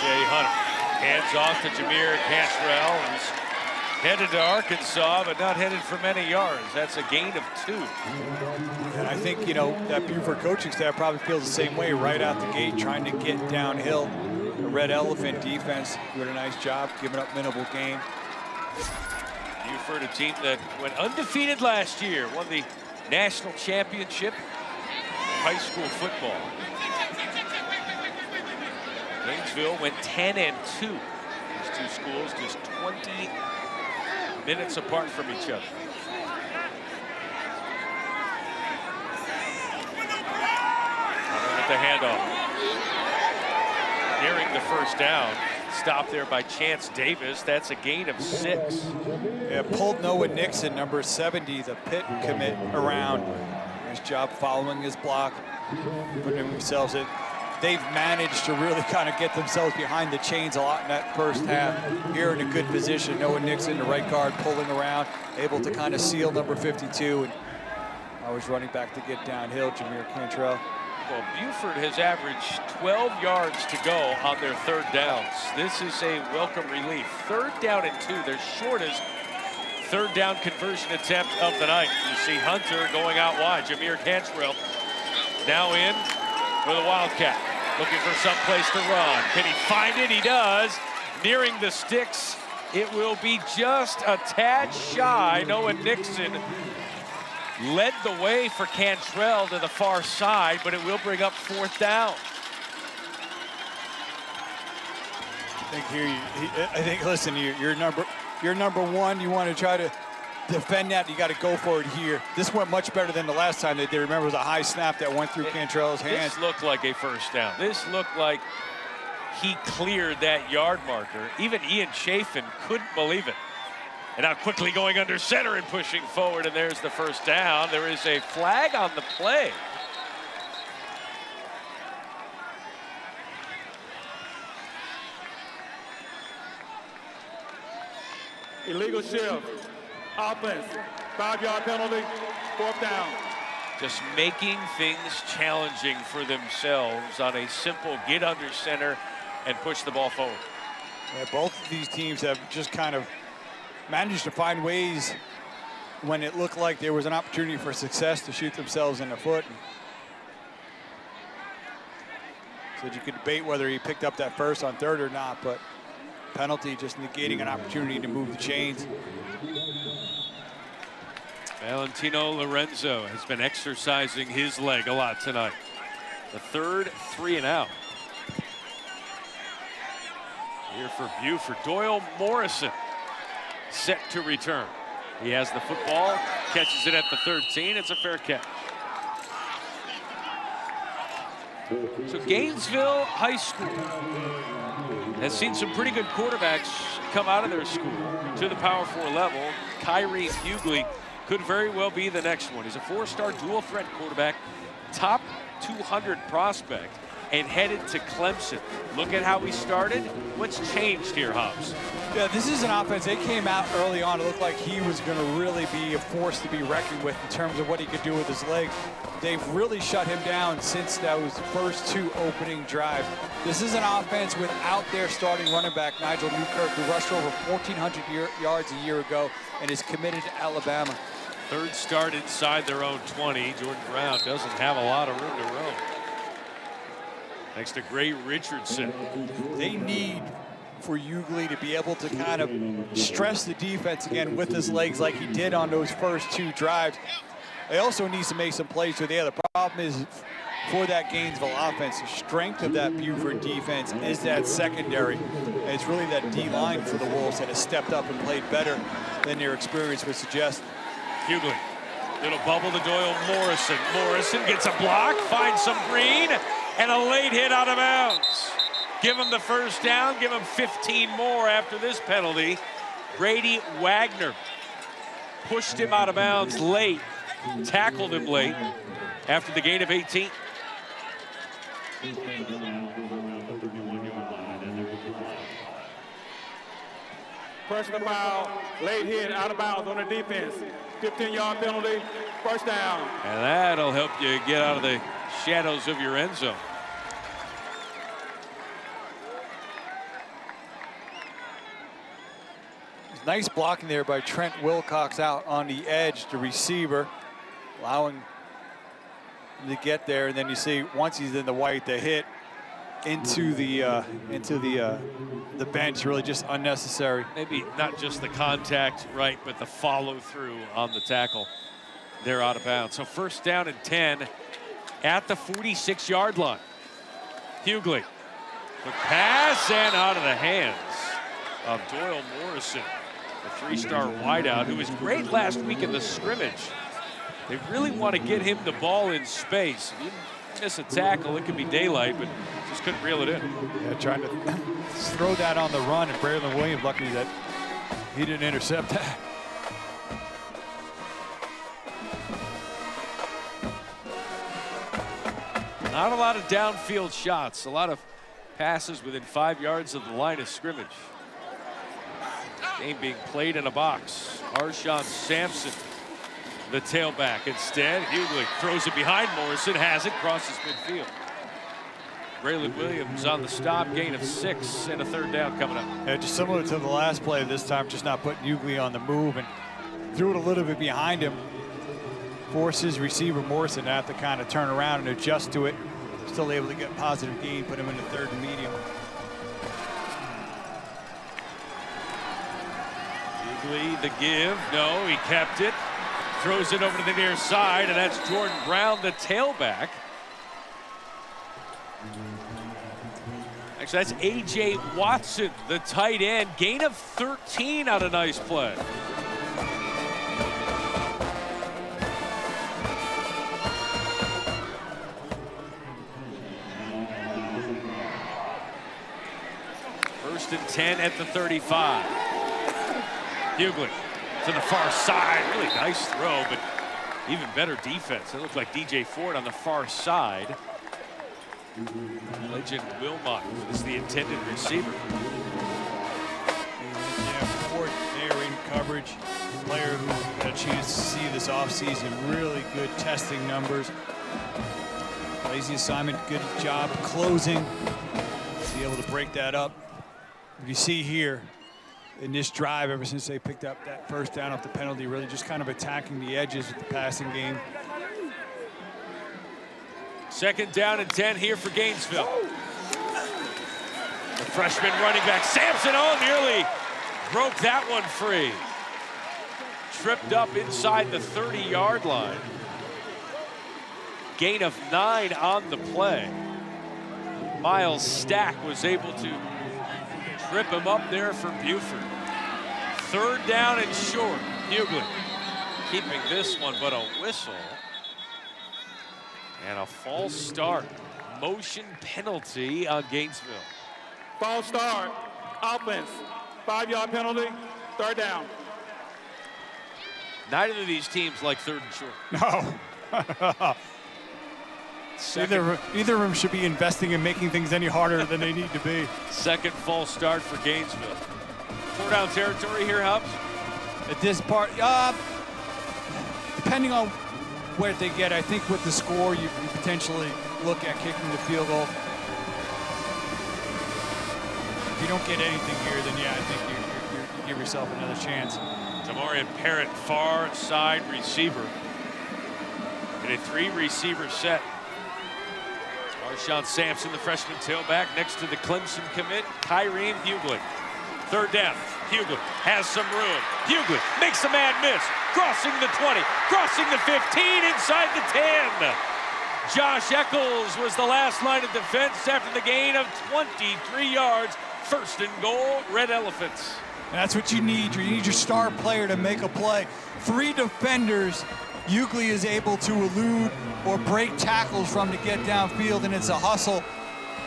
Jay Hunter hands off to Jameer Cantrell, who's headed to Arkansas, but not headed for many yards. That's a gain of 2. And I think, that Buford coaching staff probably feels the same way right out the gate, trying to get downhill. The Red Elephant defense did a nice job giving up minimal gain. Buford, a team that went undefeated last year, won the national championship in high school football. Gainesville went 10-2. These 2 schools just 20 minutes apart from each other. the handoff. Nearing the first down. Stop there by Chance Davis. That's a gain of 6. Yeah, pulled Noah Nixon, number 70, the Pitt commit, around. Nice job following his block, putting themselves in. They've managed to really kind of get themselves behind the chains a lot in that first half. Here in a good position, Noah Nixon, the right guard, pulling around, able to kind of seal number 52. And always running back to get downhill, Jameer Cantrell. Well, Buford has averaged 12 yards to go on their third downs. This is a welcome relief. 3rd down and 2, their shortest third down conversion attempt of the night. You see Hunter going out wide. Jameer Cantrell now in for the Wildcat. Looking for some place to run. Can he find it? He does. Nearing the sticks. It will be just a tad shy. Noah Nixon led the way for Cantrell to the far side, but it will bring up 4th down. Listen, you're number 1. You want to try to defend that. You got to go for it here. This went much better than the last time they did. Remember, it was a high snap that went through Cantrell's hands. This looked like a first down. This looked like he cleared that yard marker. Even Ian Chafin couldn't believe it. And now quickly going under center and pushing forward, and there's the first down. There is a flag on the play. Illegal shift. Offense. 5-yard penalty. 4th down. Just making things challenging for themselves on a simple get under center and push the ball forward. Yeah, both of these teams have just kind of managed to find ways when it looked like there was an opportunity for success to shoot themselves in the foot. So you could debate whether he picked up that first on 3rd or not, but penalty just negating an opportunity to move the chains. Valentino Lorenzo has been exercising his leg a lot tonight. The 3rd 3 and out. Here for Buford, Doyle Morrison set to return. He has the football, catches it at the 13. It's a fair catch. So Gainesville High School has seen some pretty good quarterbacks come out of their school to the Power 4 level. Kyrie Hughley could very well be the next one. He's a 4-star dual threat quarterback, top 200 prospect, and headed to Clemson. Look at how he started. What's changed here, Hobbs? Yeah, this is an offense. They came out early on. It looked like he was going to really be a force to be reckoned with in terms of what he could do with his legs. They've really shut him down since those first 2 opening drives. This is an offense without their starting running back, Nigel Newkirk, who rushed over 1,400 yards a year ago and is committed to Alabama. 3rd start inside their own 20. Jordan Brown doesn't have a lot of room to roam. Next to Gray Richardson. They need for Hughley to be able to kind of stress the defense again with his legs like he did on those first 2 drives. They also need to make some plays through there. The problem is for that Gainesville offense, the strength of that Buford defense is that secondary. And it's really that D-line for the Wolves that has stepped up and played better than their experience would suggest. Hughley, little bubble to Doyle Morrison. Morrison gets a block, finds some green, and a late hit out of bounds. Give him the first down, give him 15 more after this penalty. Brady Wagner pushed him out of bounds late, tackled him late after the gain of 18. Personal foul, late hit, out of bounds on the defense. 15-yard penalty, 1st down. And that'll help you get out of the shadows of your end zone. Nice blocking there by Trent Wilcox out on the edge, the receiver, allowing him to get there. And then you see once he's in the white, the hit into the bench, really just unnecessary. Maybe not just the contact, right, but the follow through on the tackle. They're out of bounds. So 1st down and 10 at the 46-yard line. Hughley, quick pass and out of the hands of Doyle Morrison, the 3-star wideout who was great last week in the scrimmage. They really want to get him the ball in space. miss a tackle, it could be daylight, but just couldn't reel it in. Yeah, trying to throw that on the run, and Braylon Williams lucky that he didn't intercept that. Not a lot of downfield shots, a lot of passes within 5 yards of the line of scrimmage. Game being played in a box. Arshawn Sampson, the tailback. Instead, Hughley throws it behind Morrison, has it, crosses midfield. Braylon Williams on the stop, gain of 6 and a 3rd down coming up. Yeah, just similar to the last play, this time just not putting Hughley on the move and threw it a little bit behind him. Forces receiver Morrison to have to kind of turn around and adjust to it. Still able to get positive gain, put him in the 3rd and medium. Hughley, the give, no, he kept it. Throws it over to the near side, and that's Jordan Brown, the tailback. Actually, that's A.J. Watson, the tight end. Gain of 13 on a nice play. First and 10 at the 35. Hughley to the far side. Really nice throw, but even better defense. It looked like DJ Ford on the far side. Legend Wilmot is the intended receiver. Yeah, Ford there in coverage. Player who got a chance to see this offseason. Really good testing numbers. Plays the assignment, good job closing. Be able to break that up. You see here in this drive, ever since they picked up that 1st down off the penalty, really just kind of attacking the edges with the passing game. 2nd down and 10 here for Gainesville. The freshman running back Sampson, nearly broke that one free. Tripped up inside the 30-yard line. Gain of 9 on the play. Miles Stack was able to trip him up there for Buford. 3rd down and short. Hughley keeping this one, but a whistle. And a false start. Motion penalty on Gainesville. False start. Offense. 5-yard penalty. 3rd down. Neither of these teams like 3rd and short. No. Either of them should be investing in making things any harder than they need to be. 2nd false start for Gainesville. 4-down territory here, Hubs? At this part, depending on where they get, I think with the score, you can potentially look at kicking the field goal. If you don't get anything here, then yeah, I think you give yourself another chance. Jamarian Parrott, far side receiver. In a 3-receiver set. Arshawn Sampson, the freshman tailback, next to the Clemson commit, Kyrene Hughley. 3rd down. Hughley has some room. Hughley makes a man miss. Crossing the 20, crossing the 15, inside the 10. Josh Eccles was the last line of defense after the gain of 23 yards. 1st and goal, Red Elephants. And that's what you need. You need your star player to make a play. 3 defenders Hughley is able to elude or break tackles from to get downfield, and it's a hustle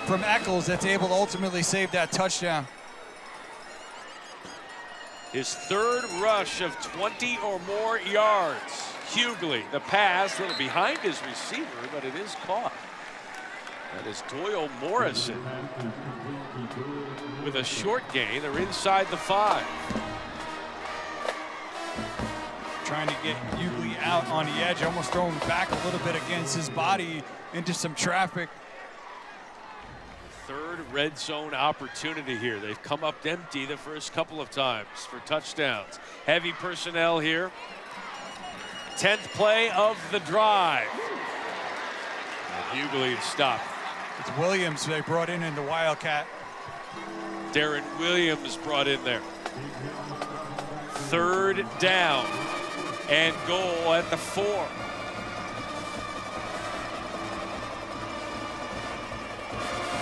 from Eccles that's able to ultimately save that touchdown. His 3rd rush of 20 or more yards. Hughley, the pass, a little behind his receiver, but it is caught. That is Doyle Morrison with a short gain. They're inside the 5. Trying to get Hughley out on the edge, almost throwing back a little bit against his body into some traffic. 3rd red zone opportunity here. They've come up empty the first couple of times for touchdowns. Heavy personnel here. 10th play of the drive. And Hughley stopped. It's Williams they brought in the Wildcat. Darren Williams brought in there. 3rd down and goal at the 4.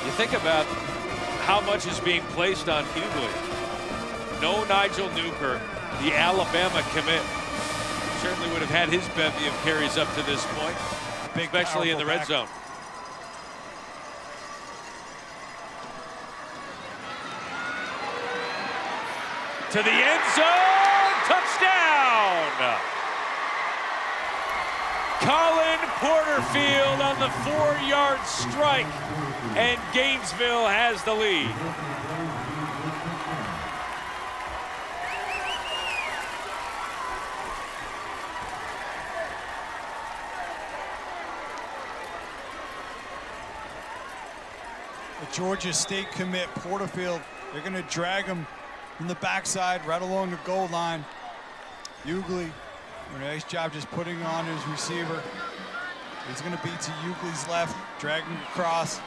You think about how much is being placed on Hughley. No Nigel Newkirk, the Alabama commit. Certainly would have had his bevy of carries up to this point, especially in the red zone. to the end zone. Touchdown! Colin Porterfield on the 4-yard strike, and Gainesville has the lead. The Georgia State commit, Porterfield, they're going to drag him from the backside right along the goal line. Ugley, a nice job just putting on his receiver. He's going to beat to Ugley's left, dragging across.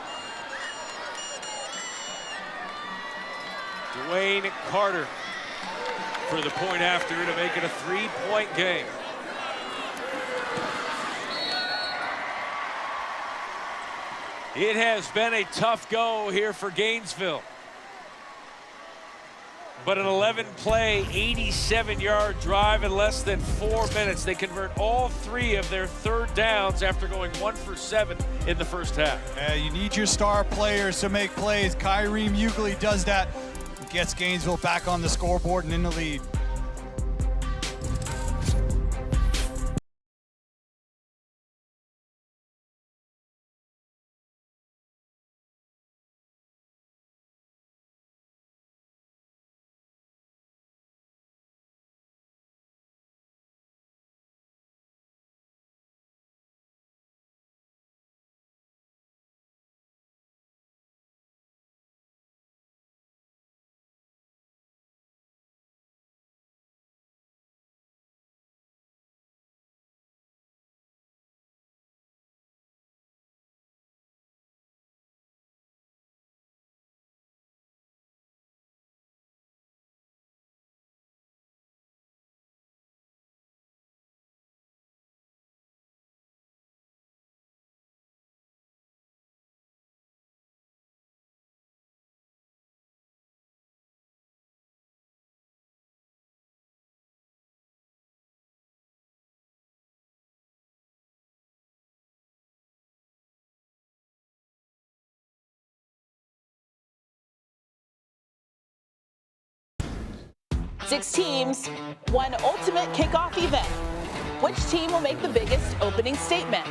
Dwayne Carter for the point after to make it a 3-point game. It has been a tough go here for Gainesville. But an 11-play, 87-yard drive in less than 4 minutes. They convert all 3 of their third downs after going 1 for 7 in the first half. You need your star players to make plays. Kyreem Ugley does that. Gets Gainesville back on the scoreboard and in the lead. Six teams, one ultimate kickoff event. Which team will make the biggest opening statement?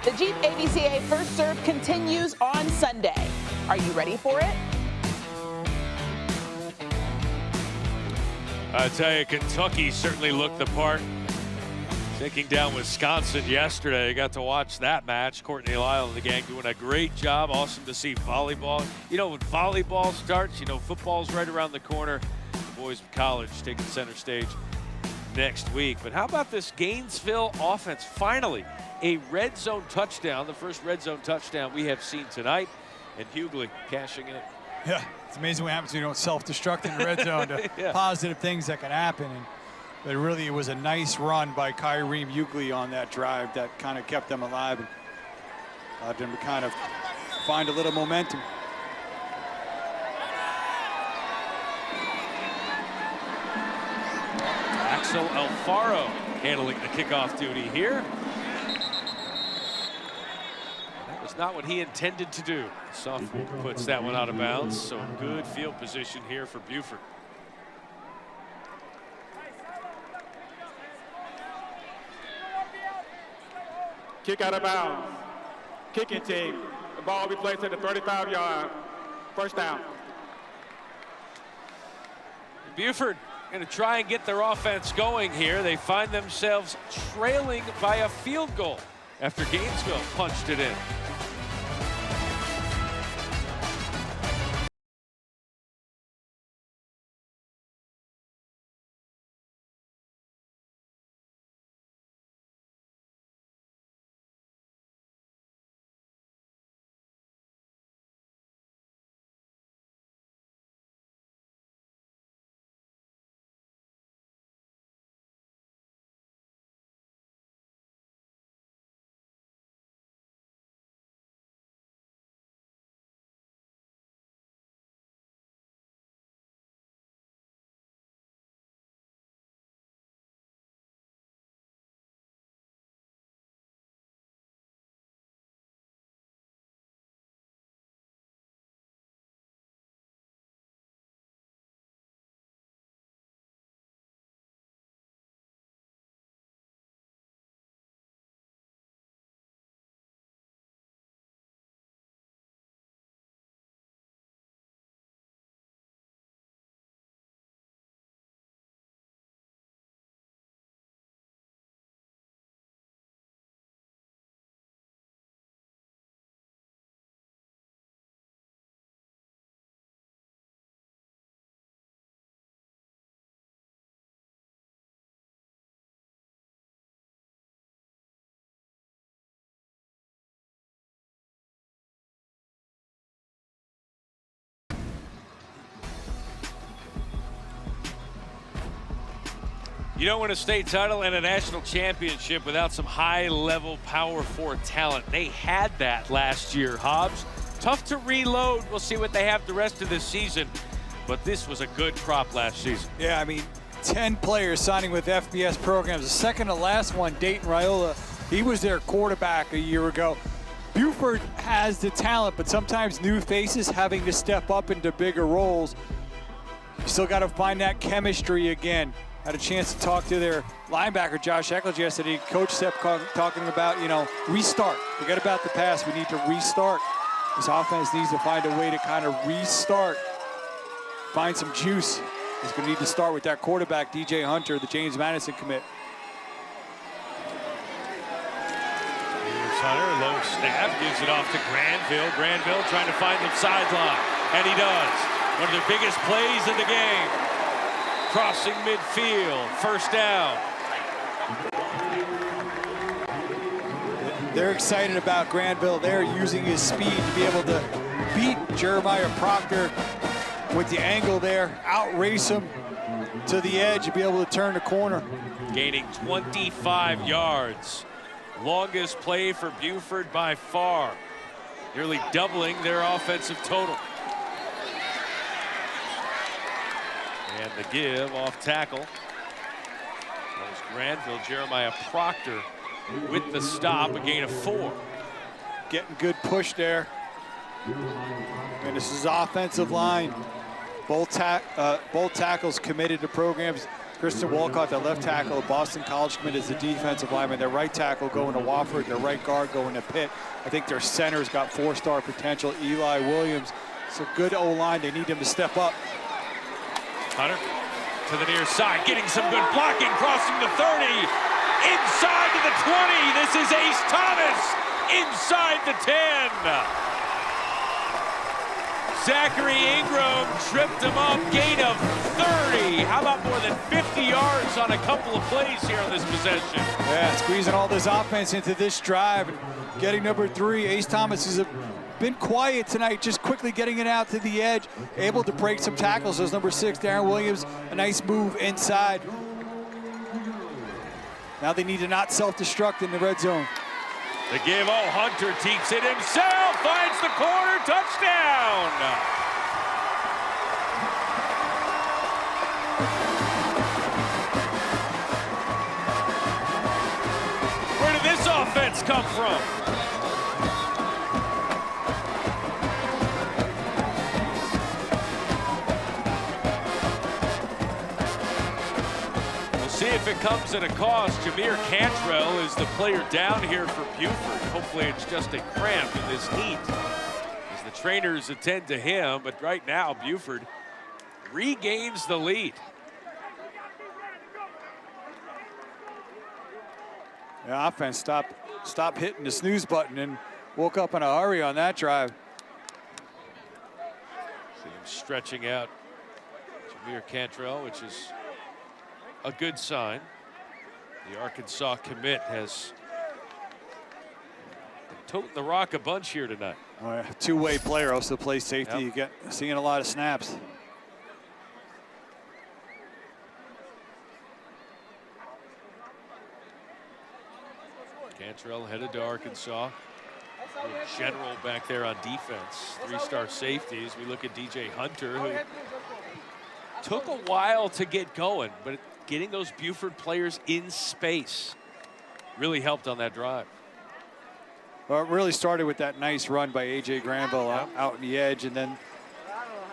The Jeep ABCA First Serve continues on Sunday. Are you ready for it? I tell you, Kentucky certainly looked the part. Taking down Wisconsin yesterday. Got to watch that match. Courtney Lyle and the gang doing a great job. Awesome to see volleyball. You know, when volleyball starts, you know, football's right around the corner. The boys of college taking center stage next week. But how about this Gainesville offense? Finally, a red zone touchdown, the first red zone touchdown we have seen tonight. And Hughley cashing in. Yeah, it's amazing what happens when you don't self-destruct in the red zone to Yeah. positive things that can happen. But really, it was a nice run by Kyreem Ugley on that drive that kind of kept them alive and allowed them to kind of find a little momentum. Axel Alfaro handling the kickoff duty here. That was not what he intended to do. Sophomore puts that one out of bounds, so good field position here for Buford. Kick out of bounds. Kicking team. The ball will be placed at the 35-yard. First down. Buford going to try and get their offense going here. They find themselves trailing by a field goal after Gainesville punched it in. You don't win a state title and a national championship without some high-level Power 4 talent. They had that last year, Hobbs. Tough to reload. We'll see what they have the rest of this season. But this was a good crop last season. Yeah, I mean, 10 players signing with FBS programs. The second to last one, Dayton Raiola, he was their quarterback a year ago. Buford has the talent, but sometimes new faces having to step up into bigger roles. You still got to find that chemistry again. Had a chance to talk to their linebacker, Josh Eccles, yesterday. Coach kept talking about, restart. Forget about the past. We need to restart. This offense needs to find a way to kind of restart, find some juice. He's going to need to start with that quarterback, DJ Hunter, the James Madison commit. Here's Hunter, low snap, gives it off to Granville. Granville trying to find the sideline, and he does. One of their biggest plays of the game. Crossing midfield, first down. They're excited about Granville. They're using his speed to be able to beat Jeremiah Proctor with the angle there, outrace him to the edge and be able to turn the corner. Gaining 25 yards. Longest play for Buford by far. Nearly doubling their offensive total. And the give off tackle. That was Granville. Jeremiah Proctor with the stop, a gain of 4. Getting good push there. And this is offensive line. Both tackles committed to programs. Kristen Walcott, the left tackle of Boston College, committed as the defensive lineman. Their right tackle going to Wofford. Their right guard going to Pitt. I think their center's got 4-star potential. Eli Williams. It's a good O-line. They need him to step up. Hunter to the near side, getting some good blocking, crossing the 30, inside to the 20. This is Ace Thomas inside the 10. Zachary Ingram tripped him up, gain of 30. How about more than 50 yards on a couple of plays here on this possession? Yeah, squeezing all this offense into this drive and getting number 3. Ace Thomas has been quiet tonight, just quickly getting it out to the edge, able to break some tackles. As number 6, Darren Williams, a nice move inside. Now they need to not self-destruct in the red zone. The give, Hunter keeps it himself, finds the corner, touchdown! Where did this offense come from? See if it comes at a cost. Jameer Cantrell is the player down here for Buford. Hopefully it's just a cramp in this heat as the trainers attend to him. But right now, Buford regains the lead. Yeah, offense stop hitting the snooze button and woke up in a hurry on that drive. See him stretching out Jameer Cantrell, which is a good sign. The Arkansas commit has toting the rock a bunch here tonight. Oh, yeah. Two-way player, also plays safety. Yep. You get seeing a lot of snaps. Cantrell headed to Arkansas. General back there on defense. 3-star safeties. We look at DJ Hunter, who took a while to get going, but getting those Buford players in space really helped on that drive. Well, it really started with that nice run by A.J. Granville out in the edge, and then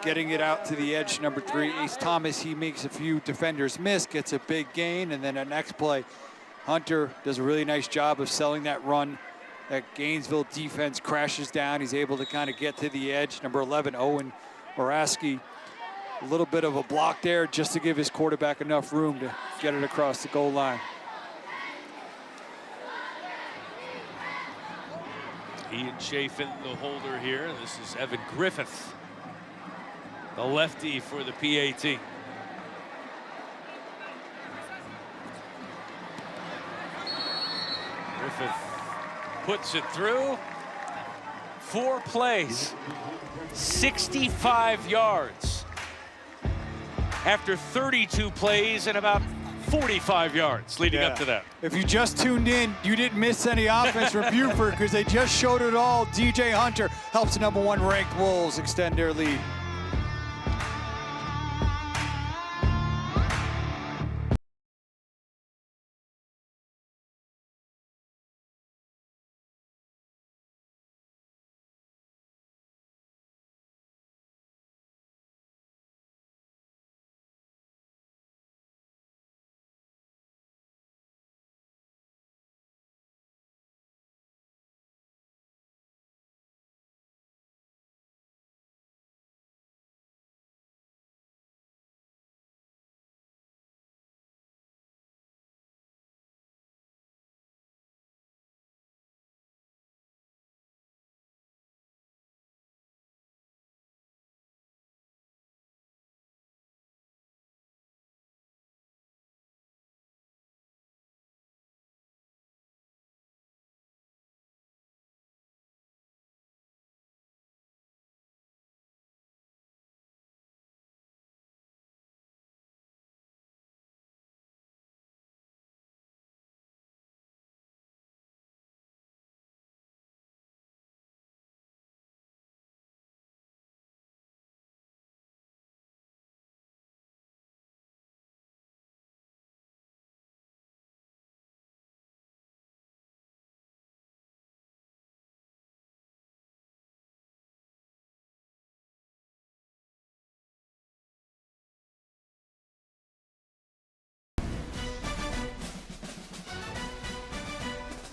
getting it out to the edge, number 3, Ace Thomas. He makes a few defenders miss, gets a big gain, and then the next play, Hunter does a really nice job of selling that run. That Gainesville defense crashes down. He's able to kind of get to the edge. Number 11, Owen Moraski. A little bit of a block there just to give his quarterback enough room to get it across the goal line. Ian Chafin, the holder here. This is Evan Griffith, the lefty for the PAT. Griffith puts it through. 4 plays, 65 yards. After 32 plays and about 45 yards leading up to that. If you just tuned in, you didn't miss any offense from Buford because they just showed it all. DJ Hunter helps the #1 ranked Wolves extend their lead.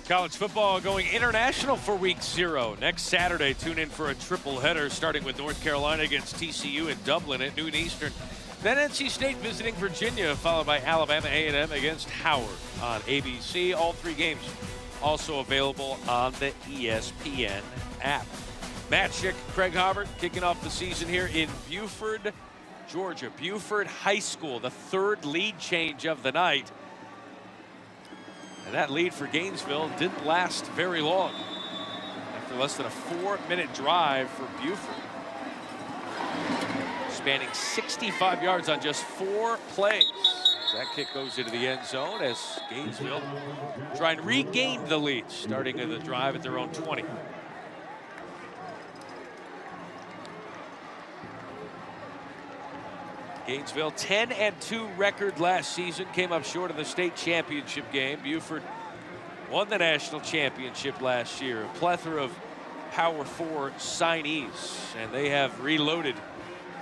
College football going international for week 0. Next Saturday, tune in for a triple header starting with North Carolina against TCU in Dublin at noon Eastern. Then NC State visiting Virginia, followed by Alabama A&M against Howard on ABC. All 3 games also available on the ESPN app. Matt Schick, Craig Hobart kicking off the season here in Buford, Georgia. Buford High School, the 3rd lead change of the night. And that lead for Gainesville didn't last very long. After less than a 4-minute drive for Buford. Spanning 65 yards on just 4 plays. That kick goes into the end zone as Gainesville try and regain the lead, starting the drive at their own 20. Gainesville 10-2 record last season, came up short of the state championship game. Buford won the national championship last year. A plethora of Power 4 signees, and they have reloaded.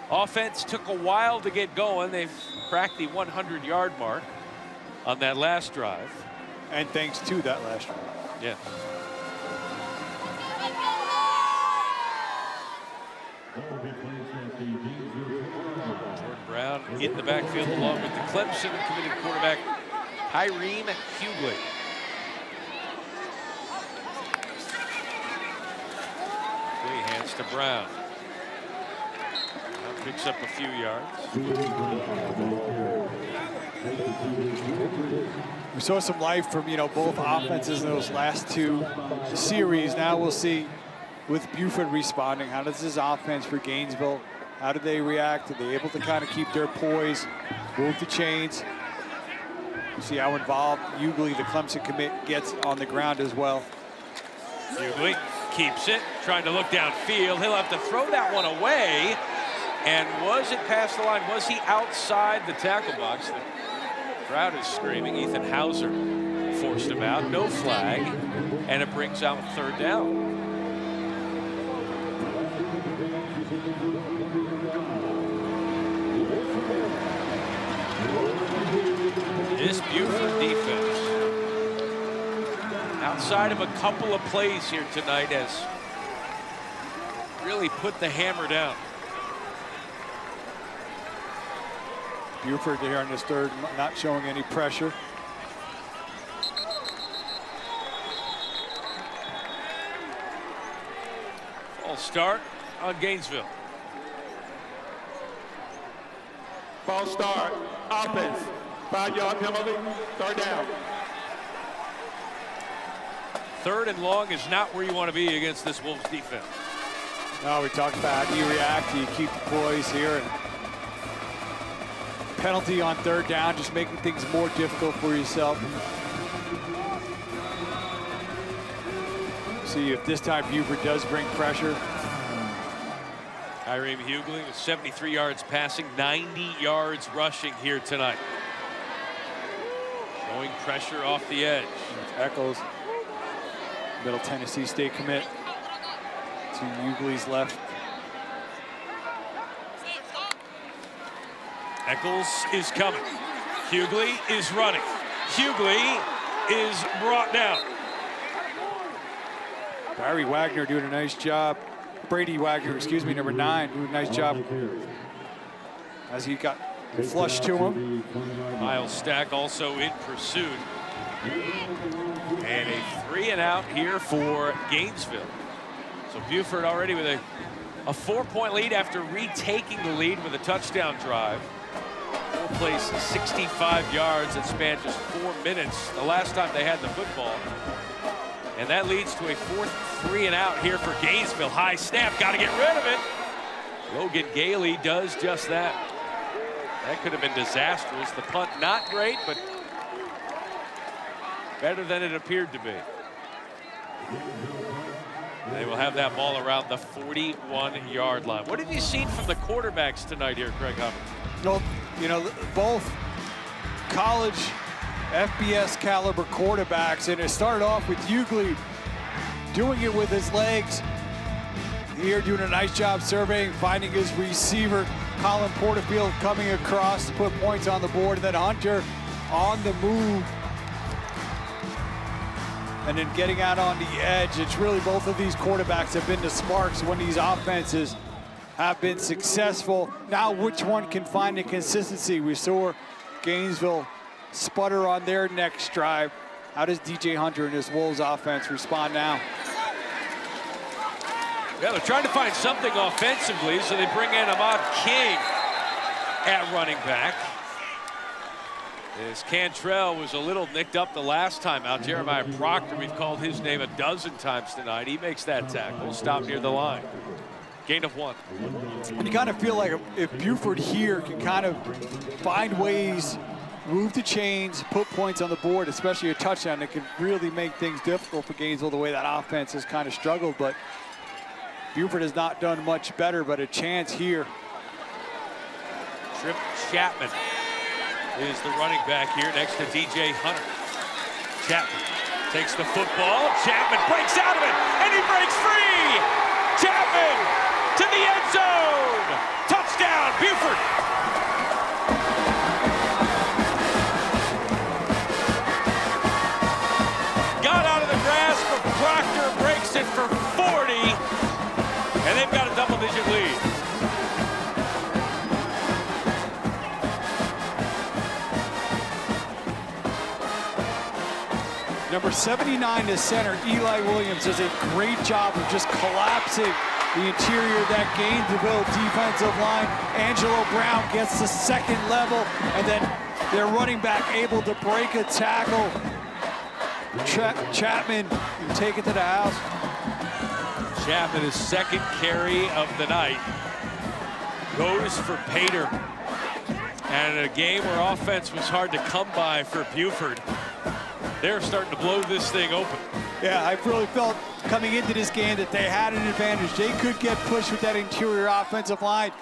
Offense took a while to get going. They've cracked the 100-yard mark on that last drive. And thanks to that last drive. Yeah. Brown in the backfield along with the Clemson committed quarterback Tyreen Hughley. Hughley hands to Brown. Brown picks up a few yards. We saw some life from, both offenses in those last 2 series. Now we'll see with Buford responding. How does this offense for Gainesville, how do they react? Are they able to kind of keep their poise, move the chains? We'll see how involved Hughley, the Clemson commit, gets on the ground as well. Hughley keeps it, trying to look downfield. He'll have to throw that one away. And was it past the line? Was he outside the tackle box? The crowd is screaming. Ethan Hauser forced him out. No flag. And it brings out 3rd down. This Buford defense, outside of a couple of plays here tonight, has really put the hammer down. Buford here on this 3rd, not showing any pressure. False start on Gainesville. False start, offense. 5-yard penalty, 3rd down. 3rd and long is not where you want to be against this Wolves defense. No, we talked about how do you react, do you keep the poise here and penalty on third down, just making things more difficult for yourself. See if this time Buford does bring pressure. Kyrie Hughley with 73 yards passing, 90 yards rushing here tonight. Showing pressure off the edge. Echols, Middle Tennessee State commit to Hughley's left. Eccles is coming. Hughley is running. Hughley is brought down. Barry Wagner doing a nice job. Brady Wagner, excuse me, number 9, doing a nice job as he got flushed to him. Miles Stack also in pursuit. And a 3-and-out here for Gainesville. So Buford already with a 4-point lead after retaking the lead with a touchdown drive. Full plays, 65 yards that spanned just 4 minutes the last time they had the football. And that leads to a 4th 3-and-out here for Gainesville. High snap, got to get rid of it. Logan Gailey does just that. That could have been disastrous. The punt not great, but better than it appeared to be. They will have that ball around the 41-yard line. What have you seen from the quarterbacks tonight here, Craig Hubbard? Well, you know, both college FBS caliber quarterbacks, and it started off with Hughley doing it with his legs. Here doing a nice job surveying, finding his receiver. Colin Porterfield coming across to put points on the board, and then Hunter on the move. And then getting out on the edge. It's really both of these quarterbacks have been the sparks when these offenses have been successful. Now which one can find the consistency? We saw Gainesville sputter on their next drive. How does DJ Hunter and his Wolves offense respond now? Yeah, they're trying to find something offensively, so they bring in Ahmad King at running back. As Cantrell was a little nicked up the last time out. Jeremiah Proctor, we've called his name a dozen times tonight. He makes that tackle, stop near the line. Gain of 1. And you kind of feel like if Buford here can kind of find ways, move the chains, put points on the board, especially a touchdown, it can really make things difficult for Gainesville the way that offense has kind of struggled. But Buford has not done much better, but a chance here. Trip Chapman is the running back here next to DJ Hunter. Chapman takes the football. Chapman breaks out of it, and he breaks free. Chapman to the end zone. Touchdown, Buford. Got out of the grasp of Proctor, breaks it for 40, and they've got a double-digit lead. Number 79 to center, Eli Williams, does a great job of just collapsing the interior of that Gainesville defensive line. Angelo Brown gets the second level, and then their running back able to break a tackle. Chapman, you take it to the house. Chapman, his second carry of the night, goes for Pater. And in a game where offense was hard to come by for Buford, they're starting to blow this thing open. Yeah, I really felt coming into this game that they had an advantage. They could get pushed with that interior offensive line.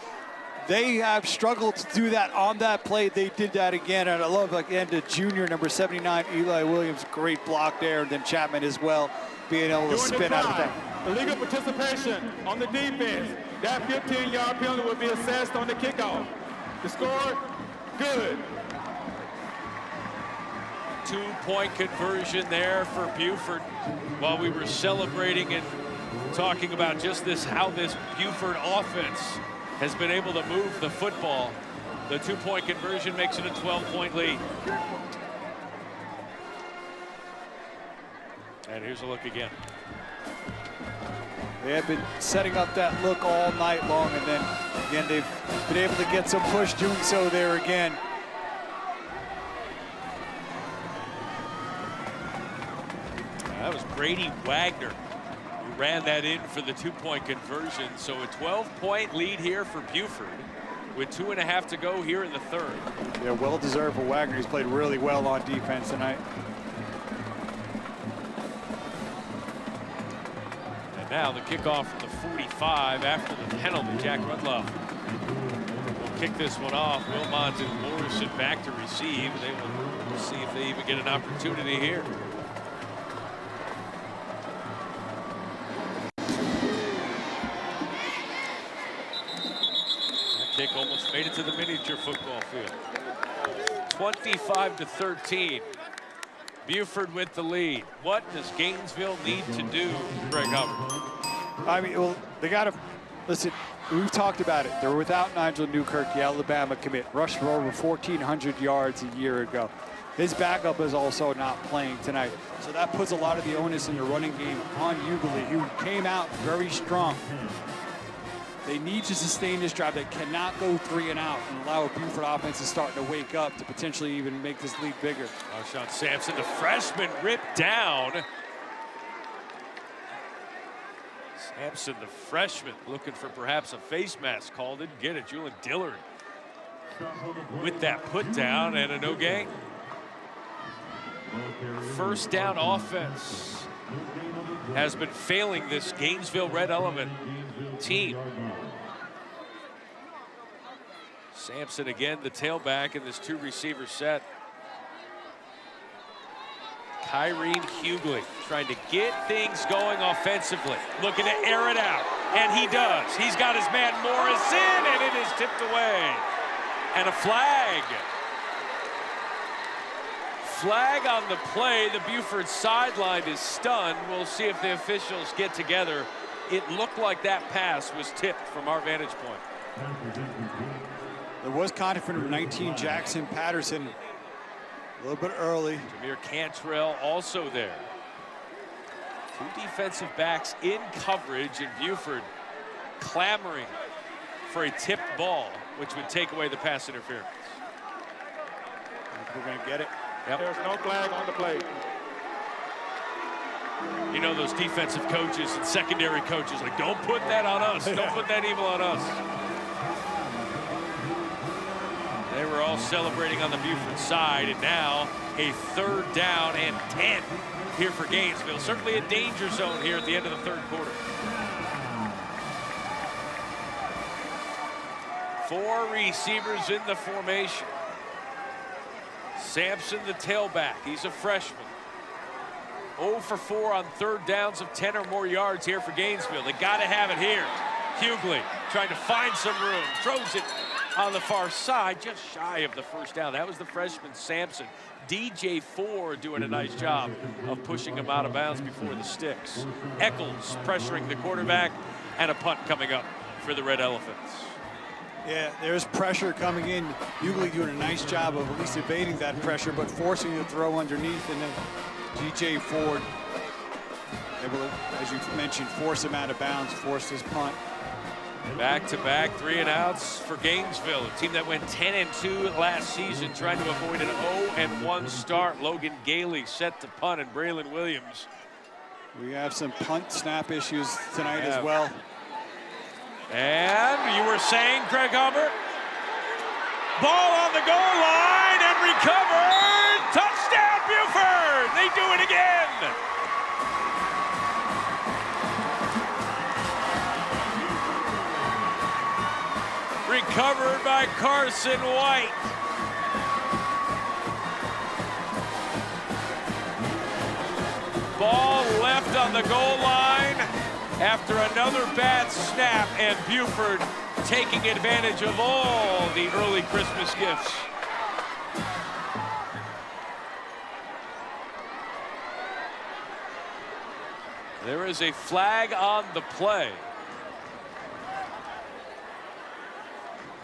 They have struggled to do that on that play. They did that again, and I love, again, the junior, number 79, Eli Williams, great block there, and then Chapman as well, being able to spin out of that. The legal participation on the defense. That 15-yard penalty will be assessed on the kickoff. The score, good. 2-point conversion there for Buford. While we were celebrating and talking about just this, how this Buford offense has been able to move the football, the 2-point conversion makes it a 12-point lead. And here's a look again. They have been setting up that look all night long, and then again they've been able to get some push doing so there again. That was Brady Wagner who ran that in for the 2-point conversion. So a 12-point lead here for Buford. with 2.5 to go here in the third. Yeah, well deserved for Wagner. He's played really well on defense tonight. And now the kickoff from the 45 after the penalty. Jack Rudloff will kick this one off. Wilmont and Morrison back to receive. They will see if they even get an opportunity here. Kick almost made it to the miniature football field. 25-13. Buford with the lead. What does Gainesville need to do, Greg Hubbard? I mean, well, they got to listen. We've talked about it. They're without Nigel Newkirk, the Alabama commit. Rushed for over 1,400 yards a year ago. His backup is also not playing tonight. So that puts a lot of the onus in the running game on Hughley, who came out very strong. They need to sustain this drive. They cannot go 3 and out and allow a Buford offense to start to wake up to potentially even make this lead bigger. Marshawn Sampson, the freshman, ripped down. Sampson, the freshman, looking for perhaps a face mask. Call, didn't get it. Julian Dillard with that put down and a no gain. First down offense has been failing this Gainesville Red Element team. Sampson again, the tailback in this 2-receiver set. Kyrene Hughley trying to get things going offensively, looking to air it out, and he does. He's got his man Morrison, and it is tipped away. And a flag. Flag on the play. The Buford sideline is stunned. We'll see if the officials get together. It looked like that pass was tipped from our vantage point. There was contact from 19 Jackson Patterson a little bit early. Jameer Cantrell also there. 2 defensive backs in coverage, and Buford clamoring for a tipped ball, which would take away the pass interference. We're going to get it. Yep. There's no flag on the play. You know, those defensive coaches and secondary coaches, like, don't put that on us. Don't put that evil on us. They were all celebrating on the Buford side, and now a 3rd down and 10 here for Gainesville. Certainly a danger zone here at the end of the 3rd quarter. 4 receivers in the formation. Sampson, the tailback. He's a freshman. 0 for 4 on 3rd downs of 10 or more yards here for Gainesville. They got to have it here. Hughley trying to find some room. Throws it on the far side, just shy of the 1st down. That was the freshman Sampson. DJ Ford doing a nice job of pushing him out of bounds before the sticks. Eccles pressuring the quarterback, and a punt coming up for the Red Elephants. Yeah, there's pressure coming in. Hughley doing a nice job of at least evading that pressure, but forcing the throw underneath, and then DJ Ford able to, as you mentioned, force him out of bounds, force his punt. Back-to-back 3-and-outs for Gainesville, a team that went 10-2 last season, trying to avoid an 0-1 start. Logan Gailey set to punt, and Braylon Williams. We have some punt snap issues tonight as well. And you were saying, Greg Hubbard, ball on the goal line and recovered. Touchdown, Buford. They do it again. Recovered by Carson White. Ball left on the goal line after another bad snap, and Buford taking advantage of all the early Christmas gifts. There is a flag on the play.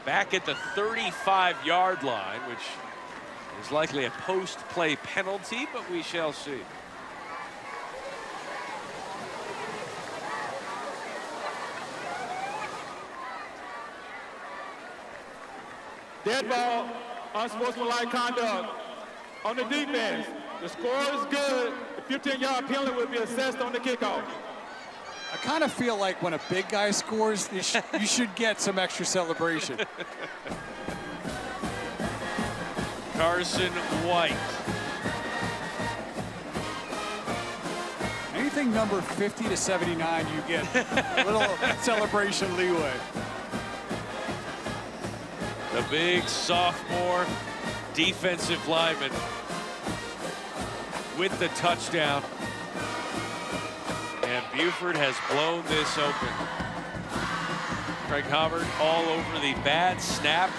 Back at the 35-yard line, which is likely a post-play penalty, but we shall see. Dead ball, unsportsmanlike conduct on the defense. The score is good. The 15-yard penalty will be assessed on the kickoff. I kind of feel like when a big guy scores, you should get some extra celebration. Carson White. Anything number 50 to 79, you get a little celebration leeway. The big sophomore defensive lineman with the touchdown. And Buford has blown this open. Craig Hubbard all over the bad snaps.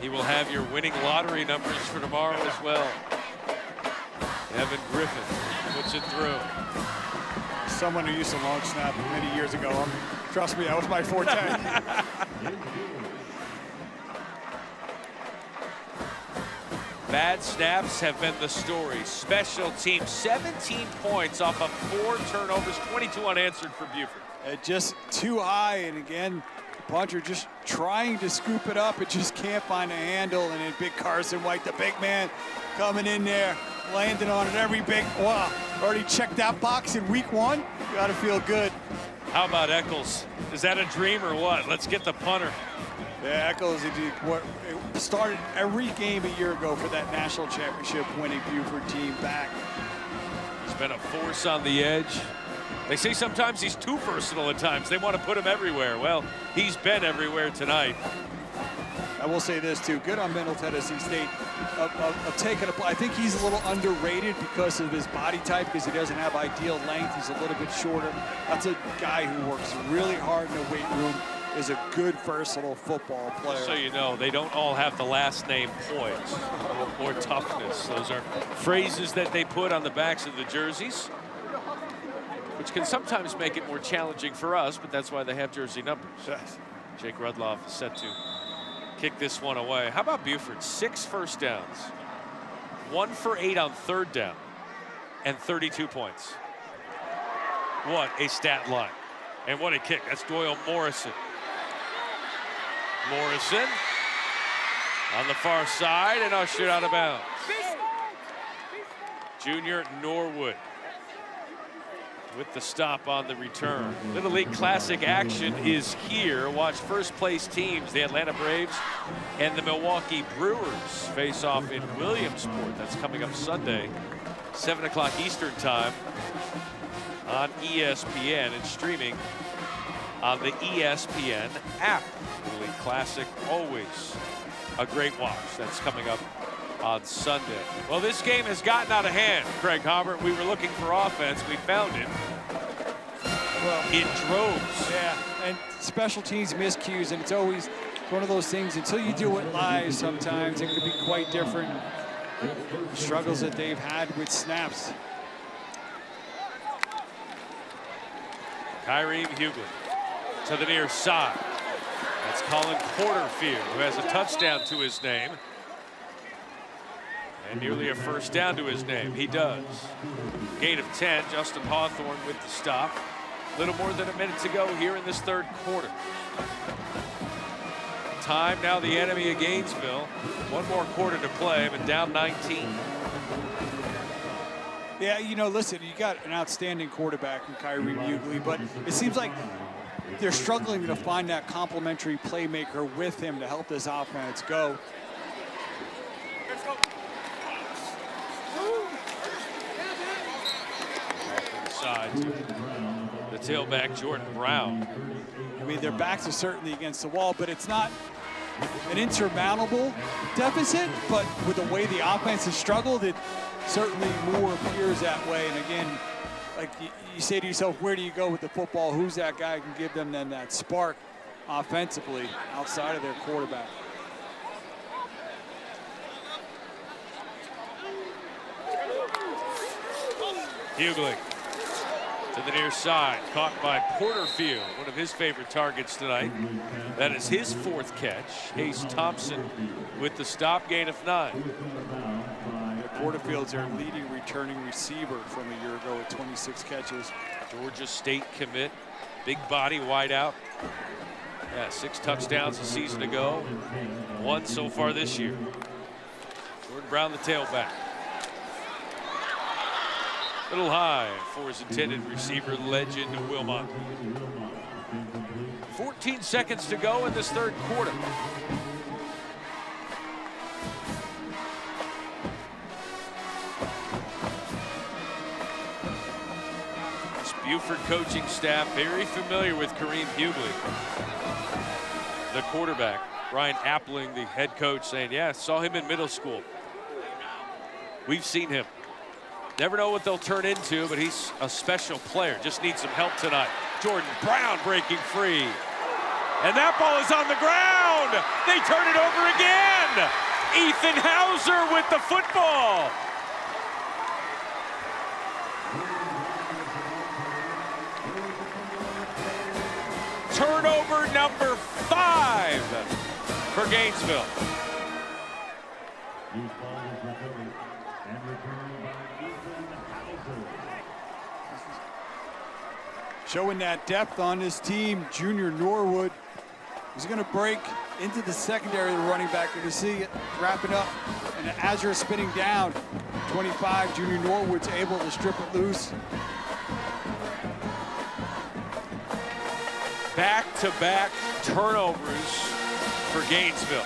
He will have your winning lottery numbers for tomorrow as well. Evan Griffin puts it through. Someone who used to long snap many years ago. Trust me, that was my forte. Bad snaps have been the story. Special teams, 17 points off of 4 turnovers, 22 unanswered for Buford. Just too high, and again, the puncher just trying to scoop it up. It just can't find a handle, and then big Carson White, the big man, coming in there, landing on it every big, wow, already checked that box in week 1. Got to feel good. How about Eccles? Is that a dream or what? Let's get the punter. Yeah, Eccles, it started every game a year ago for that national championship winning Buford team back. He's been a force on the edge. They say sometimes he's too versatile at times. They want to put him everywhere. Well, he's been everywhere tonight. I will say this too, good on Middle Tennessee State of taking a, I think he's a little underrated because of his body type, because he doesn't have ideal length. He's a little bit shorter. That's a guy who works really hard in the weight room, is a good versatile football player. So you know, they don't all have the last name poise or toughness. Those are phrases that they put on the backs of the jerseys, which can sometimes make it more challenging for us, but that's why they have jersey numbers. Yes. Jake Rudloff is set to kick this one away. How about Buford? 6 first downs, 1 for 8 on 3rd down, and 32 points. What a stat line. And what a kick. That's Doyle Morrison. Morrison on the far side and ushered out of bounds. Junior Norwood with the stop on the return. Little League Classic action is here. Watch first place teams, the Atlanta Braves and the Milwaukee Brewers, face off in Williamsport. That's coming up Sunday, 7 o'clock Eastern time on ESPN and streaming on the ESPN app. Little League Classic, always a great watch. That's coming up on Sunday. Well, this game has gotten out of hand, Craig Hubbard. We were looking for offense. We found it. Well, in droves. Yeah, and special teams miscues, and it's always one of those things, until you do it live, sometimes it could be quite different. The struggles that they've had with snaps. Kyrie Hughley to the near side. That's Colin Porterfield, who has a touchdown to his name. And nearly a first down to his name. He does. Gain of 10. Justin Hawthorne with the stop. A little more than a minute to go here in this 3rd quarter. Time now the enemy of Gainesville. 1 more quarter to play, but down 19. Yeah, you know, listen, you got an outstanding quarterback in Kyrie Hughley, but it seems like they're struggling to find that complementary playmaker with him to help this offense go. Side to the tailback, Jordan Brown. I mean, their backs are certainly against the wall, but it's not an insurmountable deficit, but with the way the offense has struggled, it certainly more appears that way. And again, like you say to yourself, where do you go with the football? Who's that guy who can give them then that spark offensively outside of their quarterback? Hughley to the near side, caught by Porterfield, one of his favorite targets tonight. That is his 4th catch. Hayes Thompson with the stop, gain of 9. Porterfield's their leading returning receiver from a year ago with 26 catches. Georgia State commit, big body, wide out. Yeah, 6 touchdowns a season ago, 1 so far this year. Jordan Brown, the tailback. Little high for his intended receiver, legend Wilmot. 14 seconds to go in this third quarter. This Buford coaching staff very familiar with Kareem Hughley, the quarterback. Ryan Appling, the head coach, saying, yeah, saw him in middle school. We've seen him. Never know what they'll turn into, but he's a special player. Just needs some help tonight. Jordan Brown breaking free. And that ball is on the ground. They turn it over again. Ethan Hauser with the football. Turnover number 5 for Gainesville. Showing that depth on this team, Junior Norwood is going to break into the secondary of the running back. You can see it wrapping up, and as you're spinning down, 25, Junior Norwood's able to strip it loose. Back-to-back turnovers for Gainesville.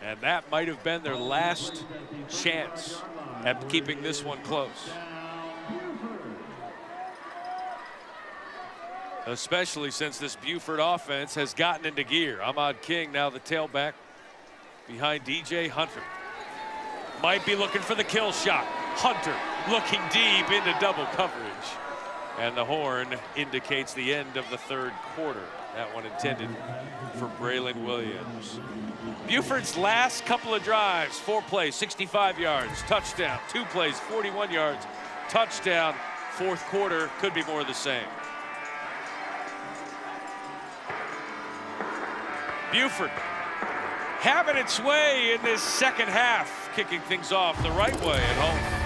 And that might have been their last chance at keeping this one close. Especially since this Buford offense has gotten into gear. Ahmad King now the tailback behind DJ Hunter. Might be looking for the kill shot. Hunter looking deep into double coverage. And the horn indicates the end of the third quarter. That one intended for Braylon Williams. Buford's last couple of drives, 4 plays, 65 yards, touchdown. 2 plays, 41 yards, touchdown. Fourth quarter could be more of the same. Buford having its way in this second half, kicking things off the right way at home.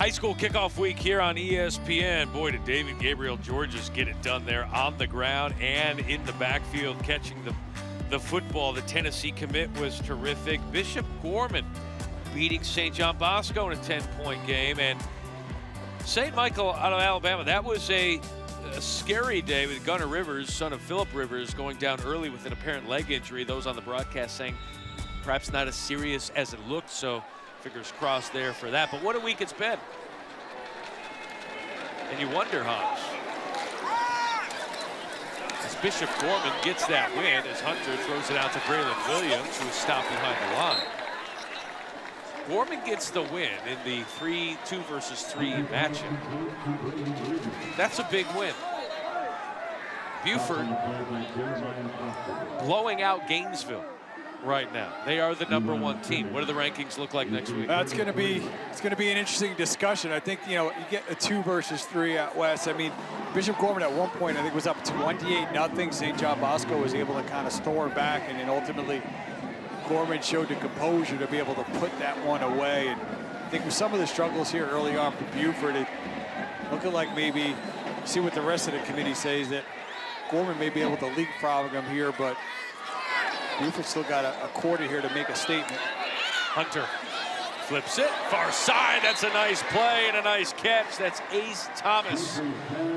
High school kickoff week here on ESPN. Boy, did David Gabriel Georges get it done there on the ground and in the backfield, catching the football. The Tennessee commit was terrific. Bishop Gorman beating St. John Bosco in a 10-point game. And St. Michael out of Alabama, that was a scary day with Gunnar Rivers, son of Philip Rivers, going down early with an apparent leg injury. Those on the broadcast saying perhaps not as serious as it looked, so fingers crossed there for that. But what a week it's been. And you wonder, Hans, as Bishop Gorman gets that win, as Hunter throws it out to Braylon Williams, who is stopped behind the line. Gorman gets the win in the 2 versus 3 matchup. That's a big win. Buford blowing out Gainesville right now. They are the #1 team. What do the rankings look like next week? It's going to be an interesting discussion. I think, you get a 2 versus 3 out west. I mean, Bishop Gorman at one point I think was up 28-0. St. John Bosco was able to kind of store back, and then ultimately Gorman showed the composure to be able to put that one away. And I think with some of the struggles here early on for Buford, it looking like maybe see what the rest of the committee says, that Gorman may be able to leapfrog him here, but Buford still got a quarter here to make a statement. Hunter flips it, far side. That's a nice play and a nice catch. That's Ace Thomas,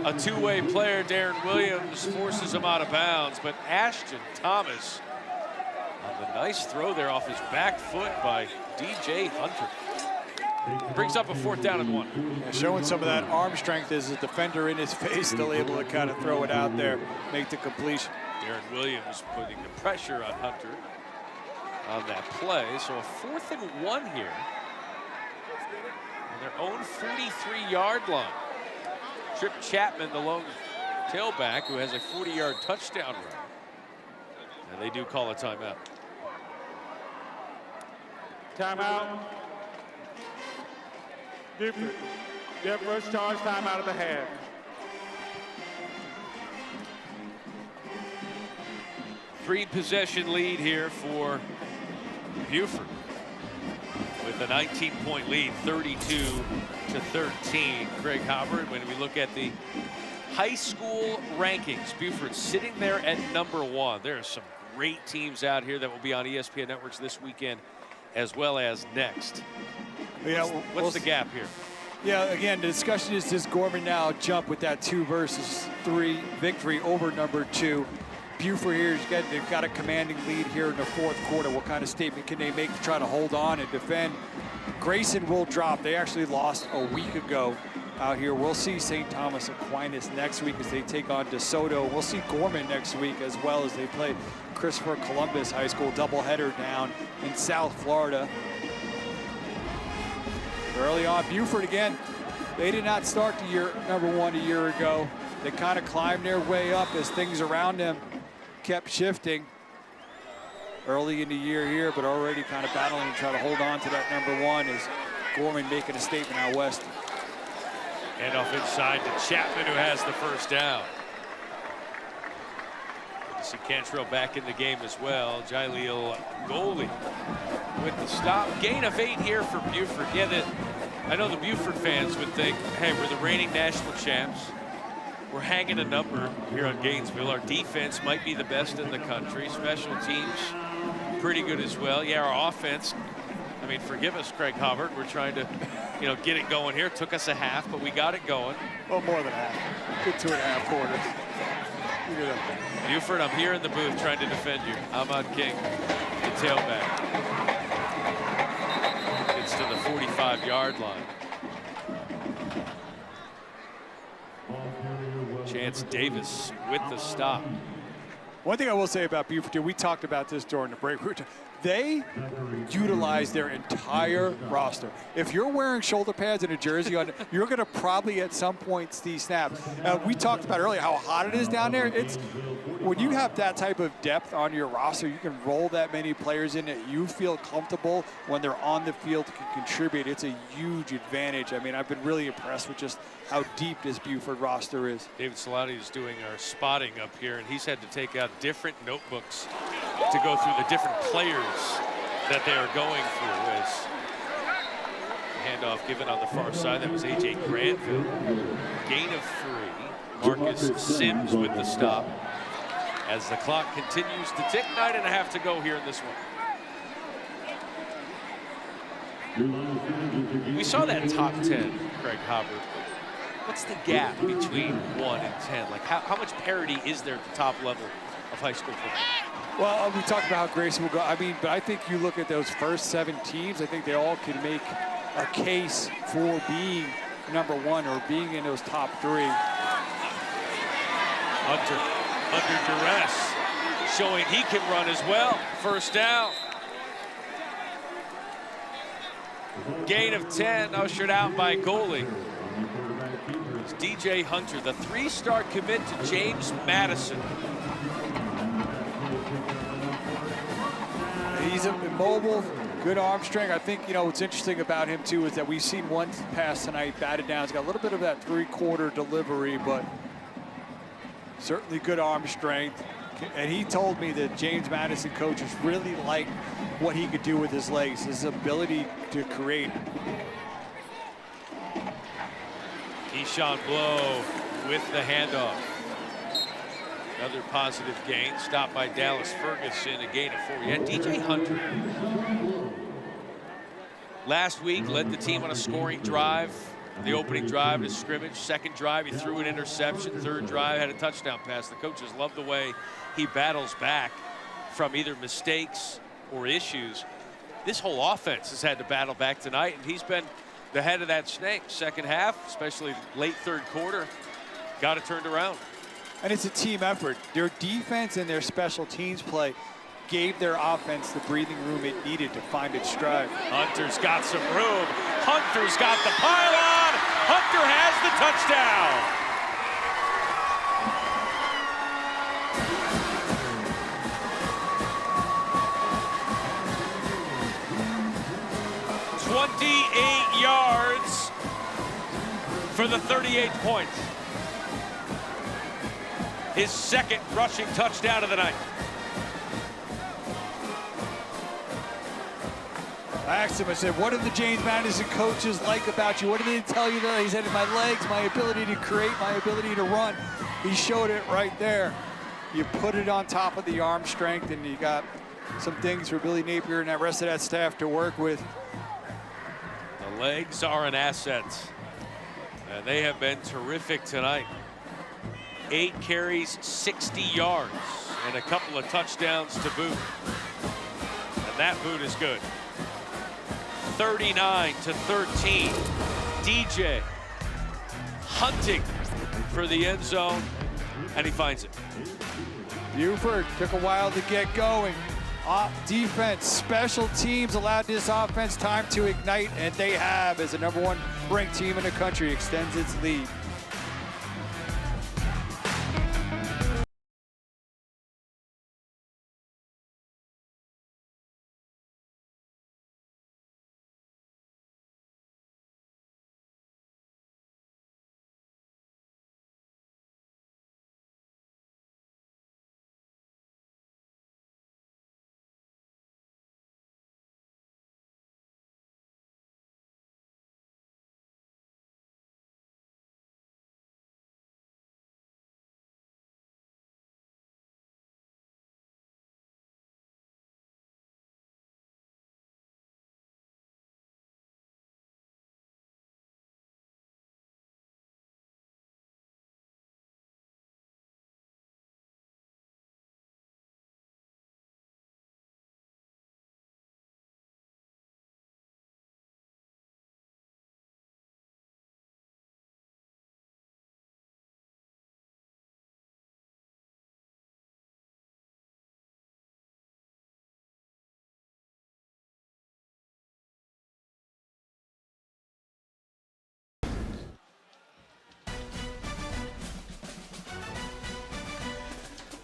a two-way player. Darren Williams forces him out of bounds, but Ashton Thomas on the nice throw there off his back foot by DJ Hunter. Brings up a 4th down and 1. Yeah, showing some of that arm strength as a defender in his face, still able to kind of throw it out there, make the completion. Darren Williams putting the pressure on Hunter on that play. So a 4th and 1 here on their own 43-yard line. Trip Chapman, the lone tailback, who has a 40-yard touchdown run. And they do call a timeout. Timeout. Buford. Their first charge timeout of the half. Three-possession lead here for Buford with a 19-point lead, 32-13. Craig Hubbard, when we look at the high school rankings, Buford sitting there at #1. There are some great teams out here that will be on ESPN networks this weekend as well as next. Yeah, what's the gap here? Yeah, again, the discussion is, does Gorman now jump with that 2 versus 3 victory over #2? Buford here, they've got a commanding lead here in the 4th quarter. What kind of statement can they make to try to hold on and defend? Grayson will drop. They actually lost a week ago out here. We'll see St. Thomas Aquinas next week as they take on DeSoto. We'll see Gorman next week as well as they play Christopher Columbus High School doubleheader down in South Florida. Early on, Buford again, they did not start the year #1 a year ago. They kind of climbed their way up as things around them kept shifting early in the year here, but already kind of battling to try to hold on to that #1 as Gorman making a statement out west. And off inside to Chapman, who has the first down. Good to see Cantrell back in the game as well. Jaileel Goley with the stop. Gain of 8 here for Buford. Yeah, I know the Buford fans would think, hey, we're the reigning national champs. We're hanging a number here on Gainesville. Our defense might be the best in the country. Special teams, pretty good as well. Yeah, our offense, I mean, forgive us, Craig Hubbard. We're trying to, get it going here. It took us a half, but we got it going. Well, more than half. Good 2.5 quarters. Buford, I'm here in the booth trying to defend you. Ahmad King, the tailback. Gets to the 45-yard line. Chance Davis with the stop. One thing I will say about Buford, we talked about this during the break. They utilize their entire roster. If you're wearing shoulder pads and a jersey on, you're going to probably at some point see snaps. We talked about earlier how hot it is down there. It's when you have that type of depth on your roster, you can roll that many players in that you feel comfortable when they're on the field to contribute. It's a huge advantage. I mean, I've been really impressed with just how deep this Buford roster is. David Solani is doing our spotting up here, and he's had to take out different notebooks to go through the different players that they are going through as hand handoff given on the far side. That was A.J. Granville. Gain of 3. Marcus Sims with the stop. As the clock continues to tick, 9.5 to go here in this one. We saw that top 10, Craig Hubbard. What's the gap between 1 and 10? Like, how much parity is there at the top level of high school football? Well, we talked about how Grayson will go. I mean, but I think you look at those first 7 teams, I think they all can make a case for being #1 or being in those top 3. Hunter under duress, showing he can run as well. First down. Gain of 10, ushered out by goalie. It's DJ Hunter, the 3-star commit to James Madison. He's immobile, good arm strength. I think, you know, what's interesting about him, too, is that we've seen one pass tonight batted down. He's got a little bit of that 3-quarter delivery, but certainly good arm strength. And he told me that James Madison coaches really liked what he could do with his legs, his ability to create. Keyshawn Blow with the handoff. Another positive gain, stopped by Dallas Ferguson, a gain of 4. Yeah, DJ Hunter last week led the team on a scoring drive. The opening drive is scrimmage. Second drive, he threw an interception. Third drive, had a touchdown pass. The coaches love the way he battles back from either mistakes or issues. This whole offense has had to battle back tonight, and he's been the head of that snake. Second half, especially late third quarter, got it turned around. And it's a team effort. Their defense and their special teams play gave their offense the breathing room it needed to find its stride. Hunter's got some room. Hunter's got the pylon. Hunter has the touchdown. .28 yards for the 38 points. His second rushing touchdown of the night. I asked him, I said, what do the James Madison coaches like about you? What do they tell you that? He said, my legs, my ability to create, my ability to run. He showed it right there. You put it on top of the arm strength, and you got some things for Billy Napier and that rest of that staff to work with. The legs are an asset. And they have been terrific tonight. 8 carries, 60 yards, and a couple of touchdowns to boot. And that boot is good. 39-13. DJ hunting for the end zone, and he finds it. Buford took a while to get going. Defense, special teams allowed this offense time to ignite, and they have, as the #1 ranked team in the country, extends its lead.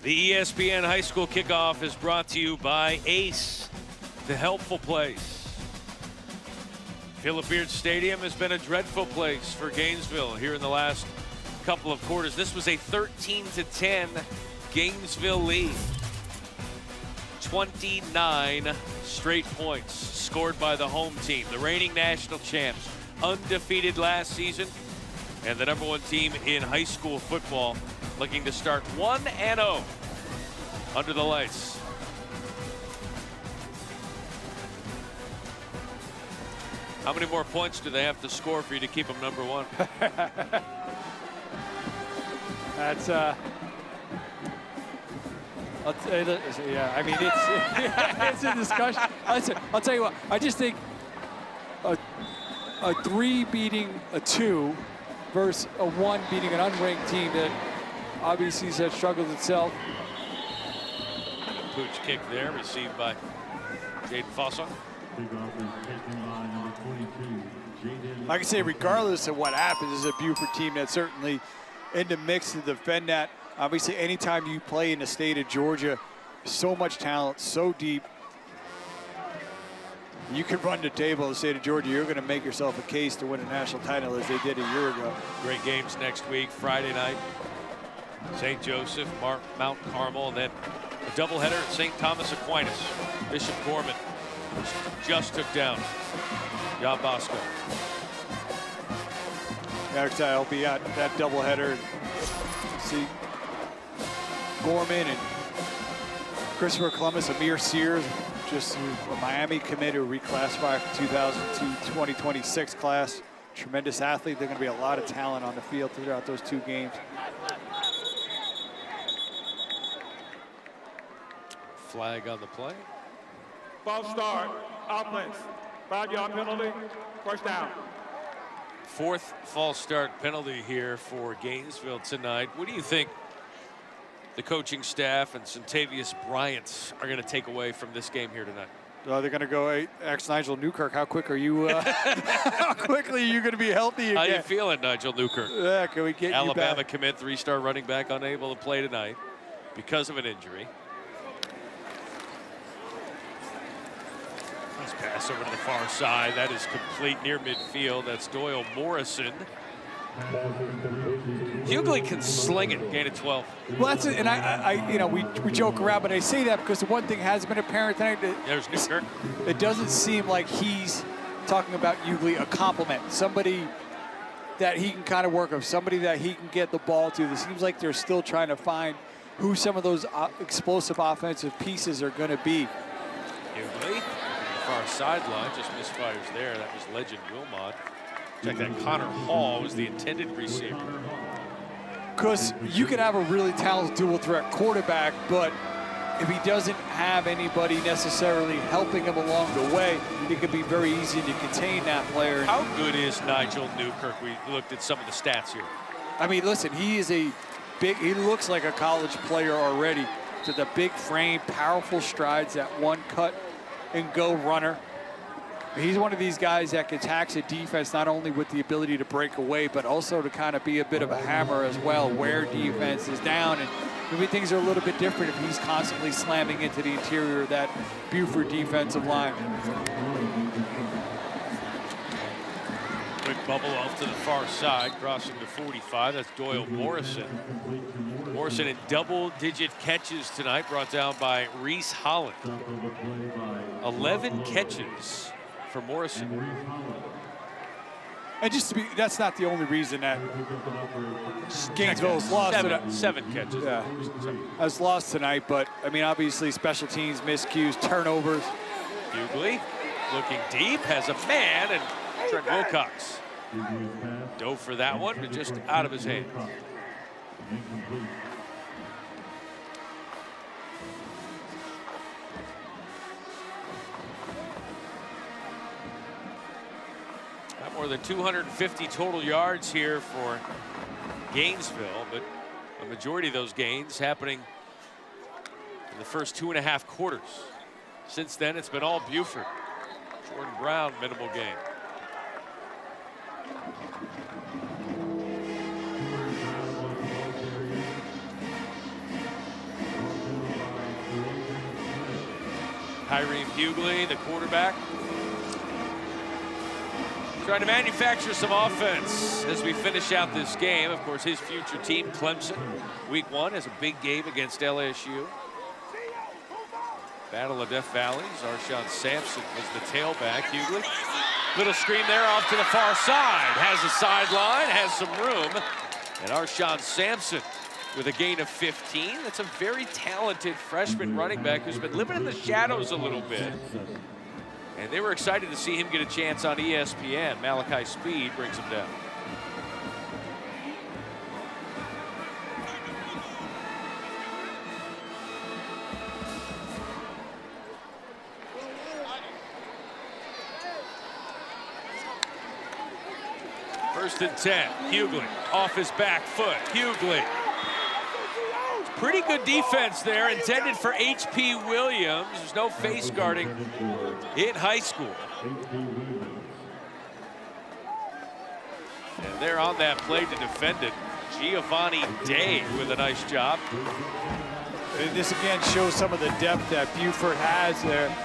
The ESPN High School Kickoff is brought to you by Ace, the helpful place. Philip Beard Stadium has been a dreadful place for Gainesville here in the last couple of quarters. This was a 13-10 Gainesville lead. 29 straight points scored by the home team, the reigning national champs, undefeated last season, and the #1 team in high school football, looking to start 1-0 under the lights. How many more points do they have to score for you to keep them #1? That's yeah, I mean, it's a discussion. Listen, I'll tell you what, I just think a 3 beating a 2 versus a 1 beating an unranked team that obviously has struggled itself. Pooch kick there, received by Jaden Fossong. Like I say, regardless of what happens, this is a Buford team that's certainly in the mix to defend that. Obviously, anytime you play in the state of Georgia, so much talent, so deep. You can run the table in the state of Georgia. You're going to make yourself a case to win a national title as they did a year ago. Great games next week. Friday night, St. Joseph, Mount Carmel, and then a doubleheader at St. Thomas Aquinas. Bishop Gorman just took down Jan Bosco. Next time I'll be at that doubleheader. See Gorman and Christopher Columbus, Amir Sears, just a Miami commit who reclassified for 2002-2026 class. Tremendous athlete. There's going to be a lot of talent on the field throughout those 2 games. Flag on the play. False start, offense, 5-yard penalty, first down. 4th false start penalty here for Gainesville tonight. What do you think the coaching staff and Centavius Bryant are going to take away from this game here tonight? They're going to go, Nigel Newkirk, how quick are you, how quickly are you going to be healthy again? How you feeling, Nigel Newkirk? Yeah, can we get Alabama you back? commit, 3-star running back, unable to play tonight because of an injury. Nice pass over to the far side. That is complete near midfield. That's Doyle Morrison. Hughley can sling it, gain of 12. Well, that's it, and I you know, we joke around, but I say that because the one thing has been apparent tonight. There's Newkirk. It doesn't seem like he's talking about Hughley a compliment. Somebody that he can kind of work with, somebody that he can get the ball to. It seems like they're still trying to find who some of those explosive offensive pieces are going to be. Hughley, far sideline, just misfires there. That was legend Wilmot. Check that, Connor Hall was the intended receiver. Because you could have a really talented dual threat quarterback, but if he doesn't have anybody necessarily helping him along the way, it could be very easy to contain that player. How good is Nigel Newkirk? We looked at some of the stats here. I mean, listen, he is a big, he looks like a college player already. To the big frame, powerful strides, that one cut and go runner. He's one of these guys that can tax a defense not only with the ability to break away, but also to kind of be a bit of a hammer as well, where defense is down. And maybe things are a little bit different if he's constantly slamming into the interior of that Buford defensive line. Quick bubble off to the far side, crossing to 45. That's Doyle Morrison. Morrison in double-digit catches tonight, brought down by Reese Holland. 11 catches for Morrison. And just to be, that's not the only reason that Gainesville has lost tonight. 7 catches. Yeah, has lost tonight, but I mean, obviously special teams, miscues, turnovers. Hughley looking deep, has a man, and Trent Wilcox dove for that one, but just out of his hands. Not more than 250 total yards here for Gainesville, but a majority of those gains happening in the first 2.5 quarters. Since then, it's been all Buford. Jordan Brown, minimal gain. Kyreem Hughley, the quarterback, trying to manufacture some offense as we finish out this game. Of course, his future team, Clemson, week 1, has a big game against LSU. Battle of Death Valleys. Arshawn Sampson was the tailback. Hughley Little screen there off to the far side. Has a sideline, has some room. And Arshawn Sampson with a gain of 15. That's a very talented freshman running back who's been living in the shadows a little bit. And they were excited to see him get a chance on ESPN. Malachi Speed brings him down. First and 10, Hughley off his back foot. Hughley. Pretty good defense there, intended for H.P. Williams. There's no face guarding in high school. And they're on that play to defend it. Giovanni Day with a nice job. And this again shows some of the depth that Buford has there.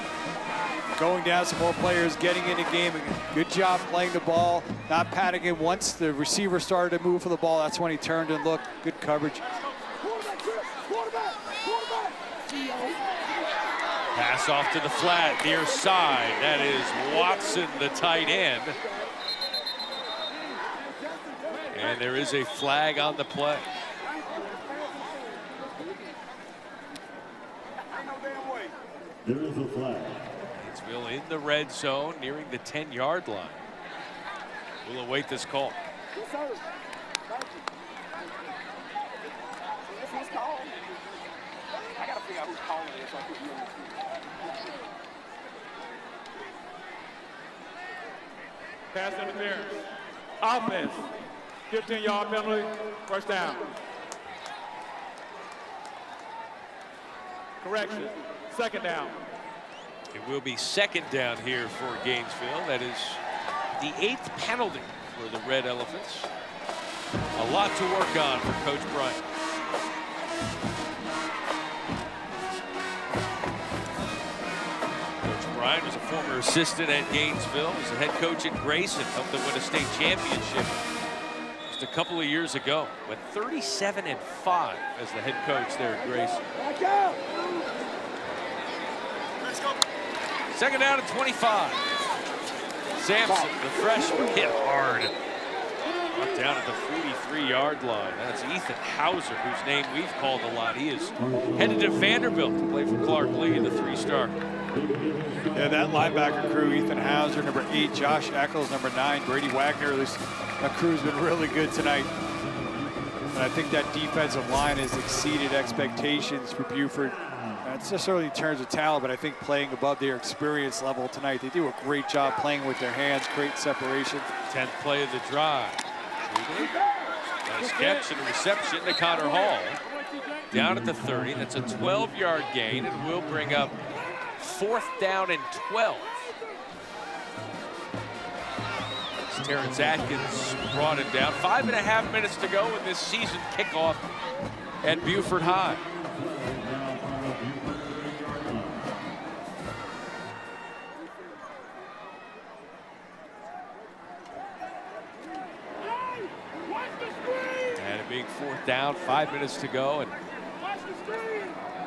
Going down some more players, getting in the game. Good job playing the ball, not panicking. Once the receiver started to move for the ball, that's when he turned and looked. Good coverage. Pass off to the flat, near side. That is Watson, the tight end. And there is a flag on the play. There is a flag. Gainesville in the red zone, nearing the 10-yard line. We'll await this call. Yes, sir. Thank you. This was called. I got to figure out who's calling it so I put you on the screen. Pass interference. Offense. 15-yard penalty. First down. Correction. Second down. It will be second down here for Gainesville. That is the 8th penalty for the Red Elephants. A lot to work on for Coach Bryant. Coach Bryant was a former assistant at Gainesville, was the head coach at Grayson, helped them win a state championship just a couple of years ago. Went 37-5 as the head coach there at Grayson. Second down at 25. Sampson, the freshman, hit hard. Up down at the 43-yard line. That's Ethan Hauser, whose name we've called a lot. He is headed to Vanderbilt to play for Clark Lee, the 3-star. Yeah, that linebacker crew, Ethan Hauser, number 8, Josh Eccles, number 9, Brady Wagner. That crew's been really good tonight. And I think that defensive line has exceeded expectations for Buford. Not necessarily in terms of talent, but I think playing above their experience level tonight. They do a great job playing with their hands, great separation. 10th play of the drive. Nice catch and a reception to Connor Hall. Down at the 30. That's a 12-yard gain, and will bring up 4th down and 12. As Terrence Atkins brought him down. 5.5 minutes to go in this season kickoff at Buford High. Being 4th down, 5 minutes to go, and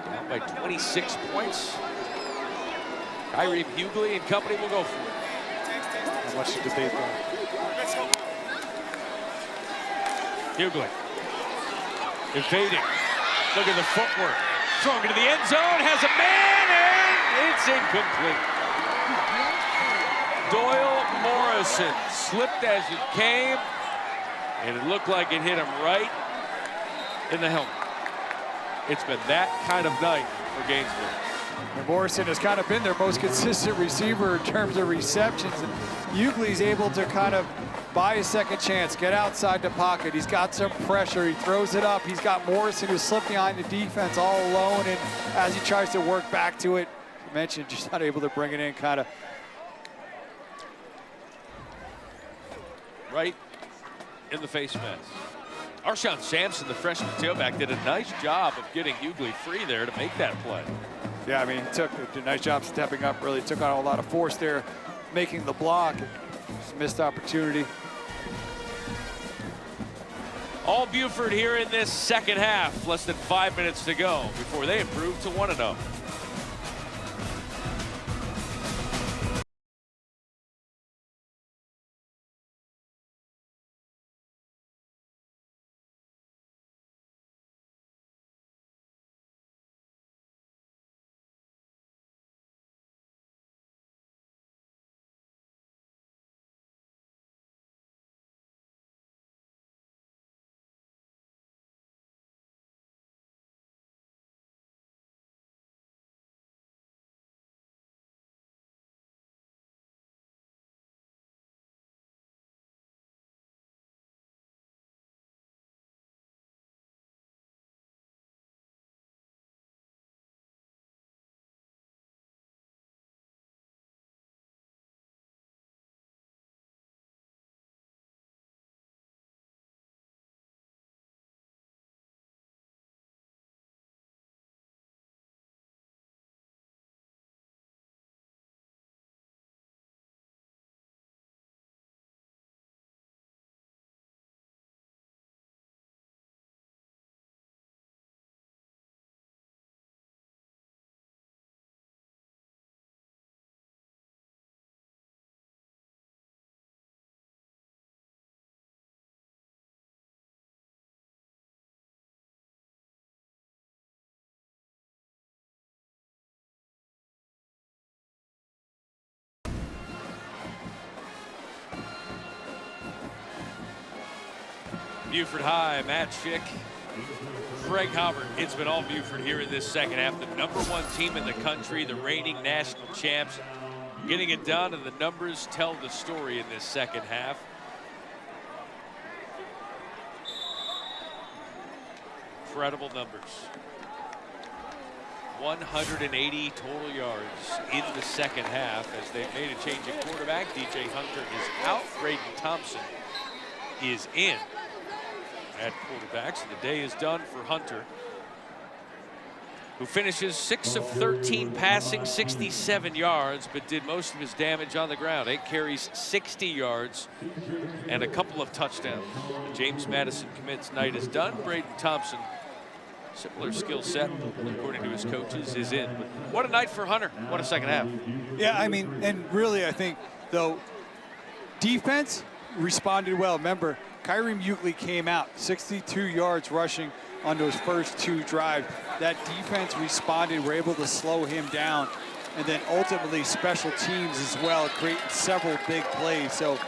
down by 26 points. Kyrie Hughley and company will go for it. Not much to debate there. Hughley evading. Look at the footwork. Throwing into the end zone, has a man, and it's incomplete. Doyle Morrison slipped as it came, and it looked like it hit him right in the helmet. It's been that kind of night for Gainesville. And Morrison has kind of been their most consistent receiver in terms of receptions. And Hughley's able to kind of buy a second chance, get outside the pocket. He's got some pressure. He throws it up. He's got Morrison who slipped behind the defense all alone. And as he tries to work back to it, you mentioned just not able to bring it in kind of. Right in the face mask. Arshawn Sampson, the freshman tailback, did a nice job of getting Hughley free there to make that play. Yeah, I mean, he did a nice job stepping up, really took on a lot of force there, making the block. Just missed opportunity. All Buford here in this second half. Less than 5 minutes to go before they improve to 1-0. Buford High, Matt Schick, Craig Howard. It's been all Buford here in this second half. The #1 team in the country, the reigning national champs, getting it done, and the numbers tell the story in this second half. Incredible numbers. 180 total yards in the second half as they've made a change at quarterback. DJ Hunter is out. Braden Thompson is in at quarterback. So the day is done for Hunter, who finishes 6 of 13 passing, 67 yards, but did most of his damage on the ground. 8 carries, 60 yards, and a couple of touchdowns. The James Madison commits night is done. Braden Thompson, similar skill set, according to his coaches, is in. But what a night for Hunter. What a second half. Yeah, I mean, and really, I think, though, defense responded well. Remember, Kyrie Mugley came out, 62 yards rushing on those first 2 drives. That defense responded, were able to slow him down. And then ultimately special teams as well, creating several big plays. So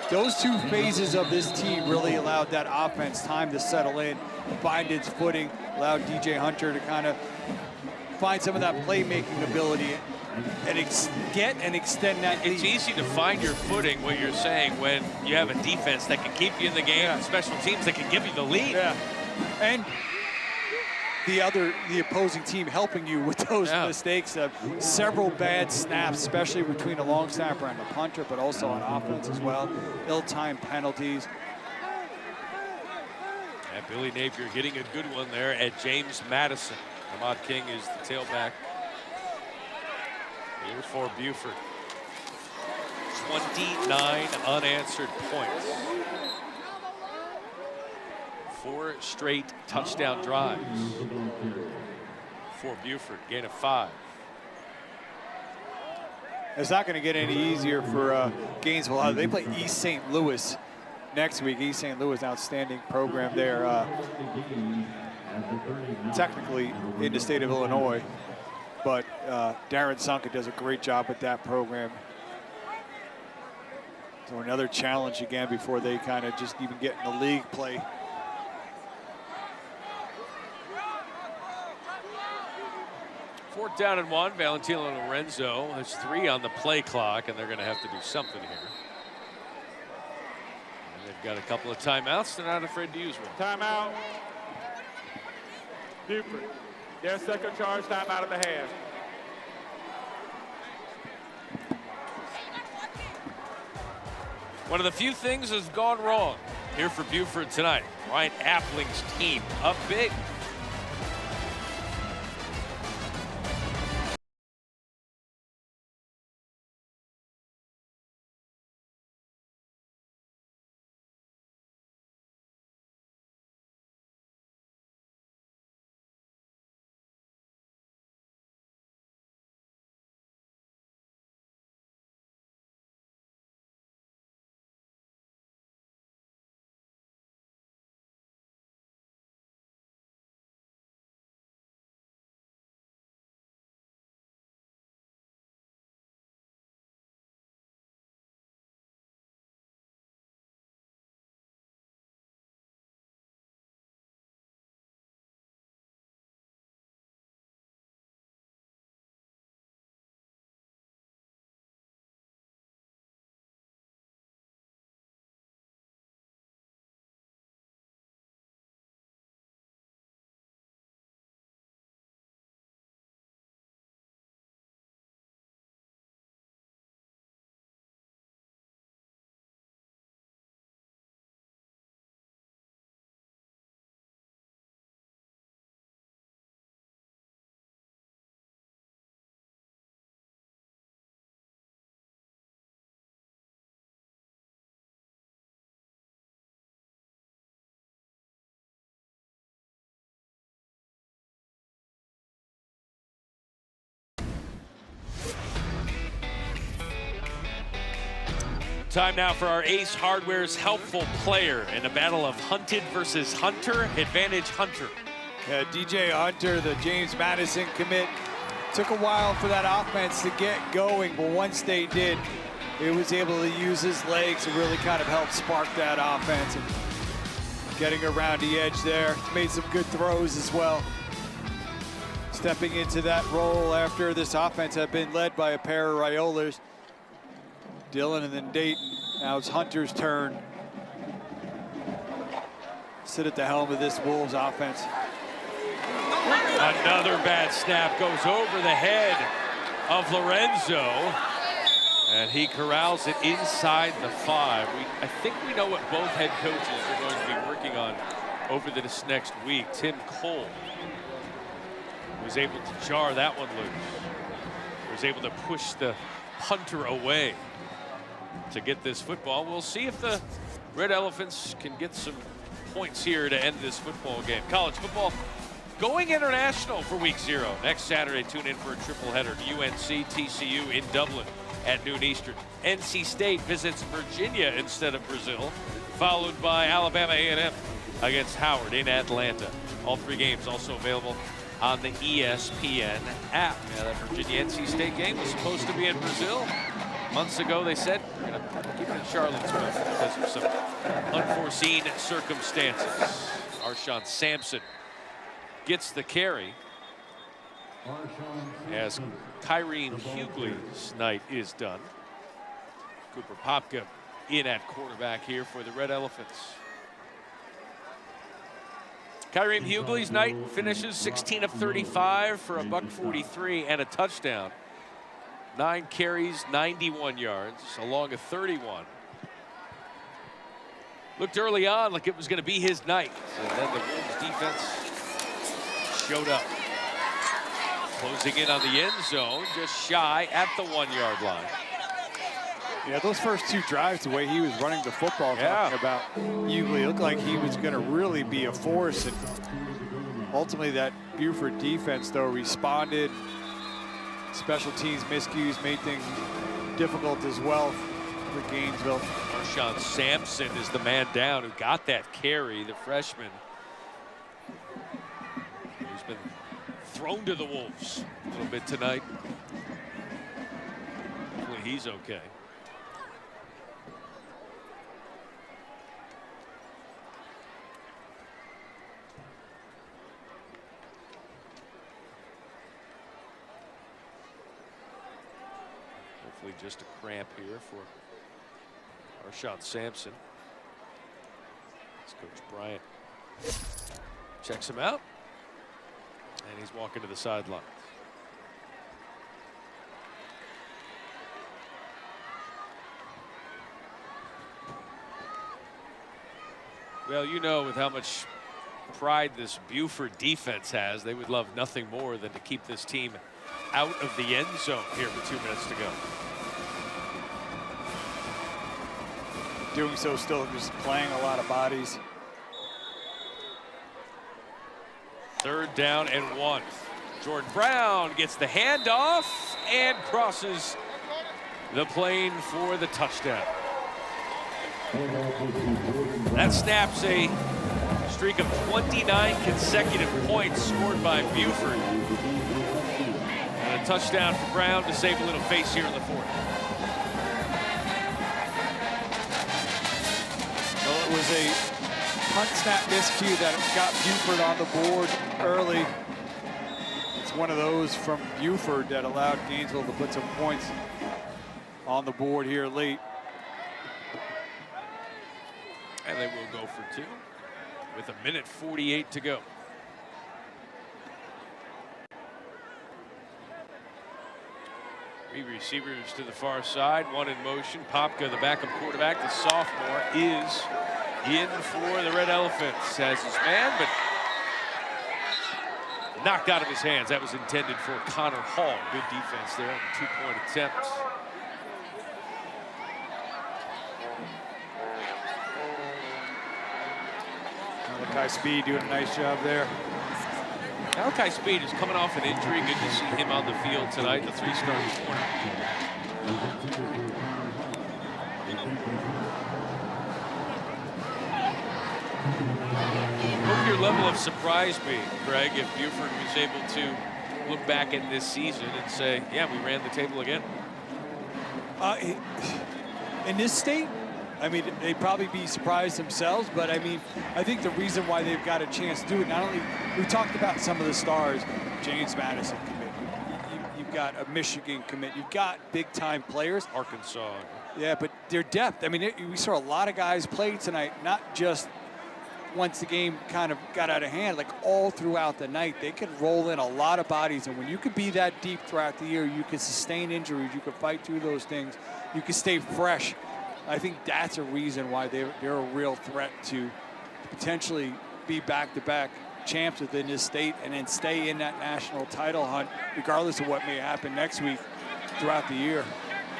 those 2 phases of this team really allowed that offense time to settle in, find its footing, allowed DJ Hunter to kind of find some of that playmaking ability and get and extend that lead. It's easy to find your footing, what you're saying, when you have a defense that can keep you in the game, and special teams that can give you the lead. Yeah, and the opposing team helping you with those mistakes. Several bad snaps, especially between a long snapper and a punter, but also on offense as well. Ill-timed penalties. And Billy Napier getting a good one there at James Madison. Ahmad King is the tailback here for Buford. 29 unanswered points. 4 straight touchdown drives for Buford, gain of 5. It's not going to get any easier for Gainesville. They play East St. Louis next week. East St. Louis, outstanding program there. Technically in the state of Illinois, but Darren Sunka does a great job with that program. So another challenge again before they kind of just even get in the league play. Fourth down and 1. Valentino Lorenzo has 3 on the play clock, and they're going to have to do something here. And they've got a couple of timeouts. They're not afraid to use one. Timeout. Buford. Their second charge timeout of the half. One of the few things has gone wrong here for Buford tonight. Ryan Appling's team up big. Time now for our Ace Hardware's helpful player in a battle of Hunted versus Hunter. Advantage Hunter. Yeah, DJ Hunter, the James Madison commit. Took a while for that offense to get going, but once they did, he was able to use his legs to really kind of help spark that offense. And Getting around the edge there. Made some good throws as well. Stepping into that role after this offense had been led by a pair of Riolas. Dillon and then Dayton. Now it's Hunter's turn. Sit at the helm of this Wolves offense. Another bad snap goes over the head of Lorenzo. And he corrals it inside the 5. I think we know what both head coaches are going to be working on over this next week. Tim Cole was able to jar that one loose. Was able to push the punter away to get this football. We'll see if the Red Elephants can get some points here to end this football game. College football going international for week 0. Next Saturday, tune in for a triple header. UNC TCU in Dublin at noon Eastern. NC State visits Virginia instead of Brazil, followed by Alabama A&M against Howard in Atlanta. All 3 games also available on the ESPN app. Now, that Virginia-NC State game was supposed to be in Brazil. Months ago, they said, we're going to keep it in Charlottesville because of some unforeseen circumstances. Arshawn Sampson gets the carry as Kyrene Hughley's night is done. Cooper Popka in at quarterback here for the Red Elephants. Kyrene Hughley's night finishes 16 of 35 for a $143 and a touchdown. 9 carries, 91 yards, along a 31. Looked early on like it was going to be his night. And then the Wolves defense showed up. Closing in on the end zone, just shy at the 1-yard line. Yeah, those first 2 drives, the way he was running the football, talking about Hughley, looked like he was going to really be a force. And ultimately, that Buford defense, though, responded. Special teams miscues made things difficult as well for Gainesville. Arshawn Sampson is the man down who got that carry, the freshman. He's been thrown to the Wolves a little bit tonight. Hopefully he's okay. Hopefully just a cramp here for Arshawn Sampson. As Coach Bryant checks him out. And he's walking to the sidelines. Well, you know, with how much pride this Buford defense has, they would love nothing more than to keep this team out of the end zone here with 2 minutes to go. Doing so still just playing a lot of bodies. 3rd down and 1. Jordan Brown gets the handoff and crosses the plane for the touchdown. That snaps a streak of 29 consecutive points scored by Buford. And a touchdown for Brown to save a little face here in the 4th. Well, it was a punt snap miscue that got Buford on the board early. It's one of those from Buford that allowed Gainesville to put some points on the board here late. And they will go for 2 with 1:48 to go. Three receivers to the far side, 1 in motion. Popka, the backup quarterback, the sophomore, is in for the Red Elephants. Has his man, but knocked out of his hands. That was intended for Connor Hall. Good defense there on the 2-point attempt. Malachi Speed doing a nice job there. Malachi Speed is coming off an injury. Good to see him on the field tonight, the 3-star corner. What would your level of surprise be, Greg, if Buford was able to look back at this season and say, yeah, we ran the table again? In this state, I mean, they'd probably be surprised themselves, but I mean, I think the reason why they've got a chance to do it, not only, we talked about some of the stars, James Madison commit, you've got a Michigan commit, you've got big-time players. Arkansas. Yeah, but their depth, I mean, we saw a lot of guys play tonight, not just once the game kind of got out of hand, like all throughout the night. They could roll in a lot of bodies, and when you could be that deep throughout the year, you can sustain injuries, you can fight through those things, you can stay fresh. I think that's a reason why they're a real threat to potentially be back-to-back champs within this state and then stay in that national title hunt, regardless of what may happen next week throughout the year.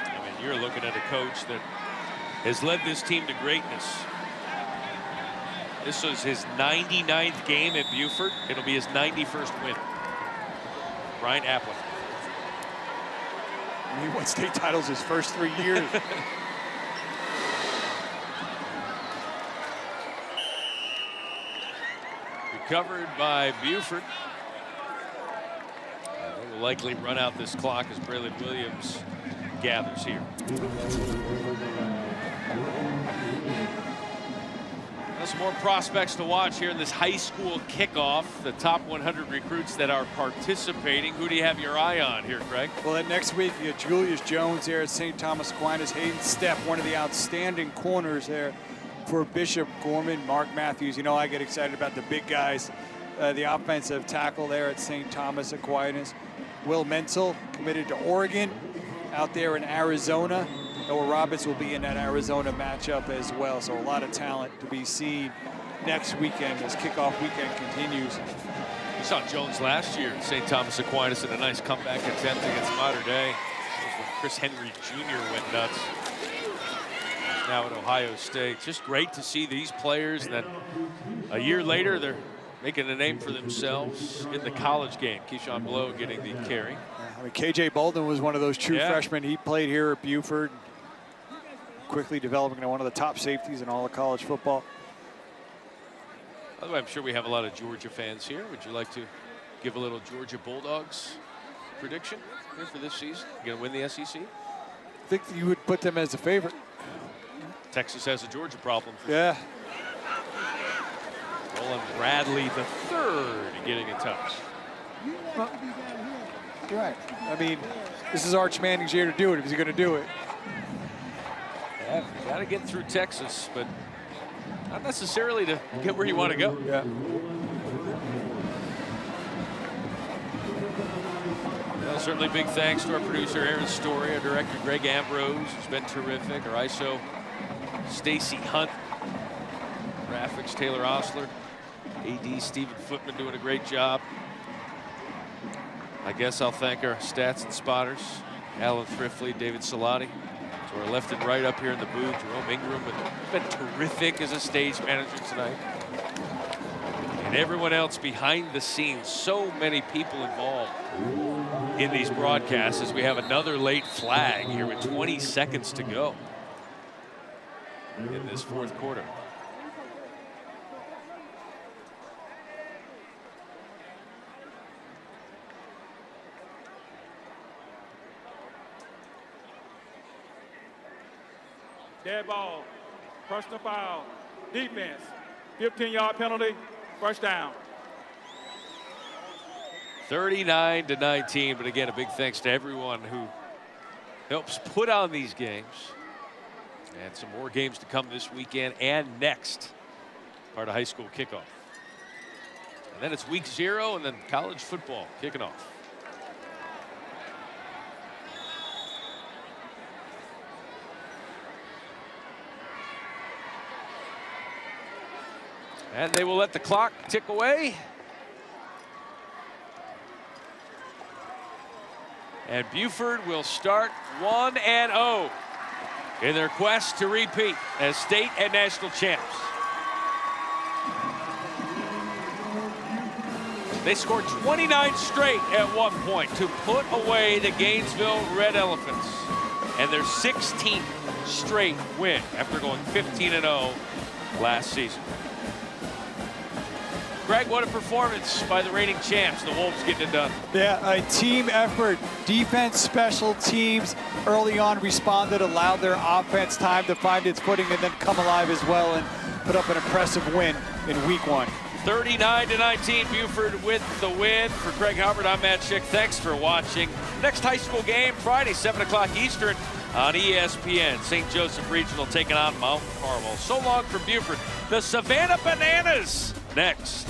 I mean, you're looking at a coach that has led this team to greatness. This was his 99th game at Buford. It'll be his 91st win. Brian Applin. He won state titles his first 3 years. Recovered by Buford. They will likely run out this clock as Braylon Williams gathers here. Some more prospects to watch here in this high school kickoff. The top 100 recruits that are participating. Who do you have your eye on here, Craig? Well, then next week, you got Julius Jones there at St. Thomas Aquinas. Hayden Stepp, one of the outstanding corners there for Bishop Gorman. Mark Matthews, you know I get excited about the big guys. The offensive tackle there at St. Thomas Aquinas. Will Menzel, committed to Oregon, out there in Arizona. Noah Roberts will be in that Arizona matchup as well, so a lot of talent to be seen next weekend as kickoff weekend continues. We saw Jones last year at St. Thomas Aquinas in a nice comeback attempt against Mater Dei. When Chris Henry Jr. went nuts. He's now at Ohio State. Just great to see these players, and then a year later they're making a name for themselves in the college game. Keyshawn Blow getting the carry. I mean, KJ Bolden was one of those true freshmen. He played here at Buford, quickly developing into one of the top safeties in all of college football. By the way, I'm sure we have a lot of Georgia fans here. Would you like to give a little Georgia Bulldogs prediction here for this season? You gonna win the SEC? I think you would put them as a favorite. Texas has a Georgia problem. Yeah. Roland Bradley III getting a touch. You're right. I mean, this is Arch Manning's year to do it if he's going to do it. Yeah, you got to get through Texas, but not necessarily to get where you want to go. Yeah. Well, certainly big thanks to our producer Aaron Story, our director Greg Ambrose, who's been terrific, our ISO Stacy Hunt, graphics Taylor Osler, AD Stephen Footman doing a great job. I guess I'll thank our stats and spotters, Alan Thriftley, David Salati. So we're left and right up here in the booth. Jerome Ingram has been terrific as a stage manager tonight. And everyone else behind the scenes, so many people involved in these broadcasts as we have another late flag here with 20 seconds to go in this fourth quarter. Dead ball, personal foul, defense, 15-yard penalty, first down. 39-19, but again, a big thanks to everyone who helps put on these games. And some more games to come this weekend and next, part of high school kickoff. And then it's week 0 and then college football kicking off. And they will let the clock tick away. And Buford will start 1-0 in their quest to repeat as state and national champs. They scored 29 straight at one point to put away the Gainesville Red Elephants and their 16th straight win after going 15-0 last season. Greg, what a performance by the reigning champs. The Wolves getting it done. Yeah, a team effort. Defense, special teams early on responded, allowed their offense time to find its footing and then come alive as well and put up an impressive win in week 1. 39-19, Buford with the win. For Craig Hubbard, I'm Matt Schick. Thanks for watching. Next high school game, Friday, 7 o'clock Eastern on ESPN. St. Joseph Regional taking on Mount Carmel. So long from Buford. The Savannah Bananas next.